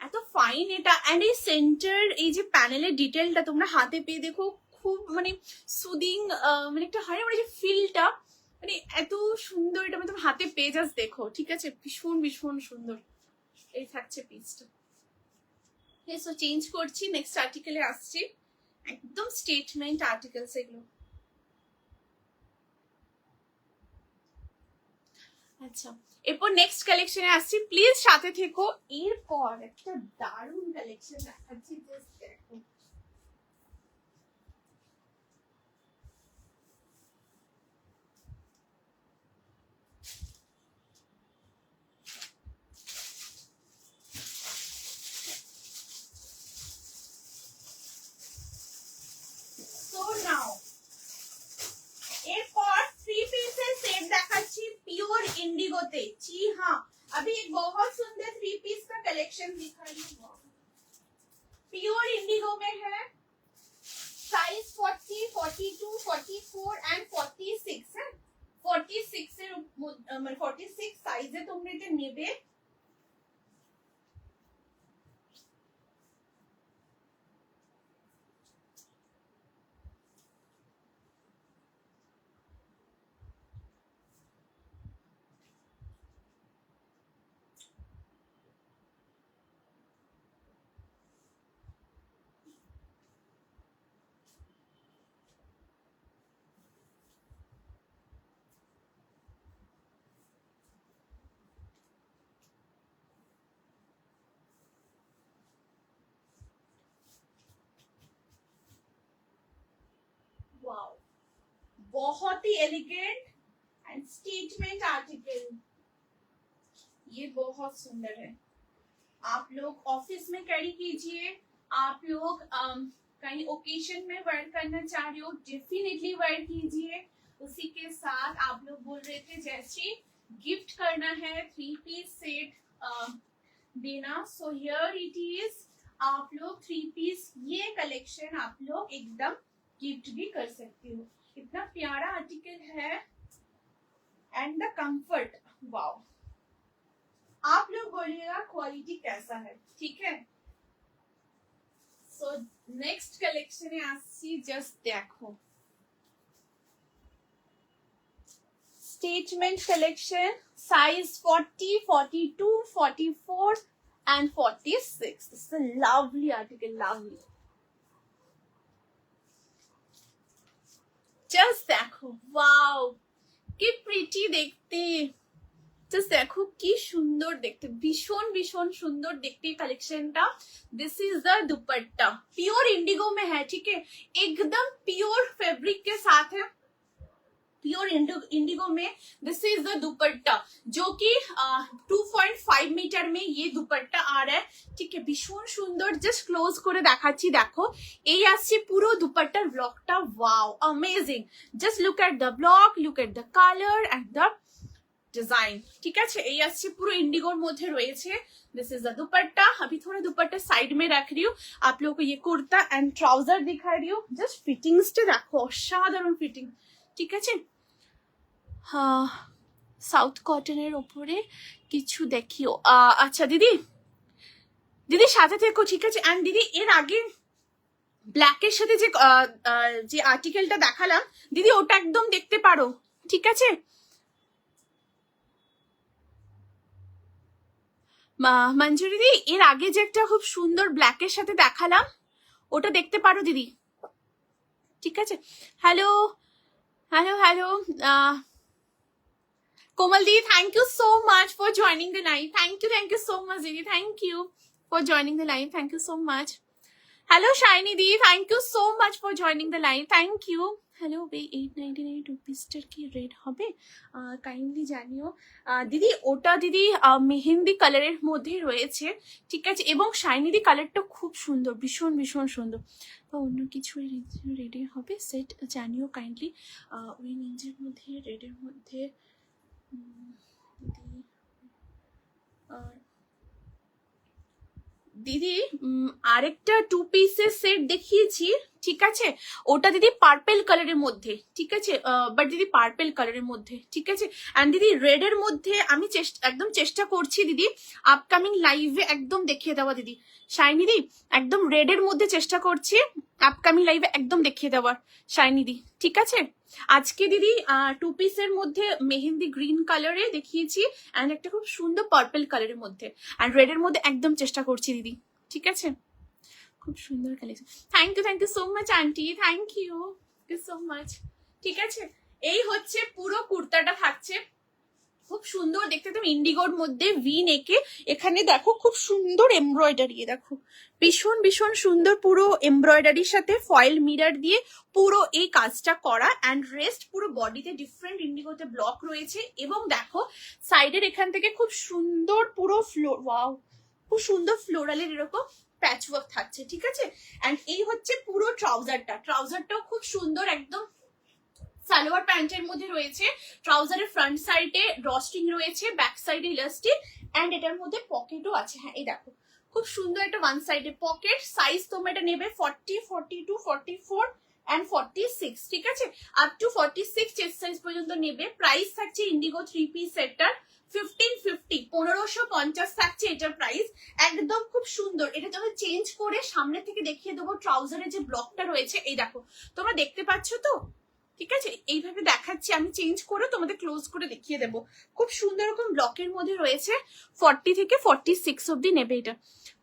এত ফাইন এটা। অ্যান্ড এই সেন্টার, এই যে প্যানেলের ডিটেলটা তোমরা হাতে পেয়ে দেখো, খুব মানে সুদিং, মানে একটা হয় না, মানে যে ফিলটা, মানে এত সুন্দর এটা, মানে তোমার হাতে পেয়ে জাস্ট দেখো, ঠিক আছে? ভীষণ ভীষণ সুন্দর। এই থাকছে পিসটা। সো চেঞ্জ করছি, নেক্সট আর্টিকেলে আসছি। একদম স্টেটমেন্ট আর্টিকেলস এগুলো। আচ্ছা, এরপর নেক্সট কালেকশনে আসছি, প্লিজ সাথে থেকো। এরপর একটা দারুণ কালেকশন দেখাচ্ছি, জাস্ট দেখো। So now, এরপর থ্রি পিসের সেট দেখাচ্ছি পিওর इंडिगोতে। जी हाँ, अभी एक बहुत सुंदर थ्री पीस का कलेक्शन दिखा रही हूँ, प्योर इंडिगो में है। साइज 40, 42, 44 एंड 46 है। 46 এর মানে 46 সাইজে তোমরা এটা নেবে। वाओ, बहुत ही एलिगेंट एंड स्टेटमेंट आर्टिकल, ये बहुत सुंदर है। आप लोग ऑफिस में कैरी कीजिए, आप लोग कहीं ओकेजन में वेयर करना चाह रहे हो, डेफिनेटली वेयर कीजिए। उसी के साथ आप लोग बोल रहे थे जैसे गिफ्ट करना है, थ्री पीस सेट देना, सो हियर इट इज। आप लोग थ्री पीस ये कलेक्शन आप लोग एकदम गिफ्ट भी कर सकते हो। इतना प्यारा आर्टिकल है एंड द कंफर्ट, वाओ। आप लोग बोलिएगा क्वालिटी कैसा है, ठीक है। सो नेक्स्ट कलेक्शन है আসছি, জাস্ট দেখো। Statement collection, size 40, 42, 44 and 46. It's a lovely article, lovely. Just দেখো, ওয়াও কি প্রিটি দেখতে, জাস্ট দেখো কি সুন্দর দেখতে, ভীষণ ভীষণ সুন্দর দেখতে कलेक्शनটা। This is the dupatta, pure indigo में है, ठीक है, एकदम प्योर फैब्रिक के साथ है, प्योर इंडिगो में। दिस इज द दुपट्टा जो कि 2.5 मीटर में ये दुपट्टा आ रहा है, ठीक है, ভীষণ সুন্দর। জাস্ট ক্লোজ করে দেখাচ্ছি, দেখো এই আসছে পুরো দুপাট্টার ব্লকটা, wow amazing. Just look at the block, look at the colour and the design, ठीक है। এই আসছে পুরো इंडिगोर মধ্যে রয়েছে। This is the dupatta. अभी थोड़ा दुपट्टा साइड में रख रही हूँ, आप लोगों को ये कुर्ता एंड ट्राउजर दिखा रही हूँ। जस्ट फिटिंग्सটা দেখো, অসাধারণ ফিটিং, ঠিক আছে। হ্যাঁ, সাউথ কটনের উপরে কিছু দেখিও। আচ্ছা দিদি, দিদি সাথে থেকো, ঠিক আছে। এন্ড দিদি এর আগে ব্ল্যাকের সাথে যে আর্টিকেলটা দেখালাম দিদি, ওটা একদম দেখতে পারো, ঠিক আছে। মঞ্জুরি দিদি, এর আগে যে একটা খুব সুন্দর ব্ল্যাকের সাথে দেখালাম ওটা দেখতে পারো দিদি, ঠিক আছে। হ্যালো হ্যালো হ্যালো, কোমল দিদি, thank you so much for joining the live. Thank you so much দিদি, thank you for joining the live, thank you so much. Hello Shiny দিদি, thank you so much for joining the live, thank you. Hello, এই 899 রুপিসটার কি rate হবে kindly জানিও দিদি। ওটা দিদি মেহেন্দি কালারের মধ্যে রয়েছে, ঠিক আছে, এবং শাইনি কালারটা খুব সুন্দর, ভীষণ ভীষণ সুন্দর। বা অন্য কিছু রেডে হবে সেট জানিও কাইন্ডলি, ওই রেঞ্জের মধ্যে রেডের মধ্যে দিদি। আরেকটা টু পিসের সেট দেখিয়েছি, ঠিক আছে, ওটা দিদি পার্পেল কালারের মধ্যে, ঠিক আছে, বাট দিদি পার্পেল কালারের মধ্যে, ঠিক আছে। এন্ড দিদি রেড এর মধ্যে আমি একদম চেষ্টা করছি দিদি আপকামিং লাইভে একদম দেখিয়ে দেওয়া দিদি। শাইনি দি একদম রেড এর মধ্যে চেষ্টা করছি আপকামিং লাইভে একদম দেখিয়ে দেওয়ার, শাইনি দি, ঠিক আছে। আজকে দিদি টু পিসের মধ্যে মেহেন্দি গ্রিন কালারে দেখিয়েছি এন্ড একটা খুব সুন্দর পার্পেল কালারের মধ্যে, এন্ড রেড এর মধ্যে একদম চেষ্টা করছি দিদি, ঠিক আছে। খুব সুন্দর collection, thank you so much aunty, thank you so much, ঠিক আছে। এই হচ্ছে পুরো কুর্তাটা থাকছে, খুব সুন্দর দেখতে, একদম ইন্ডিগোর মধ্যে ভি নেকে। এখানে দেখো খুব সুন্দর এমব্রয়ডারি, দেখো ভীষণ ভীষণ সুন্দর, পুরো এমব্রয়ডারির সাথে ফয়েল মিরর দিয়ে পুরো এই কাজটা করা। অ্যান্ড রেস্ট পুরো বডিতে ডিফারেন্ট ইন্ডিগোতে ব্লক রয়েছে। এবং দেখো সাইডের এখান থেকে খুব সুন্দর পুরো ফ্লোর, ওয়াও, খুব সুন্দর ফ্লোরালের এরকম প্যাচ ওয়ার্ক থাকছে, ঠিক আছে। অ্যান্ড এই হচ্ছে পুরো ট্রাউজারটাও খুব সুন্দর, একদম সালোয়ার প্যান্টের মধ্যে রয়েছে। ট্রাউজারের ফ্রন্ট সাইডে ড্রস্ট্রিং রয়েছে, ব্যাক সাইডে ইলাস্টিক, এন্ড এটার মধ্যে পকেটও আছে। হ্যাঁ, এই দেখো খুব সুন্দর একটা ওয়ান সাইডে পকেট। সাইজ তোমরা এটা নেবে 40, 42, 44 and 46, ঠিক আছে, আপ টু 46 চেস্ট সাইজ পর্যন্ত নেবে। প্রাইস থাকছে ইন্ডিগো 3 পিস সেটটার 1550, 1550 থাকছে এটার প্রাইস। একদম খুব সুন্দর। এটা যখন চেঞ্জ করে সামনে থেকে দেখিয়ে দেবো ট্রাউজারের যে ব্লকটা রয়েছে, এই দেখো তোমরা দেখতে পাচ্ছ তো, ঠিক আছে, এইভাবে দেখাচ্ছি আমি, চেঞ্জ করে তোমাদের ক্লোজ করে দেখিয়ে দেবো। খুব সুন্দর রকম ব্লকের মধ্যে রয়েছে। 40 থেকে 46 অব্দি নেবে এটা।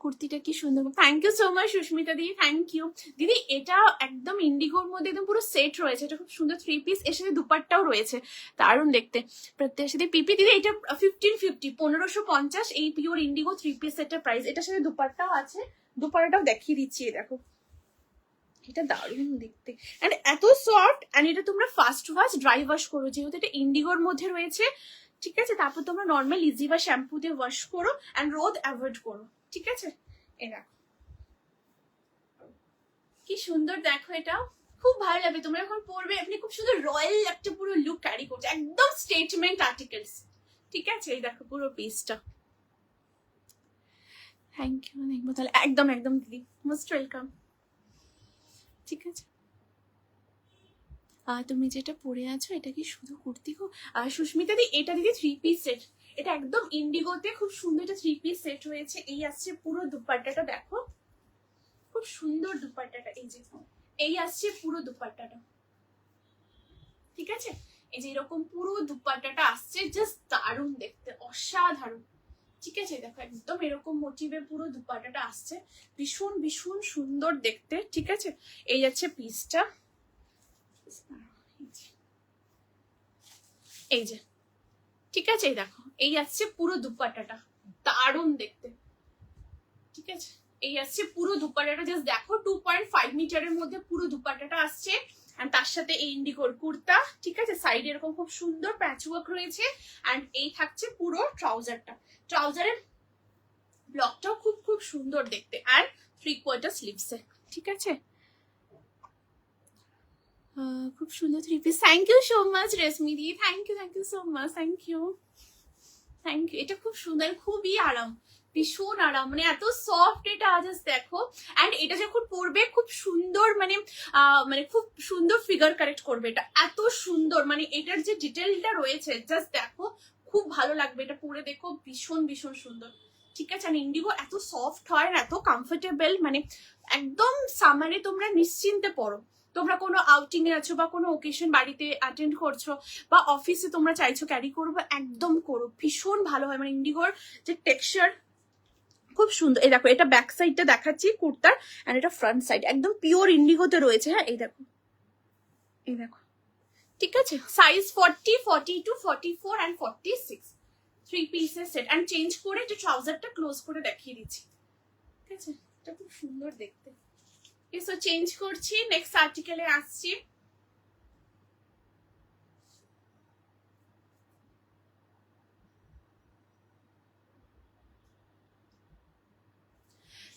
কুর্তিটা কি সুন্দর, thank you so much Susmita দিদি, থ্যাংক ইউ দিদি। এটা একদম ইন্ডিগোর মধ্যে একদম পুরো সেট রয়েছে, এটা খুব সুন্দর 3 পিস, এর সাথে দুপাট্টাও রয়েছে, দারুণ দেখতে। প্রত্যেকের সাথে পিপি দিদি, এটা 1550, 1550 এই পিওর ইন্ডিগো 3 পিস সেটের প্রাইস। এটার সাথে দুপাট্টাও আছে, দুপাট্টাটাও দেখিয়ে দিচ্ছি, দেখো এটা দারুণ দেখতে এন্ড এত সফট। এন্ড এটা তোমরা ফাস্ট ওয়াশ ড্রাই ওয়াশ করো, যেহেতু এটা ইন্ডিগোর মধ্যে রয়েছে, ঠিক আছে। তারপর তোমরা নর্মাল ইজি বা শ্যাম্পু দিয়ে ওয়াশ করো এন্ড রোদ অ্যাভয়েড করো, ঠিক আছে। এই দেখো কি সুন্দর, দেখো এটা খুব ভালো লাগবে, তোমরা যখন পরবে আপনি খুব সুন্দর রয়্যাল একটা পুরো লুক ক্যারি করছে, একদম স্টেটমেন্ট আর্টিকেলস, ঠিক আছে। এই দেখো পুরো পিসটা, থ্যাংক ইউ, দেখবো তাহলে, একদম একদম দিদি, মোস্ট ওয়েলকাম, ঠিক আছে। তুমি যেটা পরে আছো এটা কি শুধু কুর্তি গো? সুস্মিতা দি, এটা দিদি 3 পিস সেট, এটা একদম ইন্ডিগোতে খুব সুন্দর একটা 3 পিস সেট হয়েছে। এই আসছে পুরো দুপাট্টাটা, দেখো খুব সুন্দর দুপাট্টাটা, এই যে এই আসছে পুরো দুপাট্টাটা, ঠিক আছে। এই যে এরকম পুরো দুপাট্টাটা আসছে, জাস্ট দারুণ দেখতে, অসাধারণ, ঠিক আছে। দেখো একদম এরকম মোটিভে পুরো দুপাট্টাটা আসছে, ভীষণ ভীষণ সুন্দর দেখতে, ঠিক আছে। এই যাচ্ছে পিসটা, এই যে, ঠিক আছে। এই দেখো এই আসছে পুরো দুপাট্টাটা, দারুণ দেখতে, ঠিক আছে। এই আসছে পুরো দুপাট্টাটা, জাস্ট দেখো 2.5 মিটারের মধ্যে পুরো দুপাট্টাটা আসছে। আর তার সাথে এই ইন্ডিগোর কুর্তা, ঠিক আছে, সাইডে এরকম খুব সুন্দর প্যাচ ওয়ার্ক রয়েছে। এন্ড এই থাকছে পুরো ট্রাউজারটা, ট্রাউজারের ব্লকটাও খুব খুব সুন্দর দেখতে, আর 3/4 স্লিভসে, ঠিক আছে। খুব সুন্দর 3 piece, thank you so much Reshmi the, thank you so much, thank you. এটা খুব সুন্দর, খুবই আরাম, ভীষণ আরাম, মানে এত সফট এটা, জাস্ট দেখো। এন্ড এটা যখন পরবে খুব সুন্দর, মানে মানে খুব সুন্দর ফিগার কারেক্ট করবে এটা, এত সুন্দর, মানে এটার যে ডিটেলটা রয়েছে, জাস্ট দেখো খুব ভালো লাগবে এটা পরে, দেখো ভীষণ ভীষণ সুন্দর, ঠিক আছে। আর ইন্ডিগো এত সফট হয় আর এত কমফোর্টেবল, মানে একদম সামারে তোমরা নিশ্চিন্তে পরো। তোমরা কোনো আউটিং এ আছো বা কোনো ওকেশন বাড়িতে অ্যাটেন্ড করছো বা অফিসে তোমরা চাইছো ক্যারি করবো, একদম করো, ভীষণ ভালো হয়। মানে ইন্ডিগোর যে টেক্সচার খুব সুন্দর। এই দেখো এটা ব্যাক সাইডটা দেখাচ্ছি কুর্তার, আর এটা ফ্রন্ট সাইড, একদম পিওর ইন্ডিগোতে রয়েছে। হ্যাঁ, এই দেখো, এই দেখো, ঠিক আছে। সাইজ 40, 42, 44 and 46, 3 পিসের সেট। এন্ড চেঞ্জ করে যে ট্রাউজারটা ক্লোজ করে দেখিয়ে দিচ্ছি, ঠিক আছে। এটা খুব সুন্দর দেখতে। সো চেঞ্জ করছি, নেক্সট আর্টিকেলে আসছি।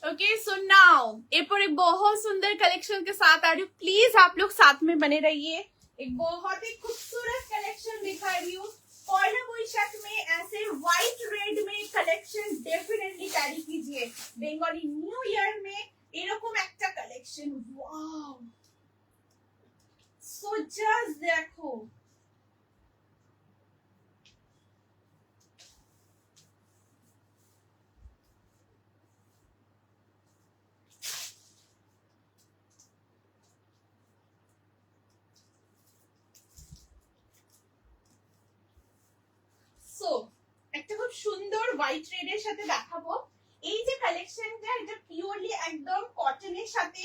ओके सो नाउ एरपर एक बहुत सुंदर कलेक्शन के साथ आ रही हूँ, प्लीज आप लोग साथ में बने रहिए। एक बहुत ही खूबसूरत कलेक्शन दिखा रही हूँ, पहला पोशाक में ऐसे व्हाइट रेड में कलेक्शन डेफिनेटली कैरी कीजिए। बेंगली न्यू ईयर में এরকম একটা কালেকশন, ওয়াও, সো জাস্ট দেখো, সো একটা খুব সুন্দর হোয়াইট রেড এর সাথে দেখাবো। এই যে কালেকশনটা, এটা পিওরলি একদম কটনের সাথে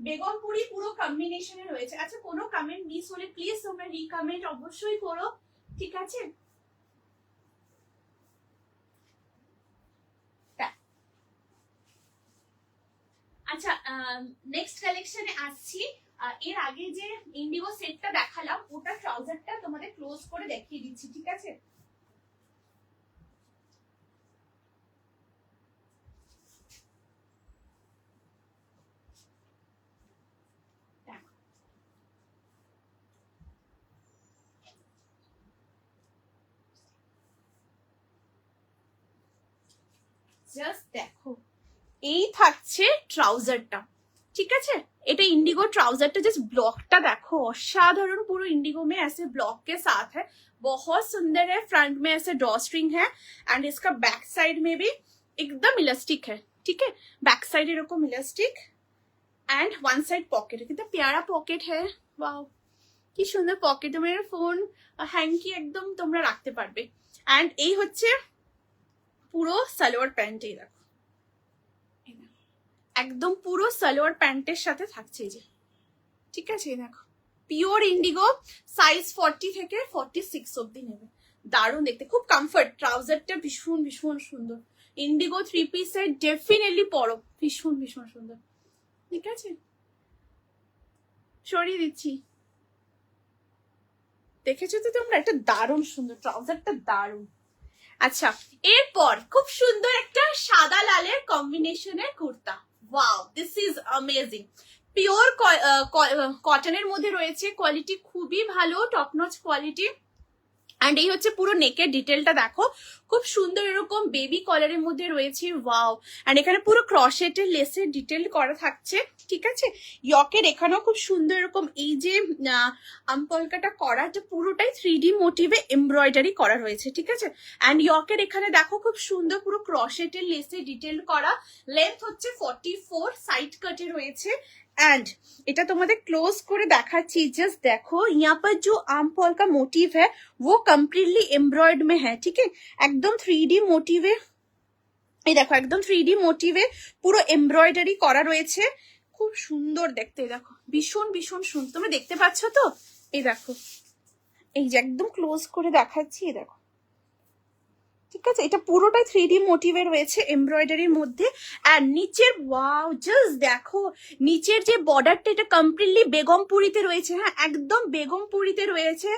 বেগমপুরি পুরো কম্বিনেশনে রয়েছে। আচ্ছা, কোনো কমেন্ট মিস হলে প্লিজ তোমরা রিকমেন্ট অবশ্যই করো, ঠিক আছে। নেক্সট কালেকশনে আসছি। এর আগে যে ইন্ডিগো সেটটা দেখালাম ওটা ট্রাউজারটা তোমাদের ক্লোজ করে দেখিয়ে দিচ্ছি, ঠিক আছে? জাস্ট দেখো, এই থাকছে ট্রাউজারটা, ঠিক আছে? এটা इंडिगो ट्राउजर जस्ट ब्लॉकटा देखो, असाधारण पूरा इंडिगो में ऐसे ब्लॉक के साथ है, बहुत सुंदर है। फ्रंट में ऐसे ड्रॉ स्ट्रिंग है एंड इसका बैक साइड में भी एकदम इलास्टिक है, ठीक है? बैक साइड এরকম elastic and one side pocket, कितना प्यारा पॉकेट है, वाओ কি সুন্দর পকেট, তোমার ফোন হ্যাঙ্কি একদম তোমরা রাখতে পারবে। এন্ড এই হচ্ছে পুরো সালোয়ার প্যান্ট, এই দেখো একদম পুরো সালোয়ার প্যান্টের সাথে থাকছে এই যে, ঠিক আছে? দেখো পিওর ইন্ডিগো, সাইজ 40 থেকে 46 অবধি নেবে। দারুণ দেখতে, খুব কমফর্ট, ট্রাউজারটা ভীষণ ভীষণ সুন্দর। ইন্ডিগো 3 পিসের ডেফিনেটলি পরো, ভীষণ ভীষণ সুন্দর, ঠিক আছে? সরিয়ে দিচ্ছি, দেখেছো তো তোমরা, একটা দারুণ সুন্দর ট্রাউজারটা, দারুণ। আচ্ছা, এরপর খুব সুন্দর একটা সাদা লালের কম্বিনেশনের kurta, wow this is amazing. Pure কটনের মধ্যে রয়েছে, কোয়ালিটি খুবই ভালো, টপ নচ কোয়ালিটি। এন্ড এই হচ্ছে পুরো নেকের ডিটেলটা দেখো, খুব সুন্দর এরকম বেবি কলারের মধ্যে রয়েছে, ওয়াও। এন্ড এখানে পুরো ক্রশেটের লেসের ডিটেল করা থাকছে, ঠিক আছে? ইয়কের এখানেও খুব সুন্দর এরকম এই যে আমপলকাটা করা, যে পুরোটাই 3D মোটিভে এমব্রয়ডারি করা রয়েছে, ঠিক আছে? এন্ড ইয়কের এখানে দেখো খুব সুন্দর পুরো ক্রশেটের লেসে ডিটেল করা। লেন্থ হচ্ছে 44, সাইড কাটে রয়েছে। एंड এটা তোমাদের ক্লোজ করে দেখাচ্ছি, জাস্ট দেখো यहाँ पर जो आम पॉल का मोटिव है वो कम्प्लीटली एम्ब्रॉयड में है, ठीक है? एकदम 3D मोटिवे, এই দেখো একদম 3D মোটিভে পুরো এমব্রয়ডারি করা রয়েছে, খুব সুন্দর দেখতে। দেখো ভীষণ ভীষণ সুন্দর, তোমরা দেখতে পাচ্ছ তো? এই দেখো, এই যে একদম ক্লোজ করে দেখাচ্ছি, এই দেখো, ঠিক আছে? এটা পুরোটাই 3D মোটিভে রয়েছে এমব্রয়ডারির মধ্যে। আর নিচের, ওয়াও জাস্ট দেখো নিচের যে বর্ডারটা, এটা কমপ্লিটলি বেগমপুরিতে রয়েছে, হ্যাঁ একদম বেগমপুরিতে রয়েছে।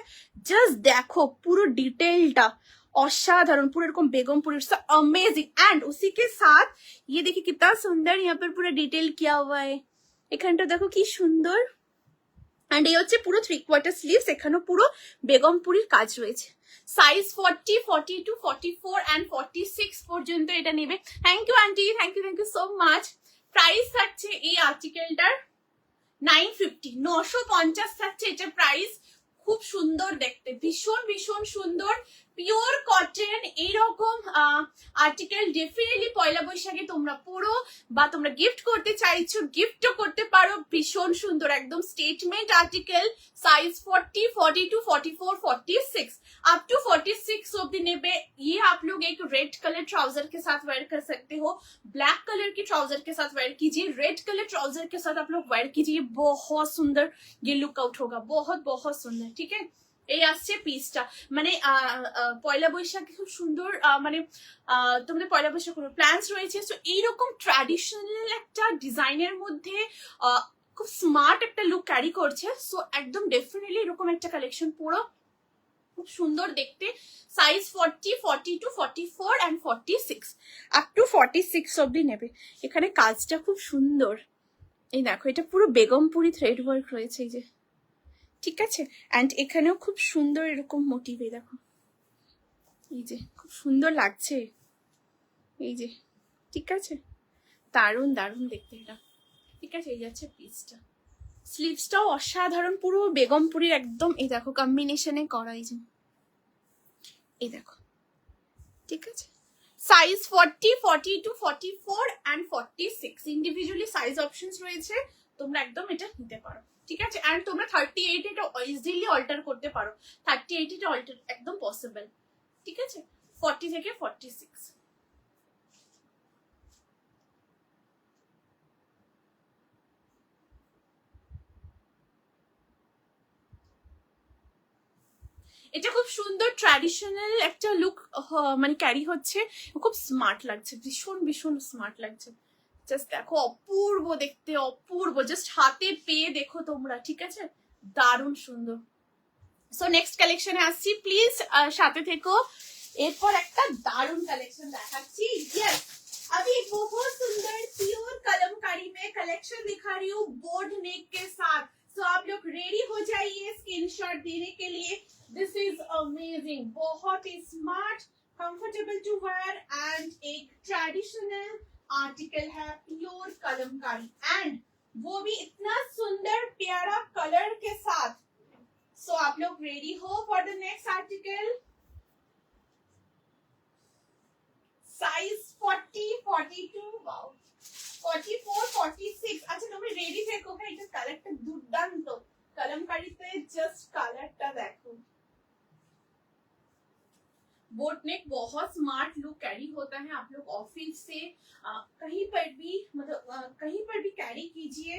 জাস্ট দেখো পুরো डिटेलটা असाधारण, पूरा एरकम बेगमपुरी, अमेजिंग। एंड उसी के साथ ये देखिए कितना सुंदर यहाँ पर पूरा डिटेल किया हुआ है, এখানটা দেখো কি সুন্দর। এন্ড এই হচ্ছে পুরো 3/4 স্লিভস, এখানেও পুরো বেগমপুরির কাজ রয়েছে। সাইজ 40, 42, 44 এন্ড 46 পর্যন্ত এটা নেবে। Thank you aunty, thank you so much. Price থাকছে এই আর্টিকেলটার 950, 950 থাকছে এটা প্রাইস। খুব সুন্দর দেখতে, ভীষণ ভীষণ সুন্দর, পিওর কটন। এইরকম আর্টিকেল ডেফিনেটলি পয়লা বৈশাখে তোমরা পরো, বা তোমরা গিফট করতে চাইছো গিফটও করতে পারো, ভীষণ সুন্দর একদম statement article. Size 40, 42, 44, 46 up to 46 ऑब्दी नेबे। ये आप लोग एक रेड कलर ट्राउजर के साथ वेयर कर सकते हो, ब्लैक कलर की ट्राउजर के साथ वेयर कीजिए, रेड कलर ट्राउजर के साथ आप लोग वेयर कीजिए, बहुत सुंदर ये लुक आउट होगा, बहुत बहुत सुंदर, ठीक है? এই আসছে পিসটা, মানে পয়লা বৈশাখে খুব সুন্দর, মানে তোমাদের পয়লা বৈশাখ কোনো প্ল্যান্স রয়েছে, সো এইরকম ট্র্যাডিশনাল একটা ডিজাইনের মধ্যে খুব স্মার্ট একটা লুক ক্যারি করছে, সো একদম ডেফিনেটলি এরকম একটা কালেকশন পুরো খুব সুন্দর দেখতে। সাইজ 40, 42, 44 এন্ড 46 আপ টু 46 অবধি নেবে। এখানে কাজটা খুব সুন্দর, এই দেখো এটা পুরো বেগমপুরি থ্রেড ওয়ার্ক রয়েছে, এই যে, ঠিক আছে? এন্ড এখানেও খুব সুন্দর এরকম মোটিভে দেখো, এই যে খুব সুন্দর লাগছে, এই যে, ঠিক আছে? দারুণ দারুণ দেখতে এটা, ঠিক আছে? এই যাচ্ছে পিসটা, স্লিভসটাও অসাধারণ পুরো বেগমপুরির একদম, এই দেখো কম্বিনেশনে করা, এই যে, এই দেখো, ঠিক আছে? Size 40, 42, 44 and 46 individually size options রয়েছে, তোমরা একদম এটা নিতে পারো, ঠিক আছে? এন্ড তোমরা 38 এটা ইজিলি অল্টার করতে পারো, 38 এটা অল্টার একদম পসিবল, ঠিক আছে? 40 থেকে 46। এটা খুব সুন্দর ট্র্যাডিশনাল একটা লুক মানে ক্যারি হচ্ছে, খুব স্মার্ট লাগছে, ভীষণ ভীষণ স্মার্ট লাগছে। জাস্ট দেখো অপূর্ব দেখতে, অপূর্ব, জাস্ট হাতে পেয়ে দেখো তোমরা, ঠিক আছে, দারুণ সুন্দর। সো নেক্সট কালেকশনে আসছি, প্লিজ সাথে থেকো। এরপর একটা দারুণ কালেকশন দেখাচ্ছি। यस, अभी बहुत सुंदर प्योर कलमकारी में कलेक्शन दिखा रही हूँ बोर्ड नेक के साथ। सो आप लोग रेडी हो जाइए स्क्रीनशॉट देने के लिए। दिस इज अमेजिंग, बहुत ही smart, comfortable to wear and एक ट्रेडिशनल आर्टिकल है, प्योर कलमकारी, एंड वो भी इतना सुंदर प्यारा कलर के साथ। सो आप लोग रेडी हो for the next article. Size 40, 42, wow, 44, 46। আচ্ছা তোমরা রেডি থেকো ভাই, এটা কালারটা দুর্দান্ত, কলমকারীতে জাস্ট কালারটা দেখো। बोट नेक बहुत स्मार्ट लुक कैरी होता है, आप लोग ऑफिस से कहीं पर भी, मतलब कहीं पर भी कैरी कीजिए।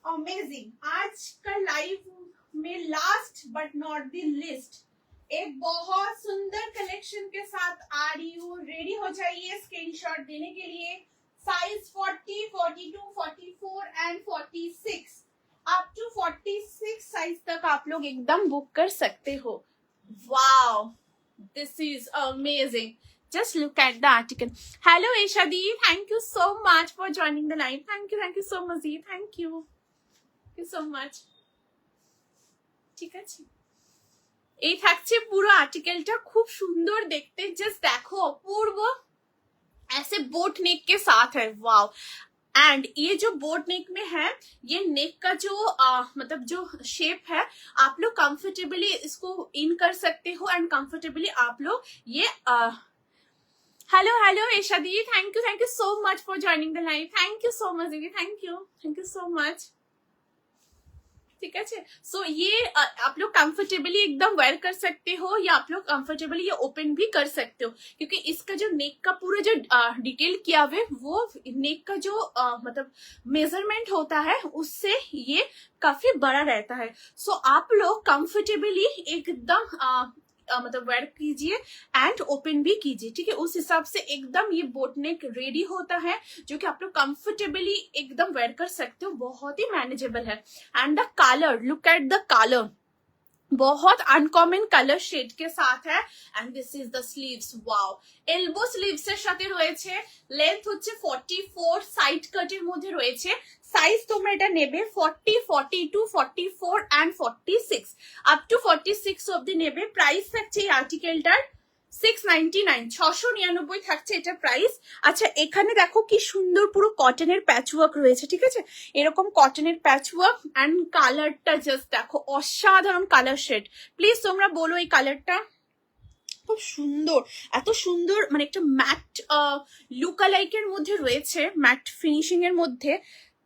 अमेजिंग। आज का लाइव में last but not the list एक बहुत सुंदर कलेक्शन के साथ आ रही हूँ, रेडी हो जाइए स्क्रीनशॉट देने के लिए। Size 40, 42, 44 and 46, up to 46 size तक आप लोग एकदम बुक कर सकते हो। Wow, this is amazing. Just look at the article. Hello Eshadi, thank you so much for joining the live. Thank you so much. Thank you so much. ঠিক আছে, এই থাকছে পুরো আর্টিকেলটা, খুব সুন্দর দেখতে, জাস্ট দেখো অপূর্ব, ऐसे बोट नेक के साथ है, वाओ। एंड ये जो बोट नेक में है, ये नेक का जो मतलब जो शेप है, आप लोग कंफर्टेबली इसको इन कर सकते हो एंड कंफर्टेबली आप लोग ये हेलो ईशा दी, thank you so much for joining the live. Thank you so much दीदी, थैंक यू सो मच। ठीक है, सो ये आप लोग कंफर्टेबली एकदम वेयर कर सकते हो, या आप लोग कंफर्टेबली ये ओपन भी कर सकते हो, क्योंकि इसका जो नेक का पूरा जो डिटेल किया हुआ है, वो नेक का जो मतलब मेजरमेंट होता है उससे ये काफी बड़ा रहता है। सो आप लोग कंफर्टेबली एकदम मतलब वेयर कीजिए एंड ओपन भी कीजिए, ठीक है, उस हिसाब से एकदम ये बोट नेक रेडी होता है, जो कि आप लोग कंफर्टेबली एकदम वेयर कर सकते हो, बहुत ही मैनेजेबल है। And the colour, look at the colour, बहुत अनकॉमन कलर शेड के साथ है। And this is the sleeves, wow, elbow sleeves এর সাথে রয়েছে, লেন্থ হচ্ছে 44, সাইড কাটের মধ্যে রয়েছে। সাইজ তোমরা এটা নেবে 40, 42, 44 এন্ড 46, আপ টু 46 অবধি নেবে। প্রাইস থাকছে এই আর্টিকেলটার 699, 699 থাকছে এটা প্রাইস। আচ্ছা এখানে দেখো কি সুন্দর পুরো কটনের প্যাচওয়ার্ক রয়েছে, ঠিক আছে, এরকম কটনের প্যাচওয়ার্ক, এন্ড কালারটা জাস্ট দেখো, অসাধারণ কালার শেড। প্লিজ তোমরা বলো এই কালারটা, খুব সুন্দর, এত সুন্দর, মানে একটা ম্যাট লুক আলাইকের মধ্যে রয়েছে, ম্যাট ফিনিশিং এর মধ্যে,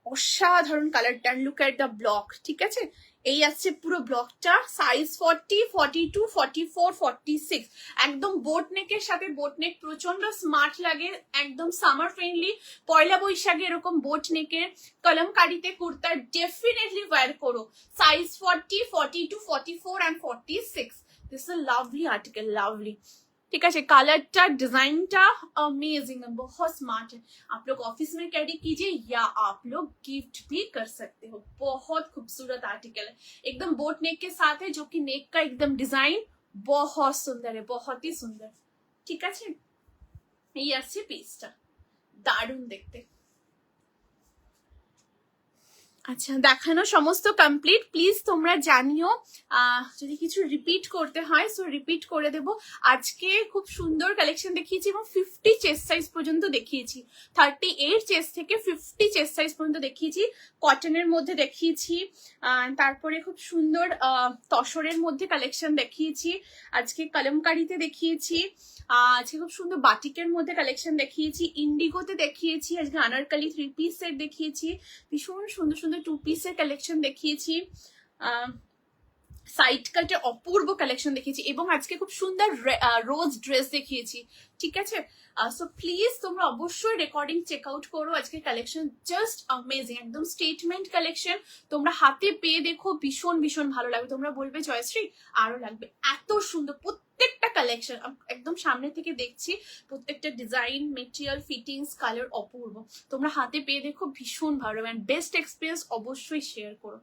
অসাধারণ কালারটা। লুক এট দ্য ব্লক, ঠিক আছে, এই আসছে পুরো ব্লকটা। সাইজ 40, 42, 44, 46, একদম বোট নেকের সাথে। বোট নেক প্রচন্ড স্মার্ট লাগে, একদম সামার ফ্রেন্ডলি, পয়লা বৈশাখে এরকম বোট নেকের কলমকারিতে কুর্তা ডেফিনেটলি ওয়্যার করো। Size 40, 42, 44 and 46, this is a lovely article, lovely, ठीक है। कलरटा, डिजाइनटा अमेजिंग है, बहुत स्मार्ट है। आप लोग ऑफिस में कैरी कीजिए या आप लोग गिफ्ट भी कर सकते हो। बहुत खूबसूरत आर्टिकल है, एकदम बोट नेक के साथ है, जो कि नेक का एकदम डिजाइन बहुत सुंदर है, बहुत ही सुंदर, ठीक है। ये আছে পিসটা, দারুণ দেখতে। আচ্ছা দেখানো সমস্ত কমপ্লিট। প্লিজ তোমরা জানিও যদি কিছু রিপিট করতে হয়, সো রিপিট করে দেব। আজকে খুব সুন্দর কালেকশন দেখিয়েছি এবং 50 চেস্ট সাইজ পর্যন্ত দেখিয়েছি, 38 চেস্ট থেকে 50 চেস্ট সাইজ পর্যন্ত দেখিয়েছি। কটনের মধ্যে দেখিয়েছি, তারপরে খুব সুন্দর তসরের মধ্যে কালেকশন দেখিয়েছি, আজকে কলমকারিতে দেখিয়েছি, আজকে খুব সুন্দর বাটিকের মধ্যে কালেকশন দেখিয়েছি, ইন্ডিগোতে দেখিয়েছি, আজকে আনারকলি 3 পিস সেট দেখিয়েছি, ভীষণ সুন্দর সুন্দর 2 পিসের কালেকশন দেখিয়েছি। সাইড কাটের অপূর্ব কালেকশন দেখিয়েছি এবং আজকে খুব সুন্দর রোজ ড্রেস দেখিয়েছি, ঠিক আছে? সো প্লিজ তোমরা অবশ্যই রেকর্ডিং চেক আউট করো। আজকে কালেকশন জাস্ট অ্যামেজিং, একদম স্টেটমেন্ট কালেকশন। তোমরা হাতে পেয়ে দেখো, ভীষণ ভীষণ ভালো লাগবে। তোমরা বলবে জয়শ্রী আরো লাগবে, এত সুন্দর প্রত্যেকটা কালেকশন। একদম সামনে থেকে দেখছি, প্রত্যেকটা ডিজাইন, মেটেরিয়াল, ফিটিংস, কালার অপূর্ব। তোমরা হাতে পেয়ে দেখো, ভীষণ ভালো লাগবে। বেস্ট এক্সপিরিয়েন্স অবশ্যই শেয়ার করো,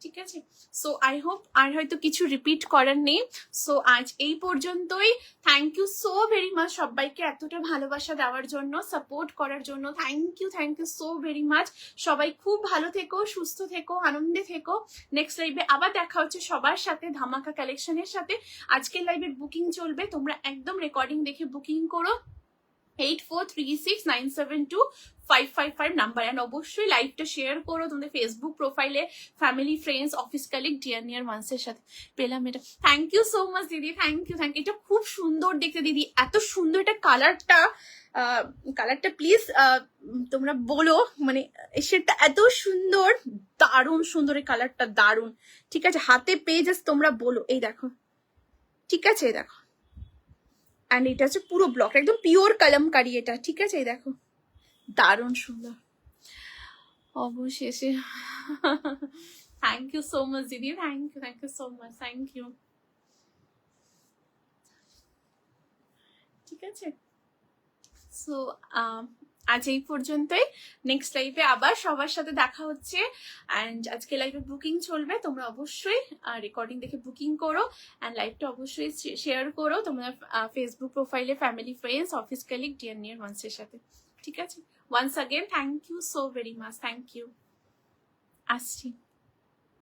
ঠিক আছে? সো আই হোপ আর হয়তো কিছু রিপিট করার নেই। সো আজ এই পর্যন্তই। Thank you so very much সবাইকে এতটা ভালোবাসা দেওয়ার জন্য, সাপোর্ট করার জন্য। Thank you so very much. সবাই খুব ভালো থেকো, সুস্থ থেকো, আনন্দে থেকো। নেক্সট লাইভে আবার দেখা হচ্ছে সবার সাথে, ধামাকা কালেকশনের সাথে। আজকের লাইভের বুকিং চলবে, তোমরা একদম রেকর্ডিং দেখে বুকিং করো 8436972555 নাম্বার। অ্যান্ড অবশ্যই লাইভটা শেয়ার করো তোমাদের ফেসবুক প্রোফাইলে, family, friends, office colleague, dear near ওয়ান্সের সাথে। পেলাম এটা, থ্যাংক ইউ সো মাচ দিদি, থ্যাংক ইউ। এটা খুব সুন্দর দেখতে দিদি, এত সুন্দর এটা কালারটা। কালারটা প্লিজ তোমরা বলো, মানে সেটা এত সুন্দর, দারুণ সুন্দর এই কালারটা, দারুণ, ঠিক আছে? হাতে পেয়ে জাস্ট তোমরা বলো। এই দেখো, ঠিক আছে? এই দেখো, অ্যান্ড এটা হচ্ছে পুরো ব্লক, একদম পিওর কালামকারি এটা, ঠিক আছে? এই দেখো, দারুণ সুন্দর। অবশেষে থ্যাংক ইউ সো মাচ দিদি, thank you so much, thank you, ঠিক আছে? সো আজ এই পর্যন্তই। নেক্সট লাইভে আবার সবার সাথে দেখা হচ্ছে। অ্যান্ড আজকে লাইভে বুকিং চলবে, তোমরা অবশ্যই রেকর্ডিং দেখে বুকিং করো। অ্যান্ড লাইভটা অবশ্যই শেয়ার করো তোমরা ফেসবুক প্রোফাইলে, family, friends, office colleague, dear near ওয়ান্সের সাথে, ঠিক আছে? Once again thank you so very much, thank you. আসছি।